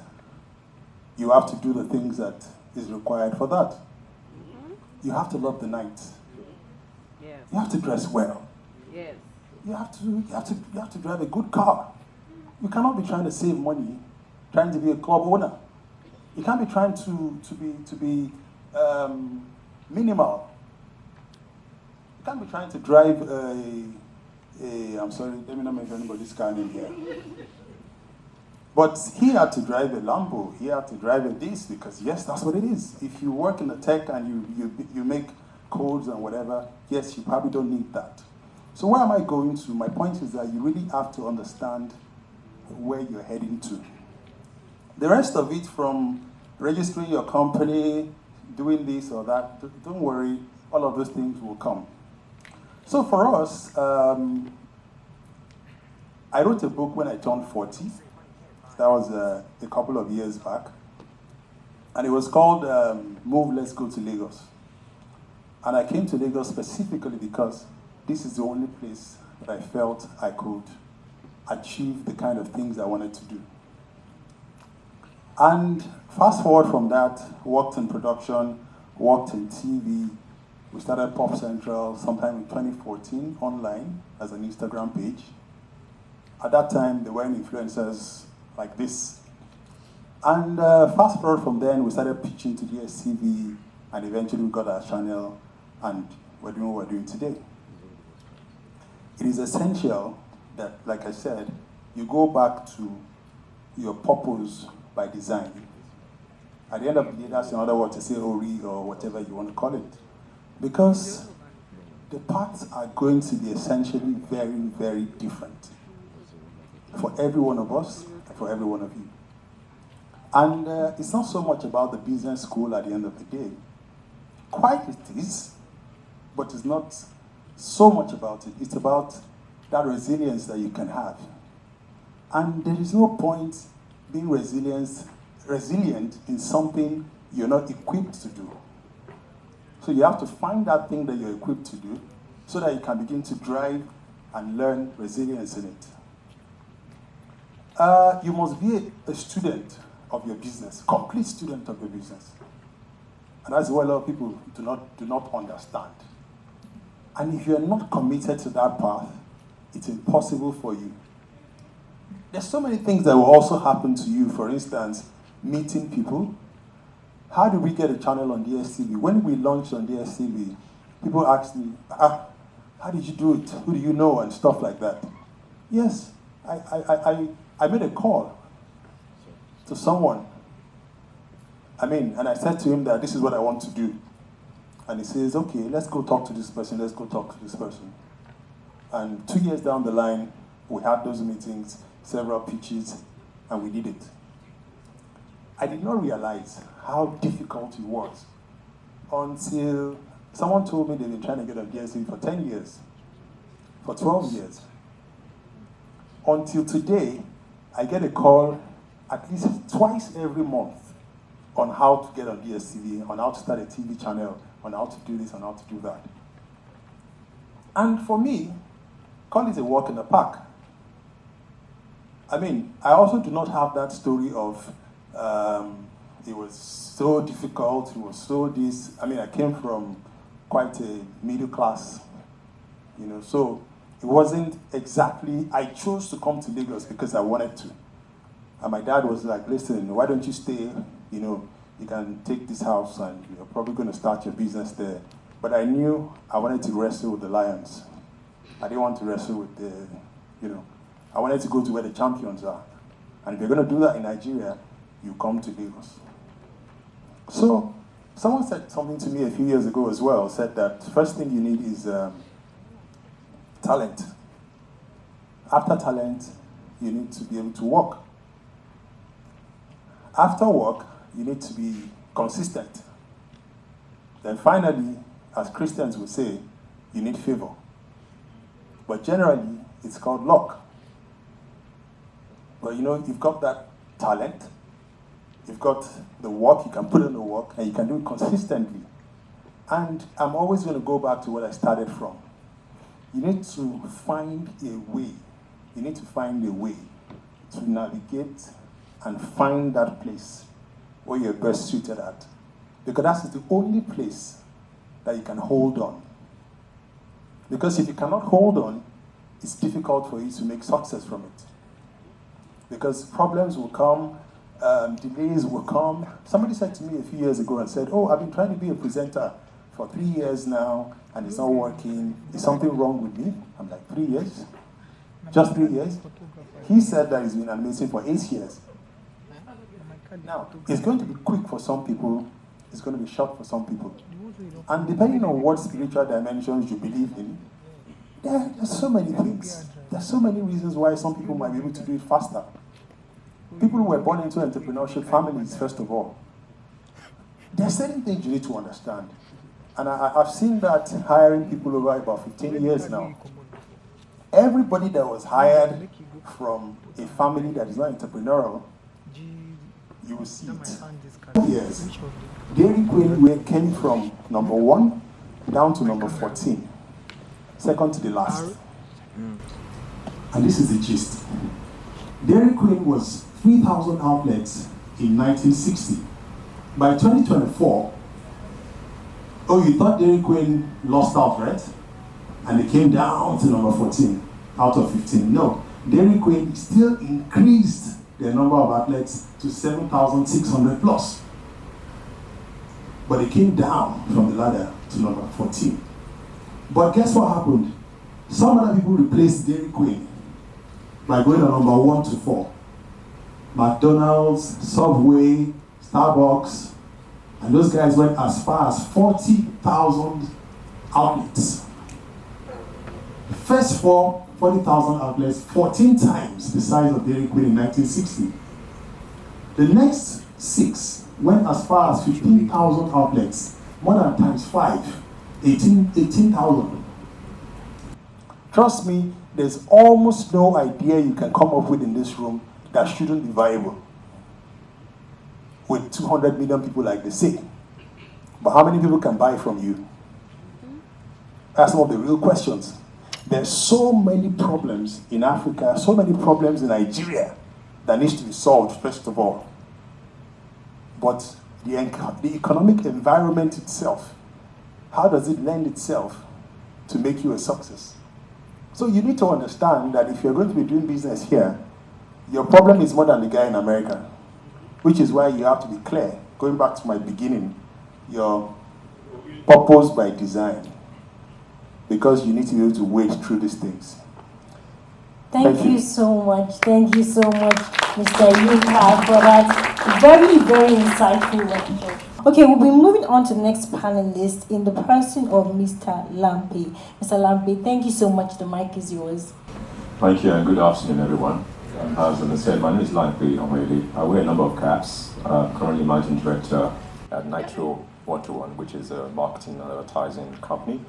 you have to do the things that is required for that. You have to love the night. Yes. You have to dress well. Yes. You have to drive a good car. You cannot be trying to save money, trying to be a club owner. You can't be trying to be minimal. You can't be trying to drive I'm sorry, let me not mention anybody's car in here. But he had to drive a Lambo. He had to drive a this because yes, that's what it is. If you work in the tech and you make codes and whatever, yes, you probably don't need that. So where am I going to? My point is that you really have to understand where you're heading to. The rest of it, from registering your company, doing this or that, don't worry, all of those things will come. So for us, I wrote a book when I turned 40. That was a couple of years back. And it was called Move, Let's Go to Lagos. And I came to Lagos specifically because this is the only place that I felt I could achieve the kind of things I wanted to do. And fast forward from that, worked in production, worked in TV. We started Pop Central sometime in 2014 online as an Instagram page. At that time, there weren't influencers like this. And fast forward from then, we started pitching to DSTV, and eventually we got our channel, and we're doing what we're doing today. It is essential that, like I said, you go back to your purpose by design. At the end of the day, that's another word to say Ori or whatever you want to call it. Because the paths are going to be essentially very, very different for every one of us and for every one of you. And it's not so much about the business school at the end of the day. Quite it is, but it's not so much about it. It's about that resilience that you can have. And there is no point being resilient in something you're not equipped to do. So you have to find that thing that you're equipped to do so that you can begin to drive and learn resilience in it. You must be a student of your business, complete student of your business. And that's what a lot of people do not understand. And if you're not committed to that path, it's impossible for you. There's so many things that will also happen to you. For instance, meeting people. How did we get a channel on DSTV? When we launched on DSTV, people asked me, how did you do it? Who do you know? And stuff like that. Yes, I made a call to someone. And I said to him that this is what I want to do. And he says, okay, let's go talk to this person, let's go talk to this person. And 2 years down the line, we had those meetings, several pitches, and we did it. I did not realize how difficult it was until someone told me they've been trying to get on DSTV for 10 years, for 12 years. Until today, I get a call at least twice every month on how to get on DSTV, on how to start a TV channel, on how to do this, on how to do that. And for me, call it a walk in the park. I mean, I also do not have that story of it was so difficult, it was so this. I mean, I came from quite a middle class, you know, so it wasn't exactly, I chose to come to Lagos because I wanted to. And my dad was like, listen, why don't you stay, you know, you can take this house and you're probably going to start your business there. But I knew I wanted to wrestle with the lions. I didn't want to wrestle with the, you know, I wanted to go to where the champions are. And if you're going to do that in Nigeria, you come to Lagos. So someone said something to me a few years ago as well, said that first thing you need is talent. After talent, you need to be able to work. After work, you need to be consistent. Then finally, as Christians would say, you need favor. But generally, it's called luck. But you know, you've got that talent, you've got the work, you can put in the work, and you can do it consistently. And I'm always going to go back to where I started from. You need to find a way. You need to find a way to navigate and find that place where you're best suited at. Because that's the only place that you can hold on. Because if you cannot hold on, it's difficult for you to make success from it. Because problems will come, delays will come. Somebody said to me a few years ago and said, oh, I've been trying to be a presenter for 3 years now, and it's not working. Is something wrong with me? I'm like, 3 years? Just 3 years? He said that he's been animating for 8 years. Now, it's going to be quick for some people, it's going to be short for some people. And depending on what spiritual dimensions you believe in, there's so many things. There's so many reasons why some people might be able to do it faster. People who were born into entrepreneurship families, first of all. There are certain things you need to understand. And I've seen that hiring people over about 15 years now. Everybody that was hired from a family that is not entrepreneurial, you will see it. Yes. Dairy Queen came from number 1 down to number 14. Second to the last. And this is the gist. Dairy Queen was 3,000 outlets in 1960. By 2024, oh, you thought Dairy Queen lost out, right? And it came down to number 14 out of 15. No, Dairy Queen still increased their number of outlets to 7,600 plus. But it came down from the ladder to number 14. But guess what happened? Some other people replaced Dairy Queen by going on number 1 to 4. McDonald's, Subway, Starbucks, and those guys went as far as 40,000 outlets. First 40,000 outlets, 14 times the size of Dairy Queen in 1960. The next 6 went as far as 15,000 outlets, more than times 5, 18,000. Trust me, there's almost no idea you can come up with in this room that shouldn't be viable. With 200 million people like they say. But how many people can buy from you? That's some of the real questions. There's so many problems in Africa, so many problems in Nigeria that needs to be solved, first of all. But the economic environment itself, how does it lend itself to make you a success? So you need to understand that if you're going to be doing business here, your problem is more than the guy in America, which is why you have to be clear. Going back to my beginning, your purpose by design, because you need to be able to wade through these things. Thank you so much. Thank you so much, Mr. Yuka, for that very, very insightful lecture. Okay, we'll be moving on to the next panelist in the person of Mr. Lampe. Mr. Lampe, thank you so much. The mic is yours. Thank you and good afternoon, everyone. As I said, my name is Lampe Omele. I wear a number of caps. Currently managing director at Nitro 121, which is a marketing and advertising company.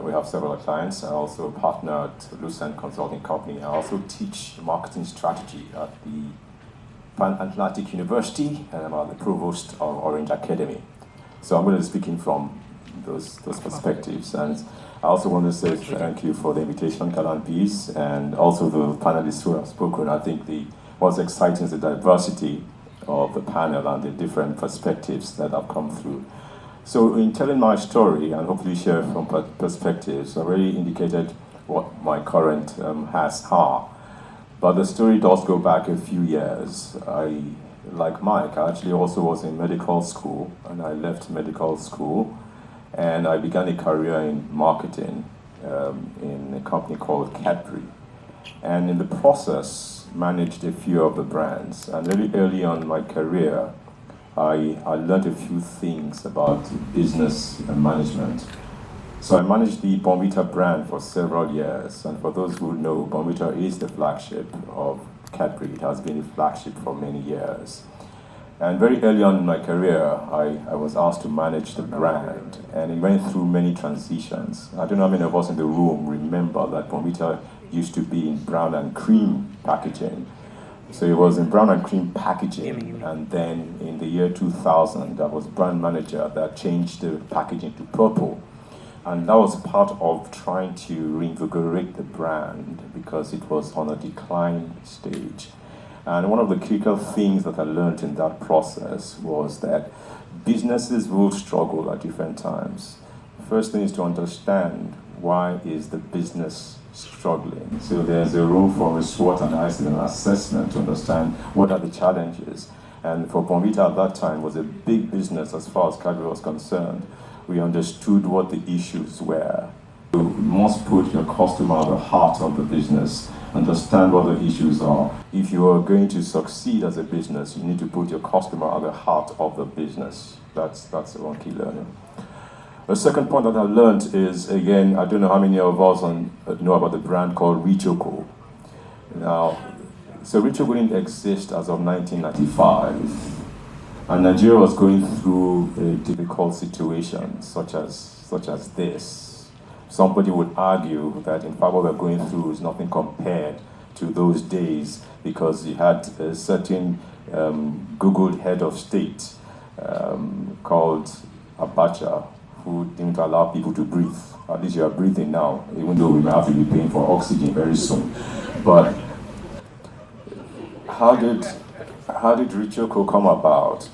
We have several clients. I also partner at Lucent Consulting Company. I also teach marketing strategy at the Pan Atlantic University, and I'm the provost of Orange Academy. So I'm going to be speaking from those perspectives. And I also want to say thank you for the invitation, Kalan Peace, and also the panelists who have spoken. I think what's exciting is the diversity of the panel and the different perspectives that have come through. So in telling my story, and hopefully share from perspectives, I already indicated what my current has are. But the story does go back a few years. Like Mike, I actually also was in medical school, and I left medical school, and I began a career in marketing in a company called Cadbury. And in the process, managed a few of the brands. And really early on in my career, I learned a few things about business and management. So I managed the Bonvita brand for several years. And for those who know, Bonvita is the flagship of Cadbury. It has been a flagship for many years. And very early on in my career, I was asked to manage the brand. And it went through many transitions. I don't know how many of us in the room remember that Bonvita used to be in brown and cream packaging. So it was in brown and cream packaging, and then in the year 2000, I was brand manager that changed the packaging to purple. And that was part of trying to reinvigorate the brand because it was on a decline stage. And one of the critical things that I learned in that process was that businesses will struggle at different times. First thing is to understand why is the business struggling. So there's a room for a SWOT analysis and assessment to understand what are the challenges. And for Bonvita at that time was a big business as far as Cadbury was concerned. We understood what the issues were. You must put your customer at the heart of the business, understand what the issues are. If you are going to succeed as a business, you need to put your customer at the heart of the business. That's one key learning. The second point that I learned is, again, I don't know how many of us know about the brand called Richoko. Now, so Richoko didn't exist as of 1995. And Nigeria was going through a difficult situation, such as this. Somebody would argue that, in fact, what we're going through is nothing compared to those days because you had a certain Googled head of state called Abacha, who didn't allow people to breathe. At least you are breathing now, even though we may have to be paying for oxygen very soon. But how did Richoko come about?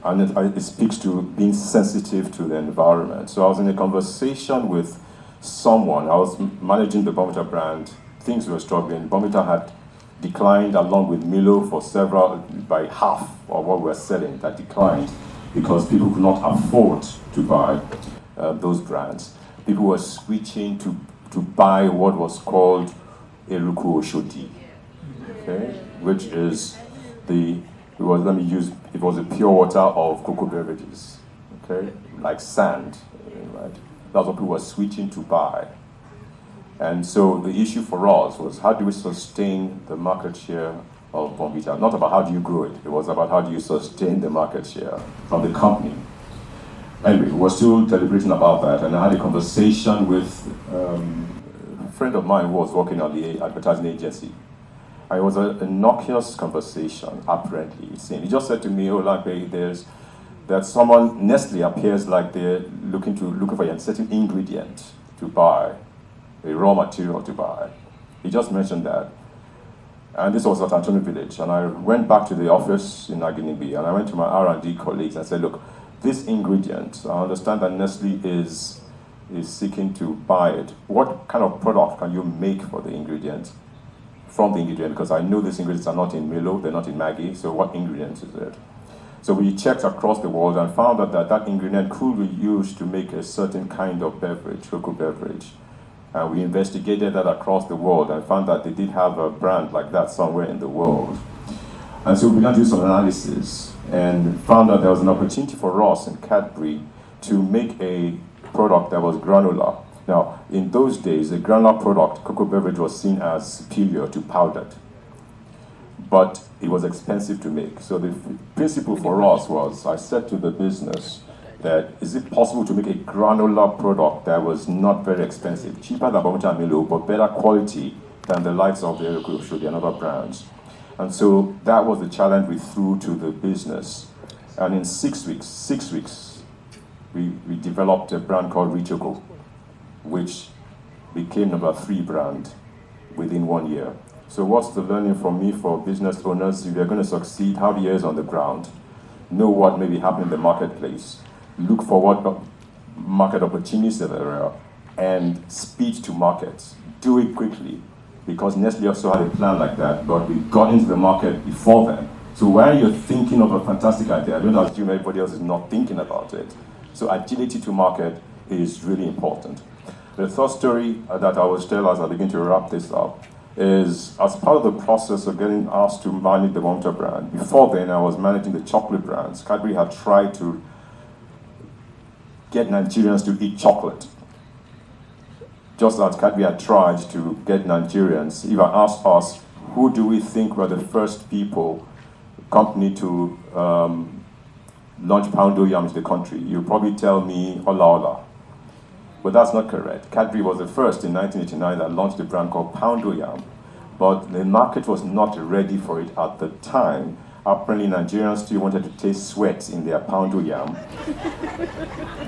And it speaks to being sensitive to the environment. So I was in a conversation with someone. I was managing the Bonvita brand. Things were struggling. Bonvita had declined along with Milo by half of what we were selling. That declined because people could not afford to buy those brands. People were switching to buy what was called Eruku Oshodi, okay, which is it was a pure water of cocoa beverages, okay, like sand, right? That's what people were switching to buy. And so the issue for us was, how do we sustain the market share of Bonvita? Not about how do you grow it, it was about how do you sustain the market share of the company. Anyway, we were still deliberating about that, and I had a conversation with a friend of mine who was working at the advertising agency. It was an innocuous conversation, apparently, it seemed. He just said to me, oh, Lampe, that someone, Nestle appears like they're looking for a certain ingredient to buy, a raw material to buy. He just mentioned that. And this was at Antony Village. And I went back to the office in Adenuga, and I went to my R&D colleagues and said, look, this ingredient, I understand that Nestle is seeking to buy it. What kind of product can you make for the ingredient? From the ingredient, because I know these ingredients are not in Milo, they're not in Maggi, so what ingredient is it? So we checked across the world and found out that ingredient could be used to make a certain kind of beverage, cocoa beverage. And we investigated that across the world and found that they did have a brand like that somewhere in the world. And so we began to do some analysis. and found that there was an opportunity for us in Cadbury to make a product that was granular. Now, in those days, a granular product, cocoa beverage, was seen as superior to powdered, but it was expensive to make. So the principle for us was, I said to the business that, is it possible to make a granular product that was not very expensive, cheaper than Bamucha Milo, but better quality than the likes of the Ikoyi and other brands? And so that was the challenge we threw to the business. And in 6 weeks, we developed a brand called Richoco, which became number 3 brand within 1 year. So what's the learning from me for business owners? If you're going to succeed, have ears on the ground, know what may be happening in the marketplace, look for what market opportunities there are, and speed to markets. Do it quickly, because Nestle also had a plan like that, but we got into the market before them. So while you're thinking of a fantastic idea, don't assume everybody else is not thinking about it. So agility to market is really important. The third story that I will tell as I begin to wrap this up is, as part of the process of getting asked to manage the Wonta brand, before then I was managing the chocolate brands. Cadbury had tried to get Nigerians to eat chocolate, just as Cadbury had tried to get Nigerians. If I asked us, who do we think were the first company to launch poundo yam in the country, you'll probably tell me Ola Ola. But that's not correct. Cadbury was the first in 1989 that launched a brand called Poundo Yam, but the market was not ready for it at the time. Apparently, Nigerians still wanted to taste sweat in their Poundo Yam.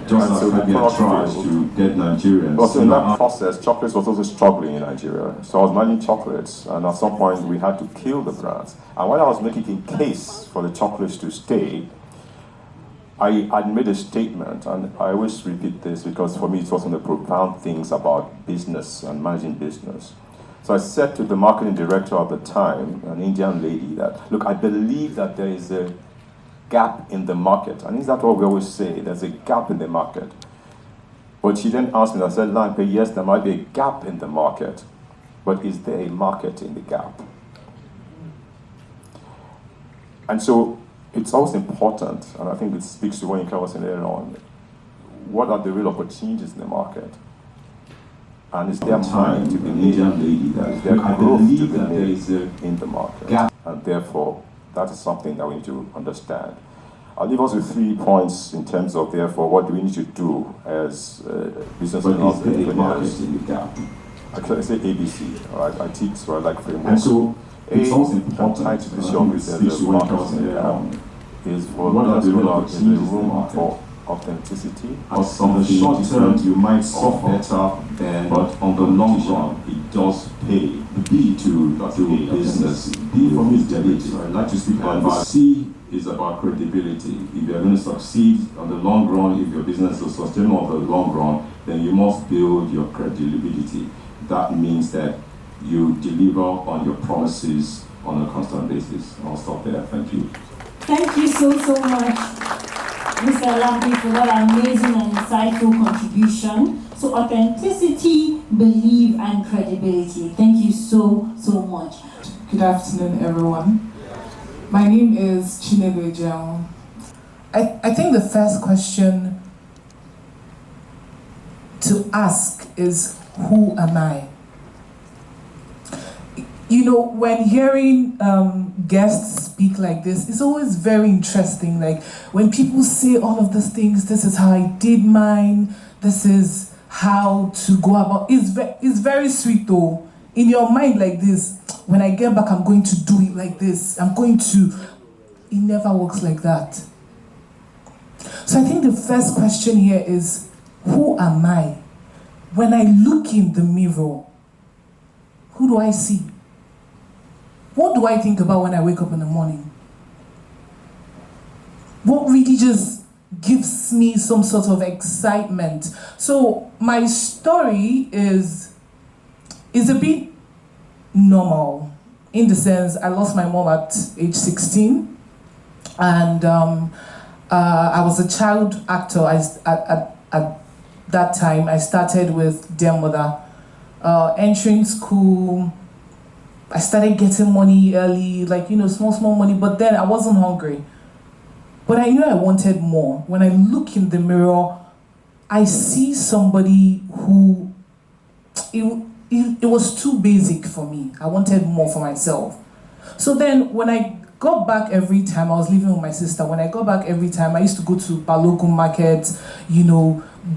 Just as Cadbury had tried to get Nigerians. But in that process, chocolates was also struggling in Nigeria. So I was managing chocolates, and at some point we had to kill the brands. And when I was making a case for the chocolates to stay, I made a statement, and I always repeat this because for me it was one of the profound things about business and managing business. So I said to the marketing director at the time, an Indian lady, that, look, I believe that there is a gap in the market. And is that what we always say? There's a gap in the market. But she then asked me, I said, Lampe, yes, there might be a gap in the market, but is there a market in the gap? And so it's always important, and I think it speaks to what Inka was saying earlier on, what are the real opportunities in the market? And is there time to believe that there are growth to be made in the market? And therefore, that is something that we need to understand. I'll leave us with 3 points in terms of, therefore, what do we need to do as business owners in the market in the gap? I say ABC, all right? I teach, so I like framework. And so, it's also important to this young business market is for business owners in the room for authenticity. On the short term, you might suffer better, but on the long run, it does pay. B to do business. D for me is debate. I like to speak about C is about credibility. If you're going to succeed on the long run, if your business is sustainable on the long run, then you must build your credibility. That means that you deliver on your promises on a constant basis. I'll stop there. Thank you. Thank you so much, Mr. Lampe, for that amazing and insightful contribution. So authenticity, belief, and credibility. Thank you so much. Good afternoon, everyone. My name is Chinelo Ejao. I think the first question to ask is, who am I? You know, when hearing guests speak like this, it's always very interesting. Like when people say all of these things, this is how I did mine, this is how to go about. It's very sweet though. In your mind like this, when I get back, I'm going to do it like this. It never works like that. So I think the first question here is, who am I? When I look in the mirror, who do I see? What do I think about when I wake up in the morning? What really just gives me some sort of excitement? So my story is a bit normal in the sense I lost my mom at age 16, and I was a child actor. At that time, I started with Dear Mother, entering school. I started getting money early, like, small money, but then I wasn't hungry. But I knew I wanted more. When I look in the mirror, I see somebody who, it was too basic for me. I wanted more for myself. So then when I got back every time, I was living with my sister, when I got back every time, I used to go to Balogun Market,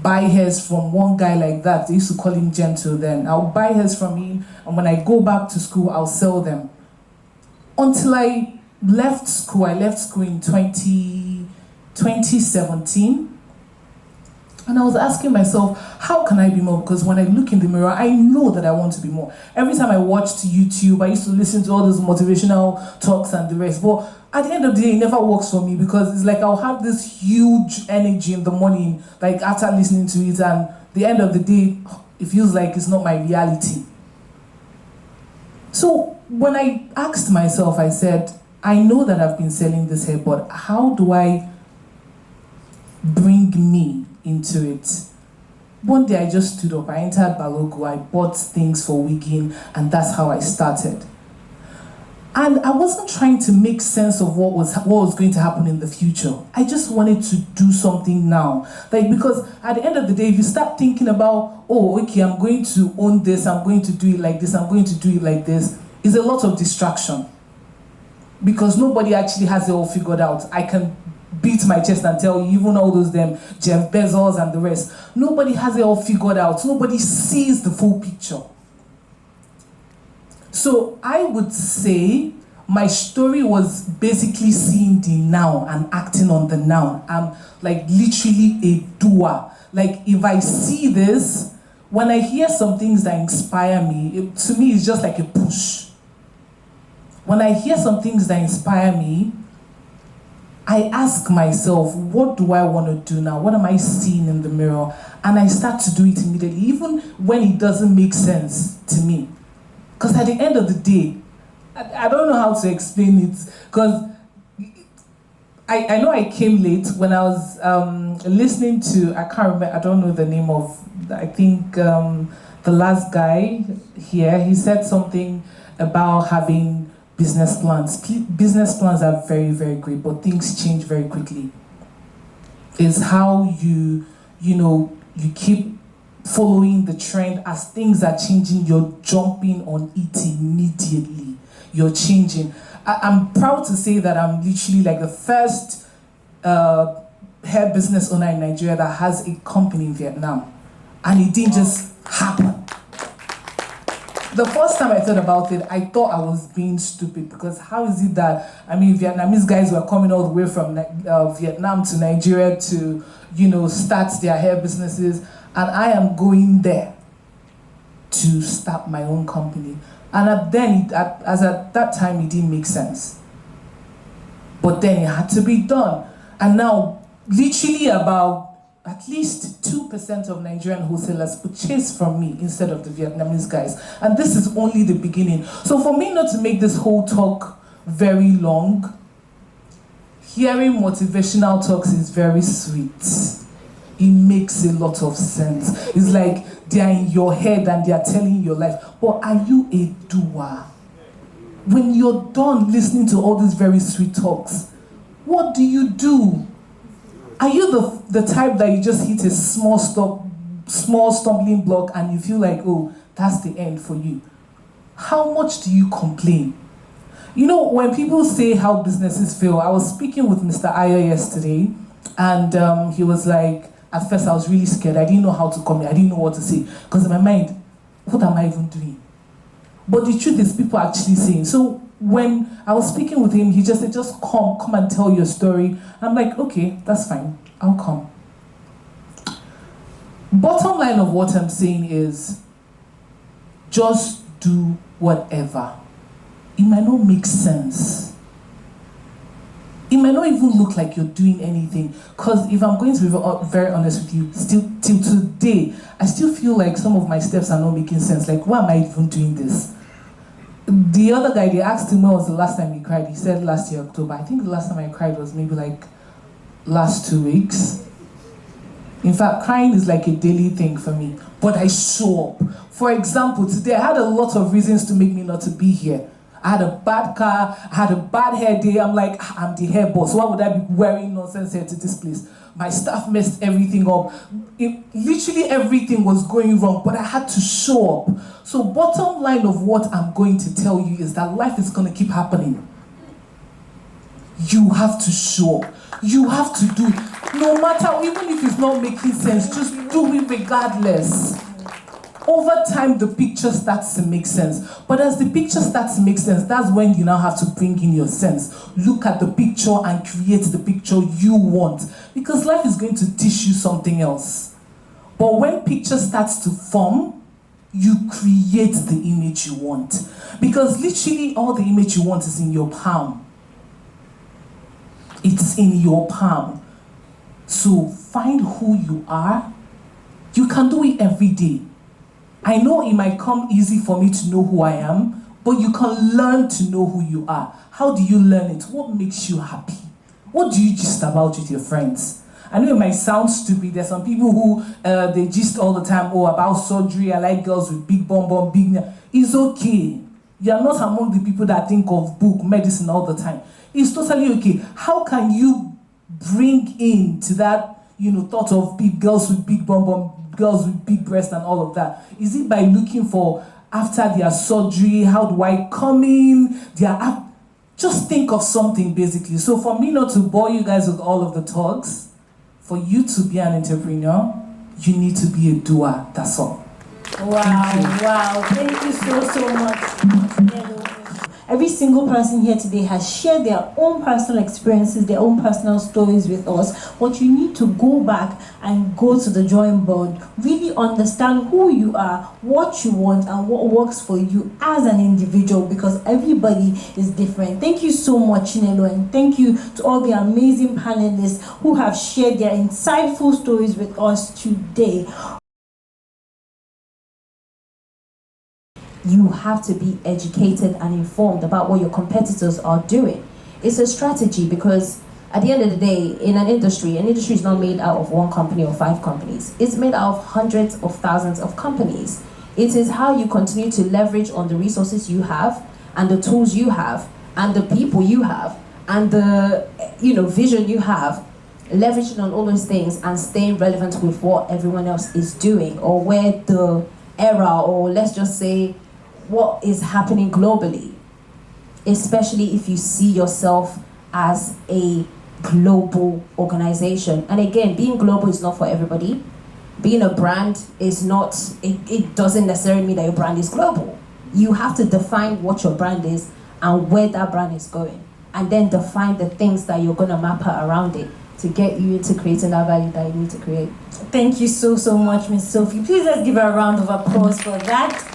buy hairs from one guy like that. They used to call him Gentle then. I'll buy hairs from him, and when I go back to school, I'll sell them. Until I left school in 2017. And I was asking myself, how can I be more? Because when I look in the mirror, I know that I want to be more. Every time I watched YouTube, I used to listen to all those motivational talks and the rest. But at the end of the day, it never works for me, because it's like I'll have this huge energy in the morning, like after listening to it, and the end of the day, it feels like it's not my reality. So when I asked myself, I said, I know that I've been selling this hair, but how do I bring me into it? One day I just stood up, I entered Balogo, I bought things for wigging, and that's how I started. And I wasn't trying to make sense of what was going to happen in the future. I just wanted to do something now. Because at the end of the day, if you start thinking about, oh, okay, I'm going to own this, I'm going to do it like this, I'm going to do it like this, it's a lot of distraction. Because nobody actually has it all figured out. I can beat my chest and tell you, even all those them Jeff Bezos and the rest, nobody has it all figured out. Nobody sees the full picture. So I would say my story was basically seeing the now and acting on the now. I'm like literally a doer. Like if I see this, when I hear some things that inspire me, to me it's just like a push. When I hear some things that inspire me, I ask myself, what do I want to do now? What am I seeing in the mirror? And I start to do it immediately, even when it doesn't make sense to me. Because at the end of the day, I don't know how to explain it, because I know I came late when I was listening to, I can't remember, I don't know the name of, I think the last guy here, he said something about having business plans. Business plans are very, very great, but things change very quickly. It's how you keep following the trend. As things are changing, you're jumping on it immediately. You're changing. I'm proud to say that I'm literally like the first hair business owner in Nigeria that has a company in Vietnam. And it didn't just happen. The first time I thought about it, I thought I was being stupid, because how is it that, Vietnamese guys were coming all the way from Vietnam to Nigeria to, start their hair businesses, and I am going there to start my own company. And at that time, it didn't make sense. But then it had to be done. And now, literally about at least 2% of Nigerian wholesalers purchase from me instead of the Vietnamese guys. And this is only the beginning. So for me not to make this whole talk very long, hearing motivational talks is very sweet. It makes a lot of sense. It's like they are in your head and they are telling your life. But are you a doer? When you're done listening to all these very sweet talks, what do you do? Are you the type that you just hit a small stumbling block and you feel like, oh, that's the end for you? How much do you complain? When people say how businesses fail, I was speaking with Mr. Ayo yesterday, and he was like, at first I was really scared. I didn't know how to come here. I didn't know what to say. Because in my mind, what am I even doing? But the truth is, people are actually saying. So when I was speaking with him, he just said, just come and tell your story. I'm like, okay, that's fine, I'll come. Bottom line of what I'm saying is, just do whatever. It might not make sense. It might not even look like you're doing anything. Because if I'm going to be very honest with you, still till today, I still feel like some of my steps are not making sense. Like, why am I even doing this? The other guy, they asked him when was the last time he cried. He said last year, October. I think the last time I cried was maybe like last 2 weeks. In fact, crying is like a daily thing for me. But I show up. For example, today I had a lot of reasons to make me not to be here. I had a bad car, I had a bad hair day. I'm like, I'm the hair boss. Why would I be wearing nonsense hair to this place? My staff messed everything up. Literally everything was going wrong, but I had to show up. So bottom line of what I'm going to tell you is that life is going to keep happening. You have to show up. You have to do it. No matter, even if it's not making sense, just do it regardless. Over time, the picture starts to make sense. But as the picture starts to make sense, that's when you now have to bring in your sense. Look at the picture and create the picture you want. Because life is going to teach you something else. But when picture starts to form, you create the image you want. Because literally all the image you want is in your palm. It's in your palm. So find who you are. You can do it every day. I know it might come easy for me to know who I am, but you can learn to know who you are. How do you learn it? What makes you happy? What do you gist about with your friends? I know it might sound stupid. There's some people who they gist all the time, about surgery. I like girls with big bum, big. It's okay. You're not among the people that think of book, medicine all the time. It's totally okay. How can you bring into that, thought of big girls with big bum, girls with big breasts and all of that? Is it by looking for after their surgery, how do I come in? Just think of something basically. So for me not to bore you guys with all of the talks, for you to be an entrepreneur, you need to be a doer, that's all. Wow. Thank you so much. Every single person here today has shared their own personal experiences, their own personal stories with us. But you need to go back and go to the drawing board, really understand who you are, what you want, and what works for you as an individual, because everybody is different. Thank you so much, Chinelo, and thank you to all the amazing panelists who have shared their insightful stories with us today. You have to be educated and informed about what your competitors are doing. It's a strategy, because at the end of the day, in an industry is not made out of one company or 5 companies. It's made out of hundreds of thousands of companies. It is how you continue to leverage on the resources you have, and the tools you have, and the people you have, and the vision you have, leveraging on all those things and staying relevant with what everyone else is doing, or where the era, or let's just say, what is happening globally, especially if you see yourself as a global organization. And again, being global is not for everybody. Being a brand is not, it doesn't necessarily mean that your brand is global. You have to define what your brand is and where that brand is going, and then define the things that you're going to map around it to get you into creating that value that you need to create. Thank you so much, Ms. Sophie. Please let's give her a round of applause for that.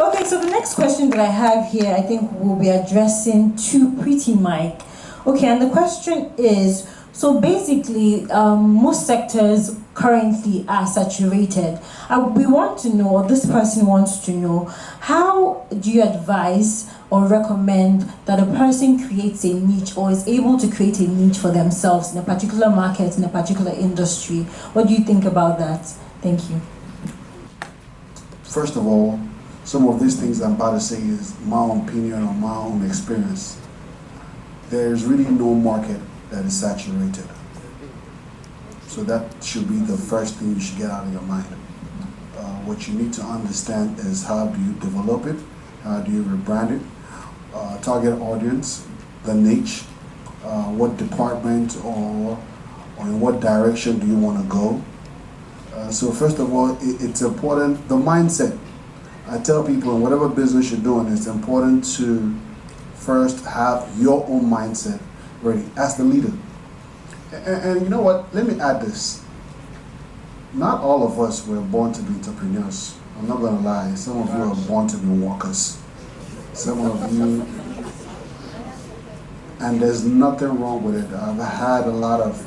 Okay, so the next question that I have here, I think we'll be addressing to Pretty Mike. Okay, and the question is, so basically, most sectors currently are saturated. We want to know, or this person wants to know, how do you advise or recommend that a person creates a niche, or is able to create a niche for themselves in a particular market, in a particular industry? What do you think about that? Thank you. First of all, some of these things I'm about to say is my own opinion or my own experience. There's really no market that is saturated. So that should be the first thing you should get out of your mind. What you need to understand is how do you develop it, how do you rebrand it, target audience, the niche, what department or in what direction do you want to go. So first of all, it's important, the mindset. I tell people in whatever business you're doing, it's important to first have your own mindset ready as the leader. And you know what? Let me add this. Not all of us were born to be entrepreneurs. I'm not going to lie. Some of you are born to be workers. Some of you, and there's nothing wrong with it. I've had a lot of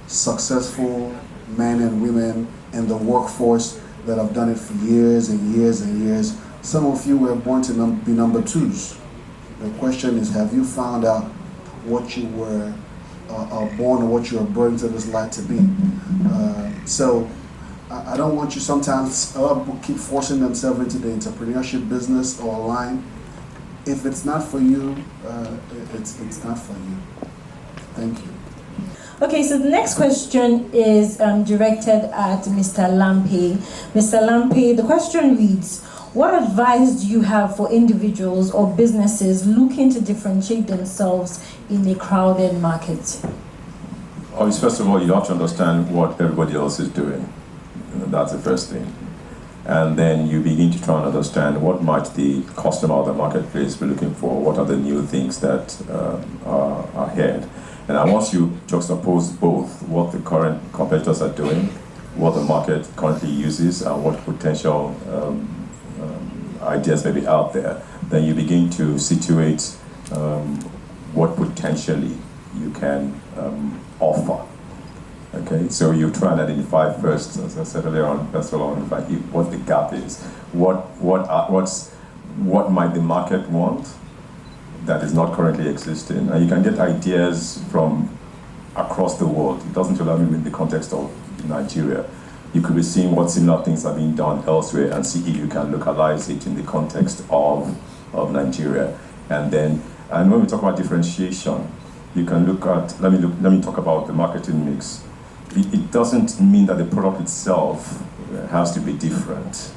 successful men and women in the workforce that have done it for years and years and years. Some of you were born to be number 2s. The question is, have you found out what you were born or what you were brought into this life to be? So I don't want you sometimes keep forcing themselves into the entrepreneurship business or line if it's not for you, it's not for you. Thank you. Okay, so the next question is directed at Mr. Lampe. Mr. Lampe, the question reads, what advice do you have for individuals or businesses looking to differentiate themselves in a crowded market? Obviously, first of all, you have to understand what everybody else is doing. That's the first thing. And then you begin to try and understand what might the customer or the marketplace be looking for, what are the new things that are ahead. And I want you to juxtapose both what the current competitors are doing, what the market currently uses, and what potential ideas may be out there. Then you begin to situate what potentially you can offer. Okay, so you try and identify first, as I said earlier on, first of all, identify what the gap is. What might the market want that is not currently existing? And you can get ideas from across the world. It doesn't allow you in the context of Nigeria. You could be seeing what similar things are being done elsewhere and see if you can localize it in the context of Nigeria. And when we talk about differentiation, you can look at, let me talk about the marketing mix. It doesn't mean that the product itself has to be different.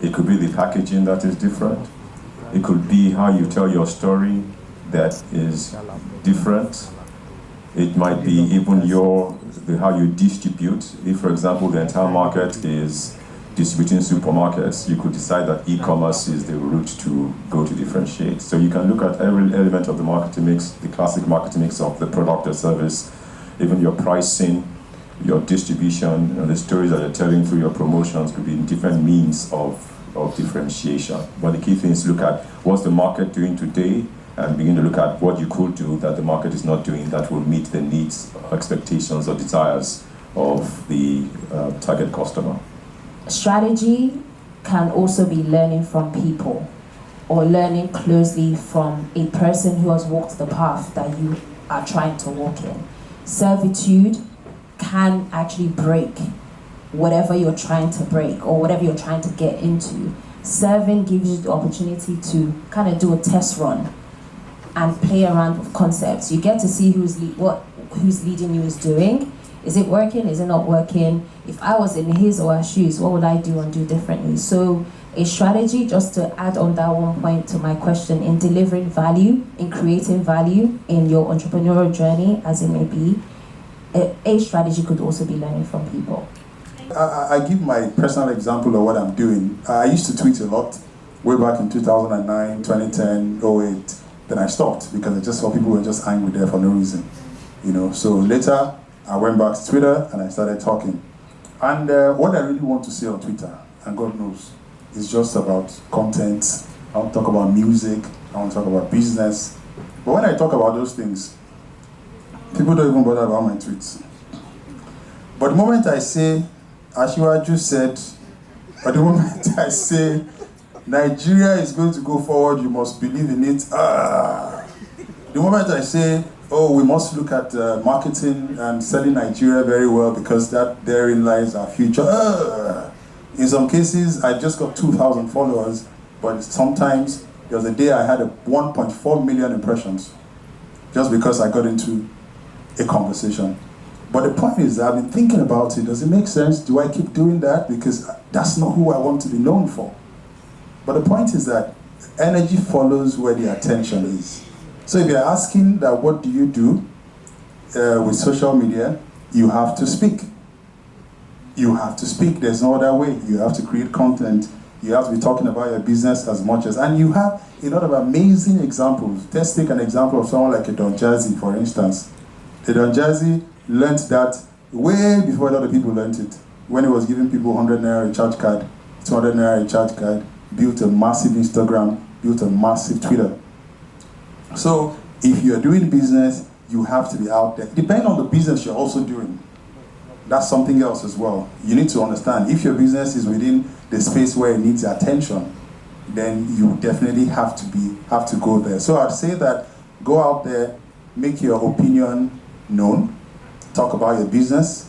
It could be the packaging that is different. It could be how you tell your story that is different. It might be even how you distribute. If, for example, the entire market is distributing supermarkets, you could decide that e-commerce is the route to go to differentiate. So you can look at every element of the marketing mix, the classic marketing mix of the product or service, even your pricing, your distribution, and the stories that you're telling through your promotions could be different means of differentiation. But the key thing is look at what's the market doing today and begin to look at what you could do that the market is not doing that will meet the needs, expectations, or desires of the target customer. Strategy can also be learning from people or learning closely from a person who has walked the path that you are trying to walk in. Servitude can actually break whatever you're trying to break or whatever you're trying to get into. Serving gives you the opportunity to kind of do a test run and play around with concepts. You get to see who's leading you is doing. Is it working? Is it not working? If I was in his or her shoes, what would I do and do differently? So a strategy, just to add on that one point to my question, in delivering value, in creating value in your entrepreneurial journey, as it may be, a strategy could also be learning from people. I give my personal example of what I'm doing. I used to tweet a lot way back in 2009, 2010, 08. Then I stopped because I just saw people were just angry there for no reason. So later I went back to Twitter and I started talking. And what I really want to say on Twitter, and God knows, is just about content. I want to talk about music. I want to talk about business. But when I talk about those things, people don't even bother about my tweets. But the moment I say, as Ashiwaju said, but the moment I say, Nigeria is going to go forward, you must believe in it. The moment I say, oh, we must look at marketing and selling Nigeria very well because therein lies our future. In some cases, I just got 2,000 followers, but sometimes there was a day I had 1.4 million impressions just because I got into a conversation. But the point is, I've been thinking about it. Does it make sense? Do I keep doing that? Because that's not who I want to be known for. But the point is that energy follows where the attention is. So if you're asking that what do you do with social media, you have to speak. You have to speak. There's no other way. You have to create content. You have to be talking about your business as much as, and you have a lot of amazing examples. Let's take an example of someone like a Don Jazzy, for instance. The Don Jazzy learned that way before a lot of people learned it. When he was giving people 100 naira recharge card, 200 naira recharge card, built a massive Instagram, built a massive Twitter. So if you're doing business, you have to be out there. Depending on the business you're also doing, that's something else as well. You need to understand, if your business is within the space where it needs attention, then you definitely have to go there. So I'd say that go out there, make your opinion known, talk about your business,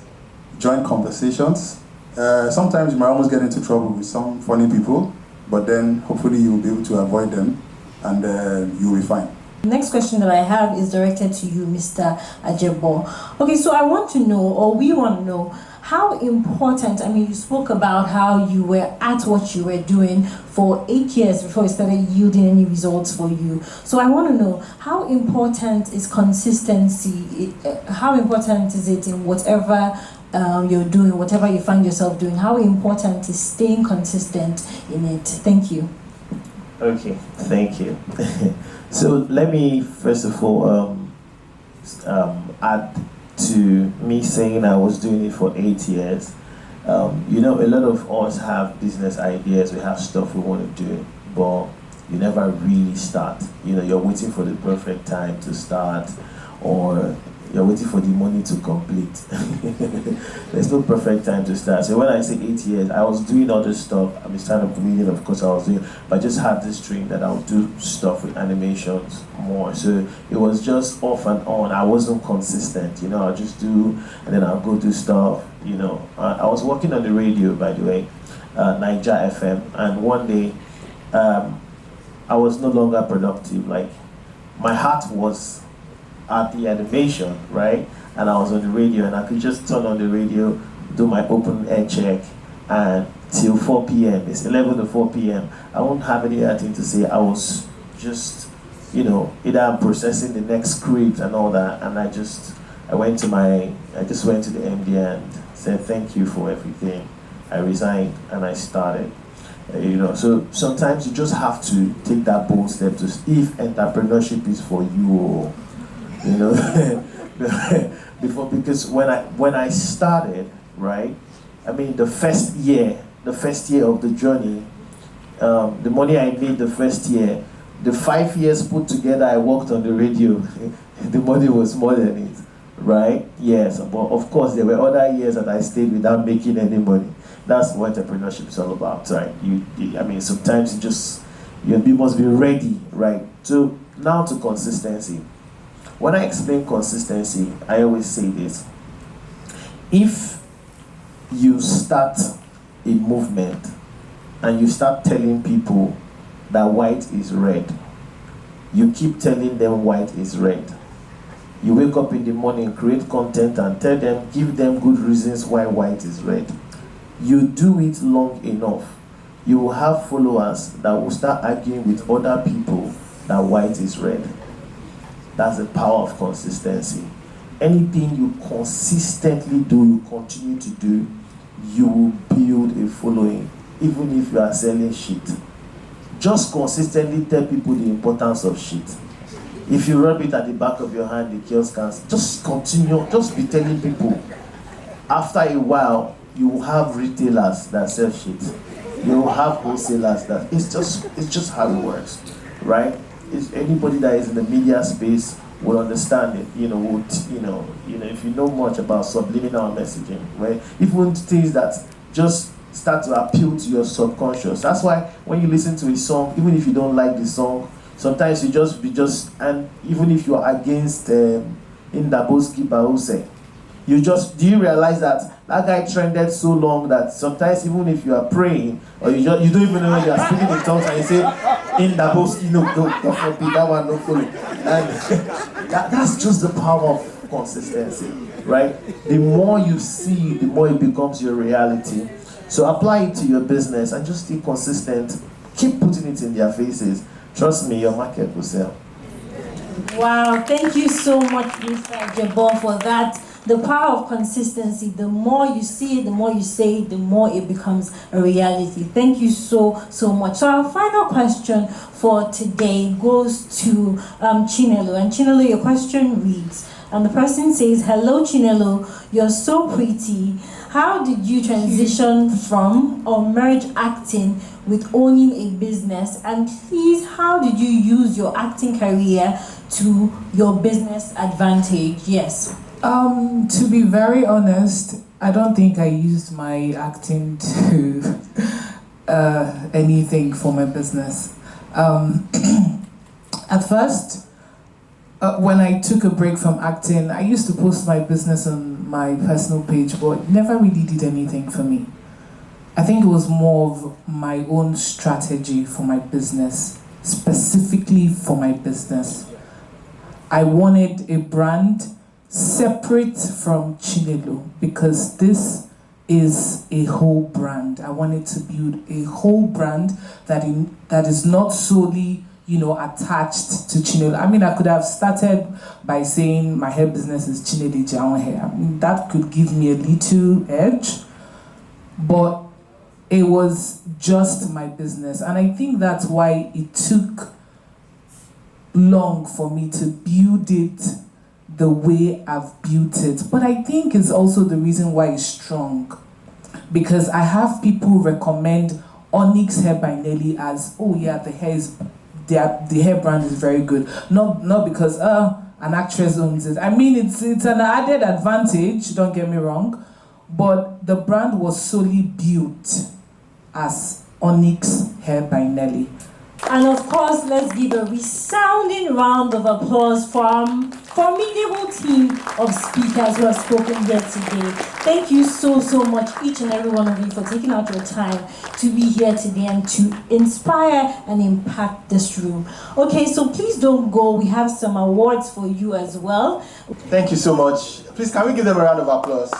join conversations. Sometimes you might almost get into trouble with some funny people, but then hopefully you'll be able to avoid them and you'll be fine. Next question that I have is directed to you, Mr. Ajebo. Okay, so I want to know, or we want to know, how important, I mean, you spoke about how you were at what you were doing for 8 years before it started yielding any results for you. So I want to know, how important is consistency? How important is it in whatever you're doing, whatever you find yourself doing? How important is staying consistent in it? Thank you. Okay, thank you. So let me first of all add to me saying I was doing it for 8 years. You know, a lot of us have business ideas, we have stuff we want to do, but you never really start. You know, you're waiting for the perfect time to start, or you're waiting for the money to complete. There's no perfect time to start. So when I say 8 years, I was doing other stuff. I mean, stand-up comedian, of course I was doing, but I just had this dream that I would do stuff with animations more. So it was just off and on. I wasn't consistent, you know, I'll just do, and then I'll go do stuff, you know. I was working on the radio, by the way, Niger FM, and one day, I was no longer productive. Like, my heart was at the animation, right? And I was on the radio, and I could just turn on the radio, do my open air check, and till 4 p.m. It's 11 to 4 p.m. I won't have any other thing to say. I was just, you know, either I'm processing the next script and all that, and I just went to the MD and said thank you for everything. I resigned and I started. You know, so sometimes you just have to take that bold step to, if entrepreneurship is for you, you know, before, because when I started, right, I mean, the first year of the journey, the money I made the first year, the 5 years put together I worked on the radio, the money was more than it, right? Yes, but of course there were other years that I stayed without making any money. That's what entrepreneurship is all about, right? I mean, sometimes you must be ready, right? So now to consistency. When I explain consistency, I always say this. If you start a movement and you start telling people that white is red, you keep telling them white is red. You wake up in the morning, create content and tell them, give them good reasons why white is red. You do it long enough, you will have followers that will start arguing with other people that white is red. That's the power of consistency. Anything you consistently do, you continue to do, you will build a following, even if you are selling shit. Just consistently tell people the importance of shit. If you rub it at the back of your hand, the kiosk can just continue, just be telling people. After a while, you will have retailers that sell shit. You will have wholesalers that, it's just how it works, right? Anybody that is in the media space will understand it, you know, if you know much about subliminal messaging, right? Even things that just start to appeal to your subconscious. That's why when you listen to a song, even if you don't like the song, sometimes you and even if you are against Indaboski Bause, do you realize that guy trended so long that sometimes even if you are praying or you don't even know you are speaking in tongues and you say in the boss, no, God forbid, that one no follow. And that's just the power of consistency, right? The more you see, the more it becomes your reality. So apply it to your business and just stay consistent. Keep putting it in their faces. Trust me, your market will sell. Wow, thank you so much, Mr. Jabon, for that. The power of consistency, the more you see it, the more you say it, the more it becomes a reality. Thank you so much. So our final question for today goes to Chinelo. And Chinelo, your question reads, the person says, hello Chinelo, you're so pretty. How did you transition from or merge acting with owning a business? And please, how did you use your acting career to your business advantage? Yes. To be very honest, I don't think I used my acting to anything for my business. At first, when I took a break from acting, I used to post my business on my personal page, but it never really did anything for me. I think it was more of my own strategy for my business specifically for my business. I wanted a brand separate from Chinelo because this is a whole brand. I wanted to build a whole brand that is not solely, attached to Chinelo. I mean, I could have started by saying my hair business is Chinelo Jaon Hair. I mean, that could give me a little edge, but it was just my business. And I think that's why it took long for me to build it the way I've built it. But I think it's also the reason why it's strong. Because I have people recommend Onyx Hair by Nelly as, oh yeah, the hair brand is very good. Not because an actress owns it. I mean, it's an added advantage, don't get me wrong, but the brand was solely built as Onyx Hair by Nelly. And of course, let's give a resounding round of applause for our formidable team of speakers who have spoken here today. Thank you so much, each and every one of you, for taking out your time to be here today and to inspire and impact this room. Okay, so please don't go. We have some awards for you as well. Thank you so much. Please, can we give them a round of applause?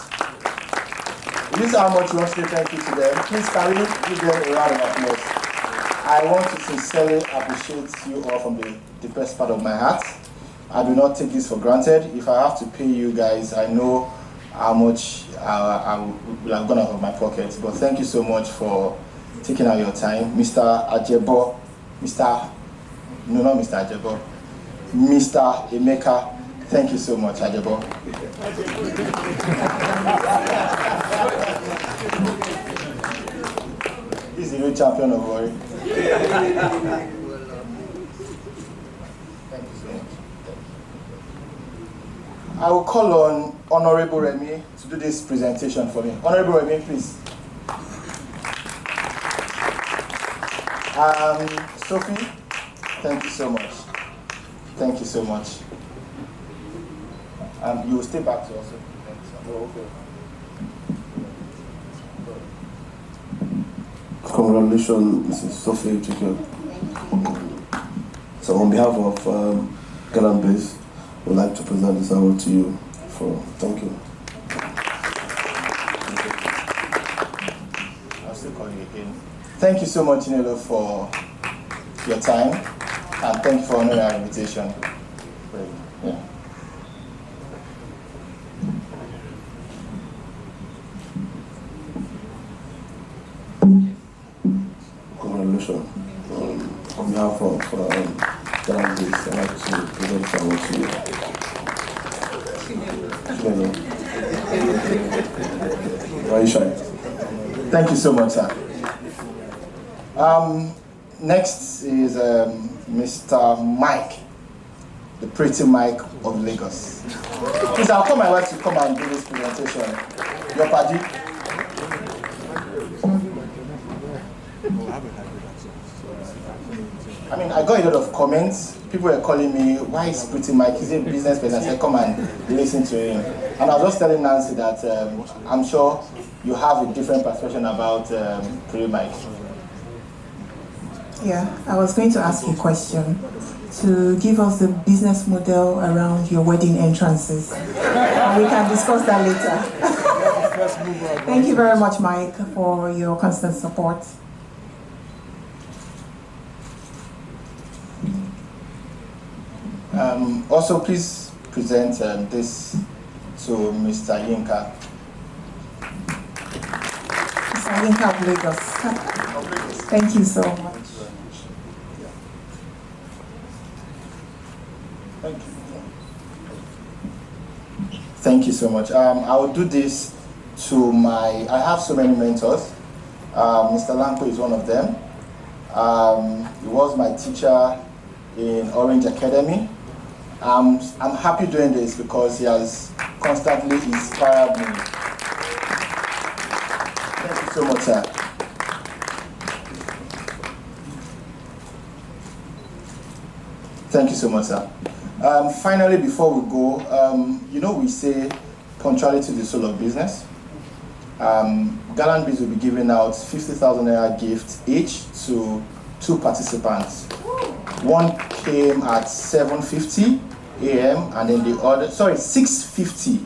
This is how much we want to say thank you to them. Please, can we give them a round of applause? I want to sincerely appreciate you all from the best part of my heart. I do not take this for granted. If I have to pay you guys, I know how much I'm going to have in my pocket. But thank you so much for taking out your time. Mr. Ajebo, Mr. Emeka, thank you so much, Ajebo. He's the real champion of Worry. Thank you so much. I will call on Honorable Remy to do this presentation for me. Honorable Remy, please. Sophie, thank you so much. Thank you so much. You will stay back to also. Oh, okay. Congratulations, Mrs. Sophie Chikyo. So on behalf of Gallant Base, we'd like to present this award to you thank you. I'll still call you again. Thank you so much, Chinelo, for your time, and thank you for honoring our invitation. Yeah. Congratulations. On behalf of Gallant Base, I'd like to present this award to you. Why are you shy? Thank you so much, sir. Next is Mr. Mike, the pretty Mike of Lagos. Please, I'll call my wife to come and do this presentation. Your party. I mean, I got a lot of comments. People were calling me, why is Pretty Mike? Is he a business person? I said, come and listen to him. And I was just telling Nancy that I'm sure you have a different perception about Pretty Mike. Yeah, I was going to ask you a question to give us the business model around your wedding entrances. And we can discuss that later. Thank you very much, Mike, for your constant support. Also, please present this to Mr. Yinka. Mr. Yinka of Lagos. Thank you so much. Thank you. Thank you so much. I will do this to I have so many mentors. Mr. Lanko is one of them. He was my teacher in Orange Academy. I'm happy doing this because he has constantly inspired me. Thank you so much, sir. Thank you so much, sir. Finally, before we go, we say punctuality is the soul of business. Gallant will be giving out 50,000 naira gift each to 2 participants. One came at 7:50 a.m. and then the other, 6:50,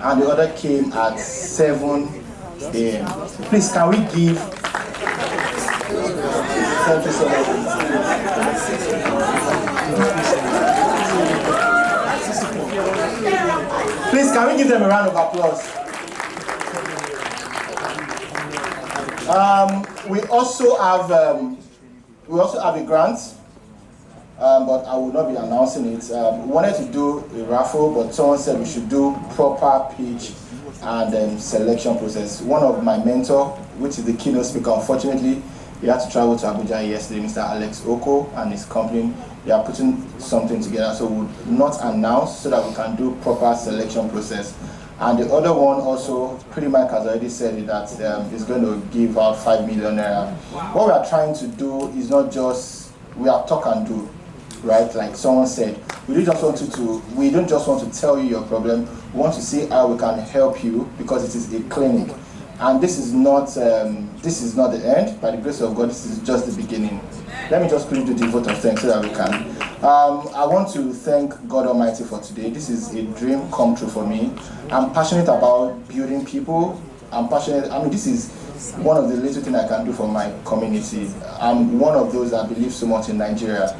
and the other came at 7 a.m. Please, can we give? Thank you so much. Please, can we give them a round of applause? We also have a grant, but I will not be announcing it. We wanted to do a raffle, but someone said we should do proper pitch and selection process. One of my mentor, which is the keynote speaker, unfortunately, he had to travel to Abuja yesterday, Mr. Alex Oko and his company. They are putting something together, so we'll not announce so that we can do proper selection process. And the other one also, pretty much has already said it, that is going to give out 5 million naira. What we are trying to do is not just, we are talk and do, right? Like someone said, we don't just want to tell you your problem. We want to see how we can help you, because it is a clinic. And this is not the end. By the grace of God, this is just the beginning. Let me just quickly do the vote of thanks so that we can. I want to thank God Almighty for today. This is a dream come true for me. I'm passionate about building people. This is one of the little things I can do for my community. I'm one of those that believe so much in Nigeria.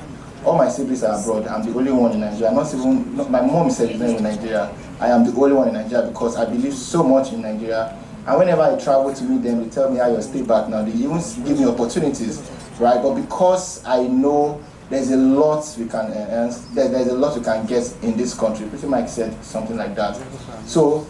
All my siblings are abroad. I'm the only one in Nigeria. My mom said she's not in Nigeria. I am the only one in Nigeria because I believe so much in Nigeria. And whenever I travel to meet them, they tell me how you stay back now. They even give me opportunities, right? But because I know there's a lot we can enhance, there's a lot we can get in this country. Pretty Mike said something like that. So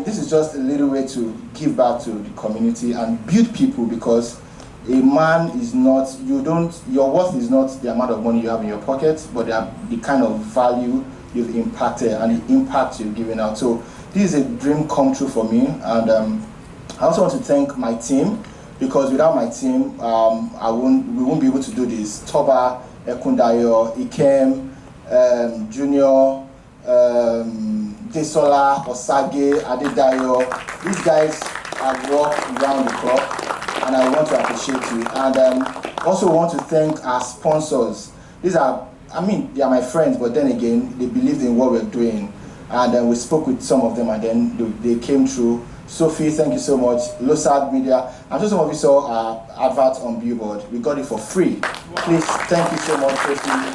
this is just a little way to give back to the community and build people, because a man is not, your worth is not the amount of money you have in your pocket, but the kind of value you've impacted and the impact you've given out. So this is a dream come true for me, and I also want to thank my team, because without my team, we won't be able to do this. Toba, Ekundayo, Ikem, Junior, Desola, Osage, Adedayo. These guys have worked around the clock, and I want to appreciate you. And also want to thank our sponsors. These are, they are my friends, but then again, they believed in what we're doing. And we spoke with some of them, and then they came through. Sophie, thank you so much. Losad Media. I'm sure some of you saw our advert on Billboard. We got it for free. Please, thank you so much, Sophie.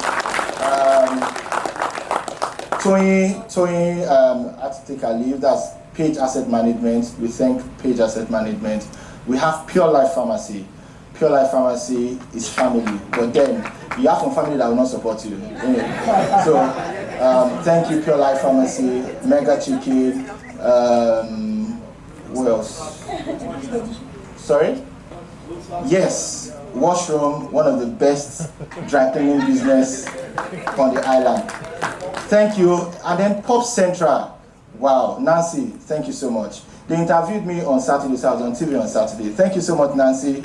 Tony had to take a leave. That's Page Asset Management. We thank Page Asset Management. We have Pure Life Pharmacy. Pure Life Pharmacy is family, but then you have some family that will not support you. So thank you, Pure Life Pharmacy, Mega Chicken, what else? Sorry? Yes, Washroom, one of the best dry cleaning business on the island. Thank you. And then Pop Central. Wow, Nancy, thank you so much. They interviewed me on Saturday, so I was on TV on Saturday. Thank you so much, Nancy.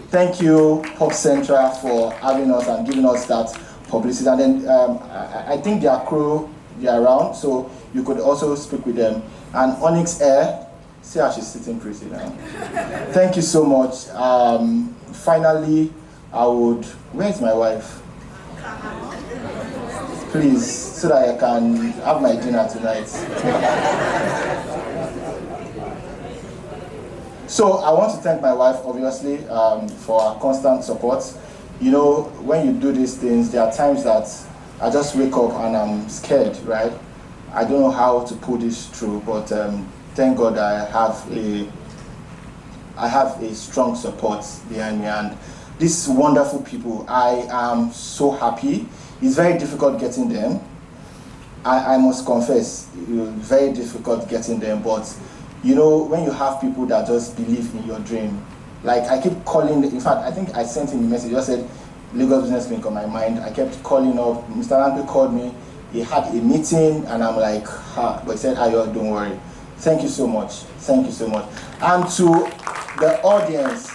Thank you, Pop Central, for having us and giving us that publicity. And then I think their crew, they are around, so you could also speak with them. And Onyx Air, see how she's sitting pretty now. Thank you so much. Finally, where's my wife? Please, so that I can have my dinner tonight. So I want to thank my wife, obviously, for her constant support. You know, when you do these things, there are times that I just wake up and I'm scared, right? I don't know how to pull this through, but thank God I have a strong support behind me, and these wonderful people, I am so happy. It's very difficult getting them. I must confess, very difficult getting them, but you know, when you have people that just believe in your dream, like I keep calling, in fact, I think I sent him a message, just said, Lagos Business Clinic on my mind. I kept calling up, Mr. Lampe called me, he had a meeting, and I'm like, but he said, Ayo, don't worry. Thank you so much, thank you so much. And to the audience,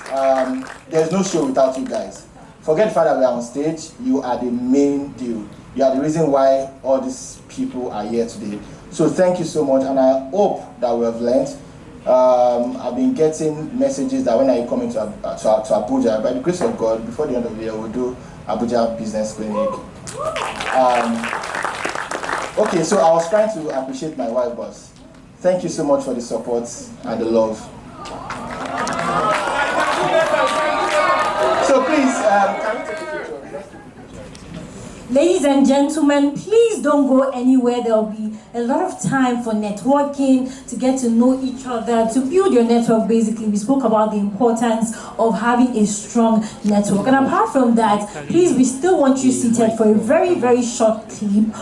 there's no show without you guys. Forget the fact that we are on stage, you are the main deal. You are the reason why all these people are here today. So thank you so much, and I hope that we have learned. I've been getting messages that when are you coming to Abuja? By the grace of God, before the end of the year, we'll do Abuja Business Clinic. Okay, so I was trying to appreciate my wife, boss. Thank you so much for the support and the love. So please, can we take a picture? Ladies and gentlemen, please don't go anywhere. There will be a lot of time for networking, to get to know each other, to build your network. Basically, we spoke about the importance of having a strong network. And apart from that, please, we still want you seated for a very, very short clip.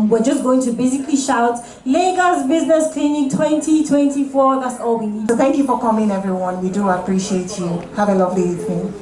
We're just going to basically shout, Lagos Business Clinic 2024. That's all we need. So thank you for coming, everyone. We do appreciate you. Have a lovely evening.